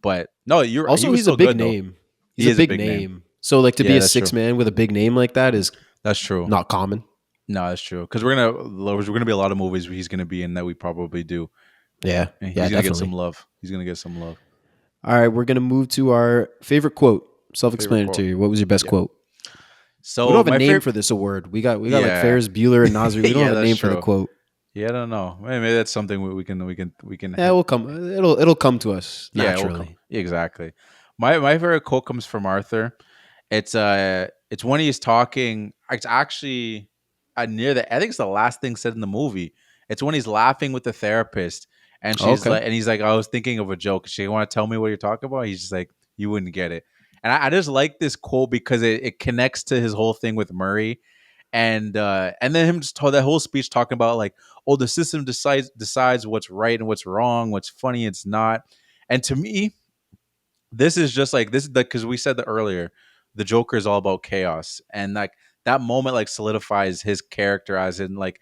but no, you're also he's a big name. He's a big name. So like to be a 6 man with a big name like that is that's true. Not common. No, that's true. Because we're gonna be a lot of movies where he's gonna be in that we probably do. Yeah, and he's yeah, gonna definitely. get some love. He's gonna get some love. All right, we're gonna move to our favorite quote. Self-explanatory. What was your best quote? So we don't have a name for this award. We got like Ferris Bueller and Nasri. We don't have a name for the quote. Yeah, I don't know. Maybe that's something we can. Yeah, we'll come. It'll come to us naturally. Yeah, exactly. My favorite quote comes from Arthur. It's when he's talking. It's actually near the. I think it's the last thing said in the movie. It's when he's laughing with the therapist, and she's like, and he's like, I was thinking of a joke. She want to tell me what you're talking about. He's just like, you wouldn't get it. And I just like this quote because it connects to his whole thing with Murray. And then him just told that whole speech talking about like, oh, the system decides what's right and what's wrong, what's funny, it's not. And to me, this is just like this is because we said that earlier, the Joker is all about chaos, and like that moment like solidifies his character as in like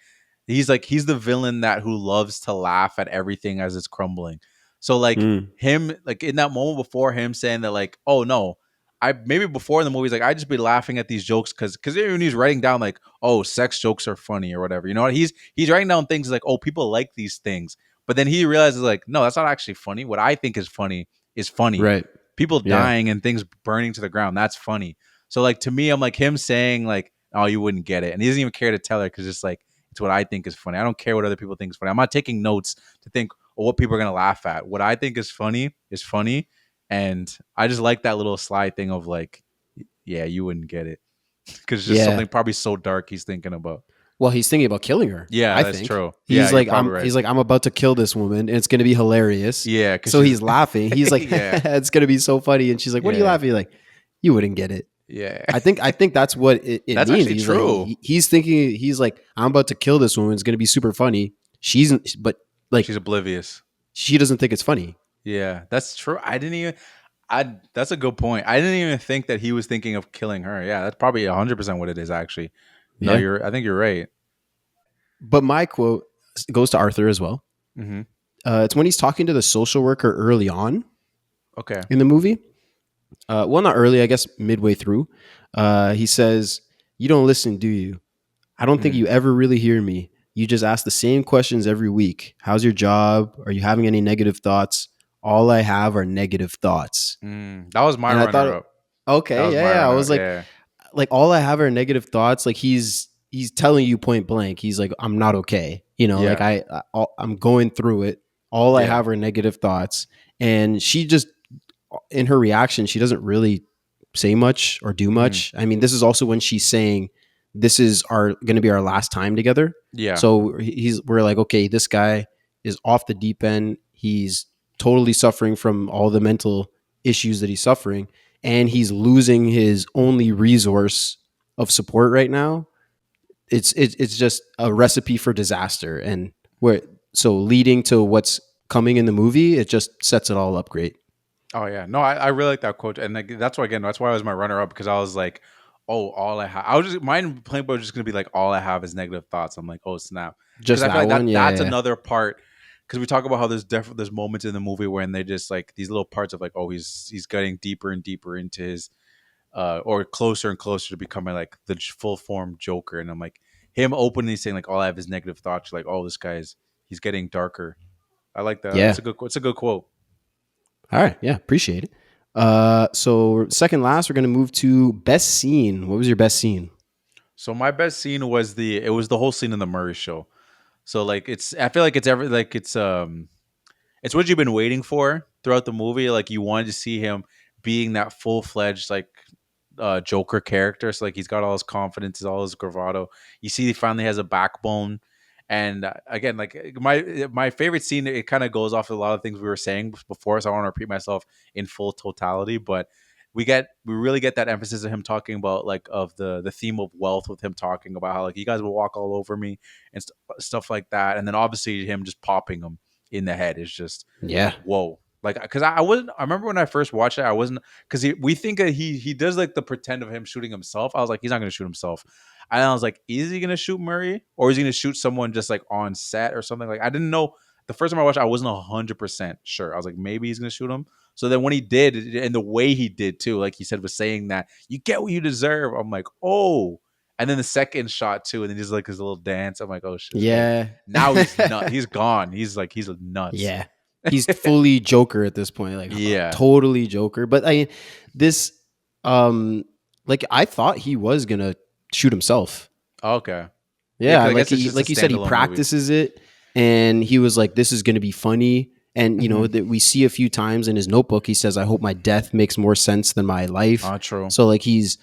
he's the villain who loves to laugh at everything as it's crumbling. So like him like in that moment before him saying that like, oh no. Maybe before in the movie, he's like, I just be laughing at these jokes because when he's writing down like, oh, sex jokes are funny or whatever, you know what? He's writing down things like, oh, people like these things, but then he realizes like, no, that's not actually funny. What I think is funny, right? People dying and things burning to the ground, that's funny. So like to me, I'm like him saying like, oh, you wouldn't get it, and he doesn't even care to tell her because it's like it's what I think is funny. I don't care what other people think is funny. I'm not taking notes to think what people are gonna laugh at. What I think is funny is funny. And I just like that little slide thing of like, yeah, you wouldn't get it because it's just something probably so dark he's thinking about. Well, he's thinking about killing her. Yeah, I that's think. true. He's like, I'm about to kill this woman, and it's gonna be hilarious. Yeah. So he's laughing. He's like, it's gonna be so funny, and she's like, what are you laughing? Like, you wouldn't get it. Yeah. I think that's what it that's means. Actually he's true. Like, he's thinking. He's like, I'm about to kill this woman. It's gonna be super funny. She's oblivious. She doesn't think it's funny. Yeah, that's true. That's a good point. I didn't even think that he was thinking of killing her. Yeah, that's probably 100% what it is, actually. No, I think you're right. But my quote goes to Arthur as well. Mm-hmm. It's when he's talking to the social worker early on. Okay. In the movie. Well, not early, I guess midway through. He says, you don't listen, do you? I don't think you ever really hear me. You just ask the same questions every week. How's your job? Are you having any negative thoughts? All I have are negative thoughts. That was my runner-up. Okay, yeah. I was like, all I have are negative thoughts. Like he's telling you point blank. He's like, I'm not okay. You know, like I'm going through it. All I have are negative thoughts. And she just, in her reaction, she doesn't really say much or do much. I mean, this is also when she's saying, this is going to be our last time together. Yeah. So we're like, okay, this guy is off the deep end. He's totally suffering from all the mental issues that he's suffering, and he's losing his only resource of support right now, it's just a recipe for disaster. And where so leading to what's coming in the movie, it just sets it all up great. Oh yeah, no, I really like that quote, and like, that's why again, that's why I was my runner up because I was like, oh, all I have, I was just mine playing, but was just gonna be like, all I have is negative thoughts. I'm like, oh snap, because Just I feel that like one, that's yeah. another part. Because we talk about how there's moments in the movie when they just like these little parts of like, oh, he's getting deeper and deeper into his or closer and closer to becoming like the full form Joker, and I'm like him openly saying like, all I have is negative thoughts. Like, oh, this guy's he's getting darker. I like that. Yeah. It's a good quote. All right. Yeah. Appreciate it. So second last, we're going to move to best scene. What was your best scene? So my best scene was the whole scene in the Murray show. So like I feel like it's what you've been waiting for throughout the movie. Like you wanted to see him being that full fledged like Joker character. So like he's got all his confidence, all his bravado. You see, he finally has a backbone. And again, like my favorite scene, it kind of goes off a lot of things we were saying before, so I want to repeat myself in full totality. But we really get that emphasis of him talking about like of the theme of wealth, with him talking about how like you guys will walk all over me and stuff like that. And then obviously him just popping him in the head is just Yeah. whoa. Like, because I wasn't. I remember when I first watched it, I wasn't, because we think that he does like the pretend of him shooting himself. I was like, he's not going to shoot himself. And I was like, is he going to shoot Murray, or is he going to shoot someone just like on set or something? Like, I didn't know. The first time I watched, I wasn't 100% sure. I was like, maybe he's going to shoot him. So then when he did, and the way he did too, like he said, was saying that you get what you deserve. I'm like, oh. And then the second shot too, and then he's like his little dance. I'm like, oh shit. Yeah. Now he's not. He's gone. He's nuts. Yeah. He's fully Joker at this point. Like, Yeah. totally Joker. But this, like, I thought he was going to shoot himself. Okay. Yeah. 'cause I Like, guess it's just a like you said, he standalone movie. practices it, and he was like, this is going to be funny. And, you know, that we see a few times in his notebook, he says, I hope my death makes more sense than my life. True. So, like, he's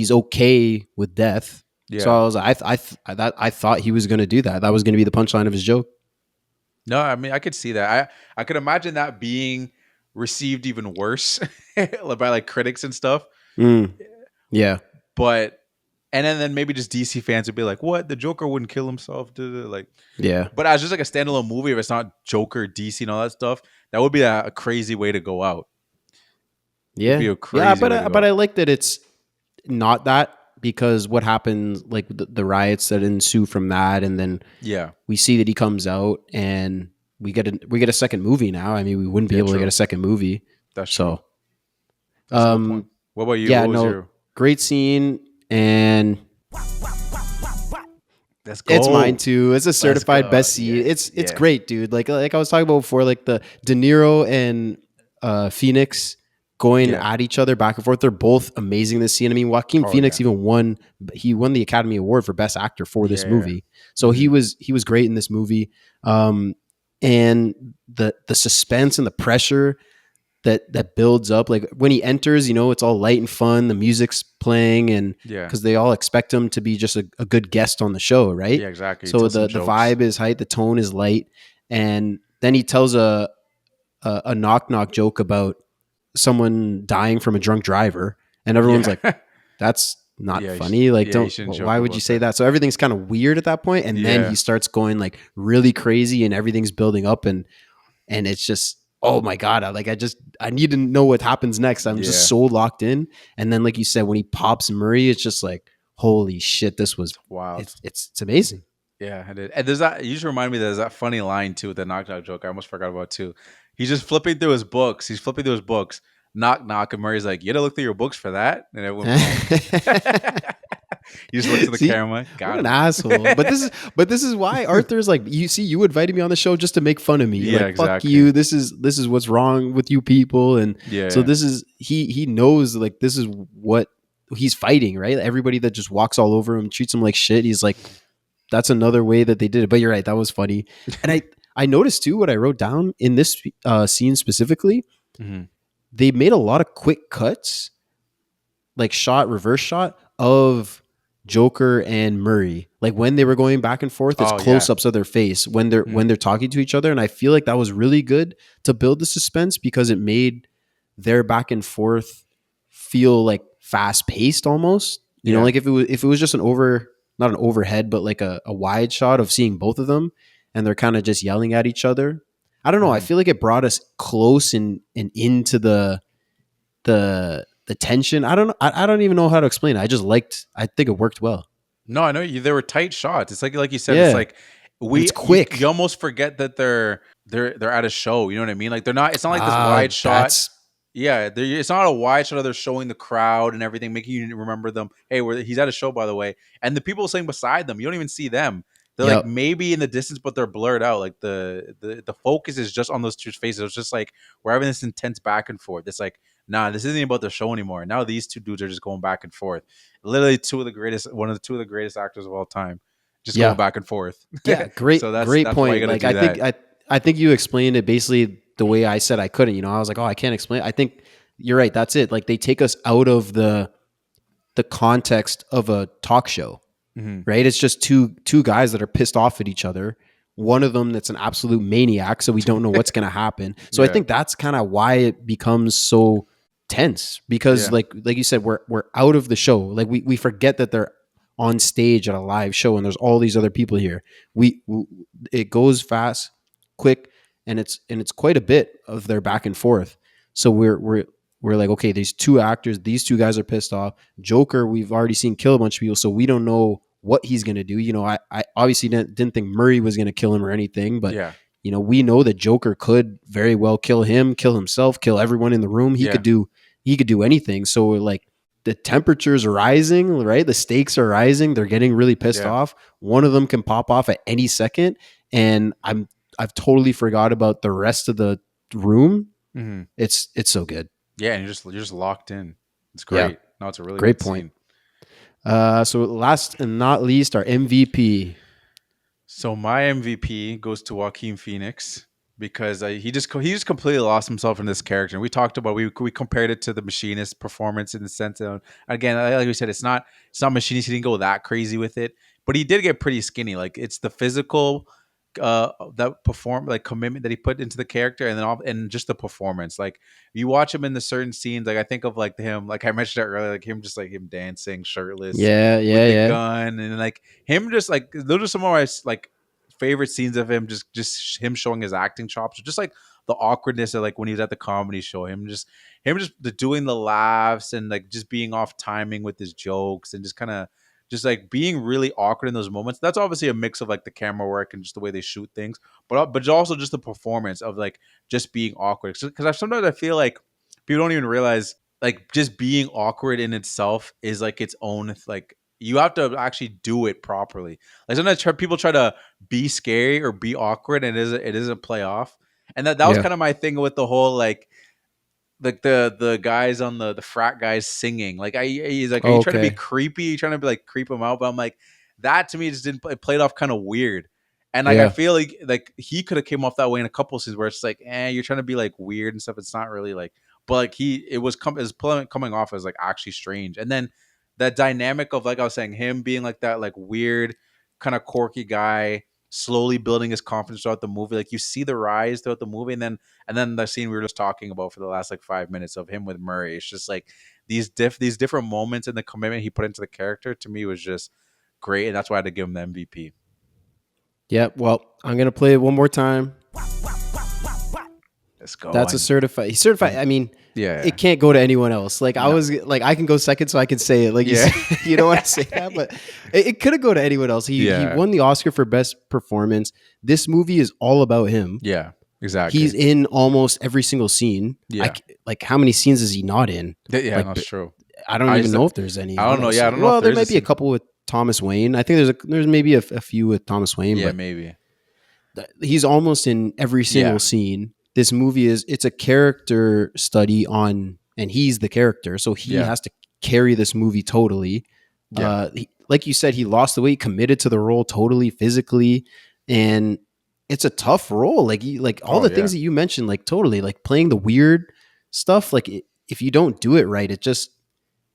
okay with death. Yeah. So I was like, I thought he was going to do that. That was going to be the punchline of his joke. No, I mean, I could see that. I could imagine that being received even worse by like critics and stuff. Yeah. But and then maybe just DC fans would be like, "What? The Joker wouldn't kill himself?" Like, Yeah. but as just like a standalone movie, if it's not Joker, DC, and all that stuff, that would be a crazy way to go out. Yeah. It'd be a crazy Yeah, way to but go. I like that it's not that, because what happens, like the riots that ensue from that, and then Yeah. we see that he comes out, and we get a second movie now. I mean, we wouldn't be able to get a second movie. That's true. So That's a good point. What about you? yeah, What was no, your... great scene, and Let's go. it's mine too. It's a certified go. best scene. Yeah. It's Yeah. great, dude. Like I was talking about before, like the De Niro and Phoenix going Yeah. at each other back and forth. They're both amazing this scene. I mean, Joaquin Phoenix yeah. even won the Academy Award for Best Actor for this Yeah. movie. So he was great in this movie. And the suspense and the pressure that builds up, like when he enters, you know, it's all light and fun. The music's playing, and Yeah. because they all expect him to be just a good guest on the show, right? Yeah, exactly. He So tells the some jokes. vibe is height, the tone is light, and then he tells a knock knock joke about someone dying from a drunk driver, and everyone's Yeah. like, "That's not Yeah, you funny. Like, you shouldn't joke why would about you say that. that?" So everything's kind of weird at that point, and then Yeah. he starts going like really crazy, and everything's building up, and it's just, oh my god, I need to know what happens next. I'm Yeah. just so locked in, and then like you said, when he pops Murray, it's just like, holy shit, this was Wild. It's amazing. Yeah, I did. And there's that. You just remind me there's that funny line too with the knock knock joke. I almost forgot about too. He's just flipping through his books. Knock knock, and Murray's like, "You had to look through your books for that." And everyone, he just looks at the See? camera. What Got an him. asshole. But this is why Arthur's like, you invited me on the show just to make fun of me. Yeah, like, fuck exactly. you. This is what's wrong with you people. And Yeah. so this is he knows like this is what he's fighting, right? Everybody that just walks all over him, treats him like shit. He's like, that's another way that they did it. But you're right, that was funny. And I noticed too, what I wrote down in this scene specifically, Mhm. they made a lot of quick cuts, like reverse shot of Joker and Murray, like when they were going back and forth. It's Oh, yeah. close-ups of their face when they're talking to each other, and I feel like that was really good to build the suspense, because it made their back and forth feel like fast-paced almost, You know, like if it was just not an overhead, but like a wide shot of seeing both of them, and they're kind of just yelling at each other. I don't know. I feel like it brought us close and into the tension. I don't know. I don't even know how to explain it. I think it worked well. No, I know you. There were tight shots. It's like you said. Yeah. It's like It's quick. You almost forget that they're at a show. You know what I mean? Like they're not. It's not like this wide shot. Yeah, it's not a wide shot of they're showing the crowd and everything, making you remember them. Hey, he's at a show, by the way. And the people sitting beside them, you don't even see them. They're like maybe in the distance, but they're blurred out. Like the focus is just on those two faces. It's just like we're having this intense back and forth. It's like, nah, this isn't about the show anymore. Now these two dudes are just going back and forth. Literally two of the greatest actors of all time, just going back and forth. Yeah, great, so great point. Like I think you explained it basically the way I said I couldn't. You know, I was like, oh, I can't explain it. I think you're right. That's it. Like they take us out of the context of a talk show, right? It's just two guys that are pissed off at each other. One of them that's an absolute maniac, so we don't know what's going to happen. So I think that's kind of why it becomes so tense, because like you said, we're out of the show. Like we forget that they're on stage at a live show and there's all these other people here. It goes fast, quick, and it's quite a bit of their back and forth. So we're like, okay, these two actors, these two guys are pissed off. Joker, we've already seen kill a bunch of people, so we don't know what he's going to do. You know, I obviously didn't think Murray was going to kill him or anything, but you know, we know that Joker could very well kill him, kill himself, kill everyone in the room. He could do anything. So like the temperatures are rising, right? The stakes are rising. They're getting really pissed off. One of them can pop off at any second, and I've totally forgot about the rest of the room. It's so good. Yeah, and you're just locked in. It's great. Yeah. No, it's a really great good point. Scene. So last and not least, our MVP. So my MVP goes to Joaquin Phoenix because he just completely lost himself in this character. And we talked about we compared it to the Machinist performance in the sense of, again, like we said, it's not Machinist. He didn't go that crazy with it, but he did get pretty skinny. Like it's the physical commitment that he put into the character, and then and just the performance. Like you watch him in the certain scenes, like I think of like him, like I mentioned earlier, like him dancing shirtless, with the gun, and like him just like those are some of my like favorite scenes of him. Just him showing his acting chops, just like the awkwardness of like when he was at the comedy show, him just doing the laughs and like just being off timing with his jokes and just kind of just like being really awkward in those moments. That's obviously a mix of like the camera work and just the way they shoot things, but also just the performance of like just being awkward. Because sometimes I feel like people don't even realize like just being awkward in itself is like its own like you have to actually do it properly. Like sometimes people try to be scary or be awkward, and it isn't play off. And that was kind of my thing with the whole like the guys on the frat guys singing. Like he's like, are you trying to be creepy? Are you trying to be like creep him out? But I'm like, that to me just it played off kind of weird. And like I feel like he could have came off that way in a couple scenes where it's like, you're trying to be like weird and stuff. It's not really like, but like it was coming off as like actually strange. And then that dynamic of like I was saying, him being like that like weird kind of quirky guy, slowly building his confidence throughout the movie. Like you see the rise throughout the movie, and then the scene we were just talking about for the last like 5 minutes of him with Murray. It's just like these different moments and the commitment he put into the character to me was just great, and that's why I had to give him the MVP. Yeah, well, I'm gonna play it one more time. Let's go. That's a certified. He's certified. I mean, it can't go to anyone else. Like I was like, I can go second, so I can say it. Like you don't want to say that, but it couldn't go to anyone else. He won the Oscar for best performance. This movie is all about him. Yeah, exactly. He's in almost every single scene. Yeah. Like how many scenes is he not in? Yeah, like, that's true. I don't even know if there's any. I don't know. Yeah, I don't know. Well, there might be a couple with Thomas Wayne. I think there's maybe a few with Thomas Wayne. Yeah, but maybe. He's almost in every single scene. This movie it's a character study on, and he's the character, so he has to carry this movie totally. Yeah. Like you said, he lost the weight, committed to the role totally physically, and it's a tough role. Like all the things that you mentioned, like totally, like playing the weird stuff. Like if you don't do it right, it just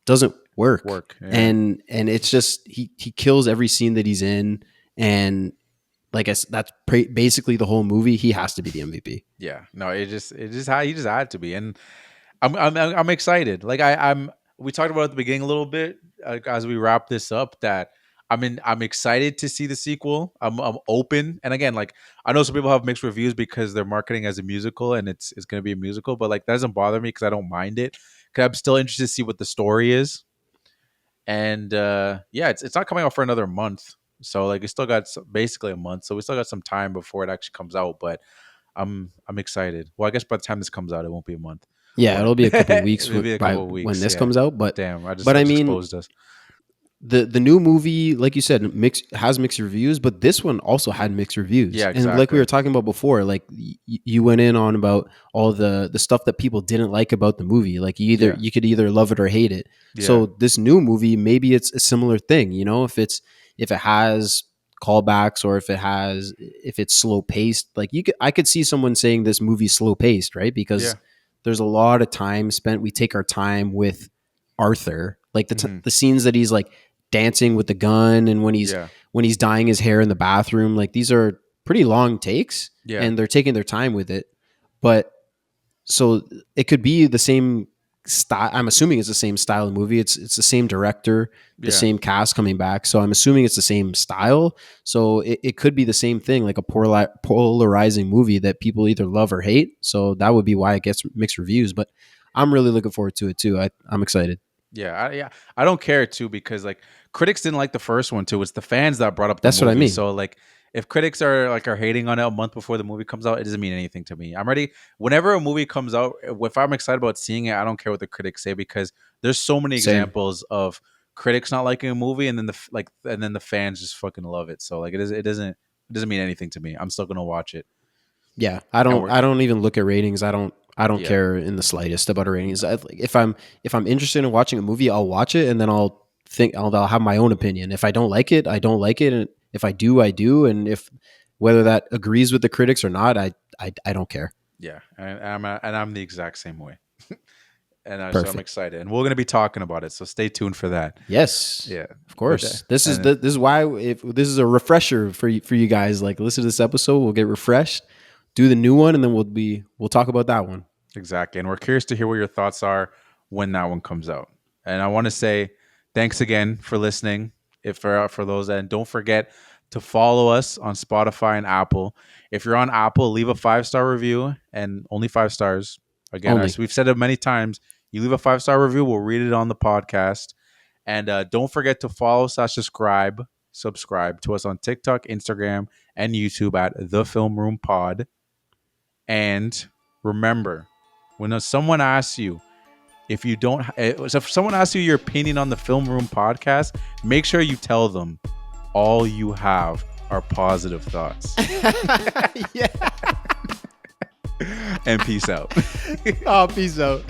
doesn't work. And it's just he kills every scene that he's in, and like I said, that's basically the whole movie. He has to be the MVP. Yeah, no, he just had to be, and I'm excited. Like we talked about at the beginning a little bit as we wrap this up that I'm excited to see the sequel. I'm open, and again, like I know some people have mixed reviews because they're marketing as a musical and it's going to be a musical, but like that doesn't bother me because I don't mind it. Because I'm still interested to see what the story is, and yeah, it's not coming out for another month, so like we still got basically a month, so we still got some time before it actually comes out. But I'm excited. Well, I guess by the time this comes out, it won't be a month. Yeah, But it'll be a couple weeks it'll be a by couple of when weeks. this Yeah. comes out. But Damn, I I just mean, exposed us. the new movie, like you said, has mixed reviews, but this one also had mixed reviews. Yeah, And like we exactly. were talking about before, like you went in on about all the stuff that people didn't like about the movie. Like Yeah. you could either love it or hate it. Yeah. So this new movie, maybe it's a similar thing. You know, if it has callbacks or if it's slow paced, like I could see someone saying this movie's slow paced, right? Because Yeah. there's a lot of time spent. We take our time with Arthur, like Mhm. the scenes that he's like dancing with the gun, and when he's dyeing his hair in the bathroom, like these are pretty long takes, Yeah. and they're taking their time with it. But so it could be the same style. I'm assuming it's the same style of movie. It's the same director, the Yeah. same cast coming back. So I'm assuming it's the same style. So it could be the same thing, like a polarizing movie that people either love or hate. So that would be why it gets mixed reviews. But I'm really looking forward to it too. I'm excited. Yeah, I don't care too because like critics didn't like the first one too. It's the fans that brought up the That's movie. what I mean. So like if critics are hating on it a month before the movie comes out, it doesn't mean anything to me. I'm ready whenever a movie comes out. If I'm excited about seeing it, I don't care what the critics say because there's so many Same. examples of critics not liking a movie and then the fans just fucking love it. So like it doesn't mean anything to me. I'm still gonna watch it. Yeah, I don't even look at ratings. I don't Yeah. care in the slightest about ratings. If I'm interested in watching a movie, I'll watch it and then I'll have my own opinion. If I don't like it, I don't like it, and if I do, I do. And if whether that agrees with the critics or not, I don't care. Yeah, and I'm the exact same way. And so Perfect. I'm excited, and we're gonna be talking about it. So stay tuned for that. Yes, Yeah, of course. But, This is why if this is a refresher for you guys. Like listen to this episode, we'll get refreshed, do the new one, and then we'll talk about that one. exactly. And we're curious to hear what your thoughts are when that one comes out. And I want to say thanks again for listening. If for those, and don't forget to follow us on Spotify and Apple. If you're on Apple, leave a 5-star review, and only 5 stars. Again, Only. as we've said it many times, you leave a 5-star review, we'll read it on the podcast. And don't forget to follow / subscribe to us on TikTok, Instagram, and YouTube at The Film Room Pod. And remember, when someone asks you if someone asks you your opinion on the Film Room podcast, make sure you tell them all you have are positive thoughts. Yeah. And peace out. Oh, peace out.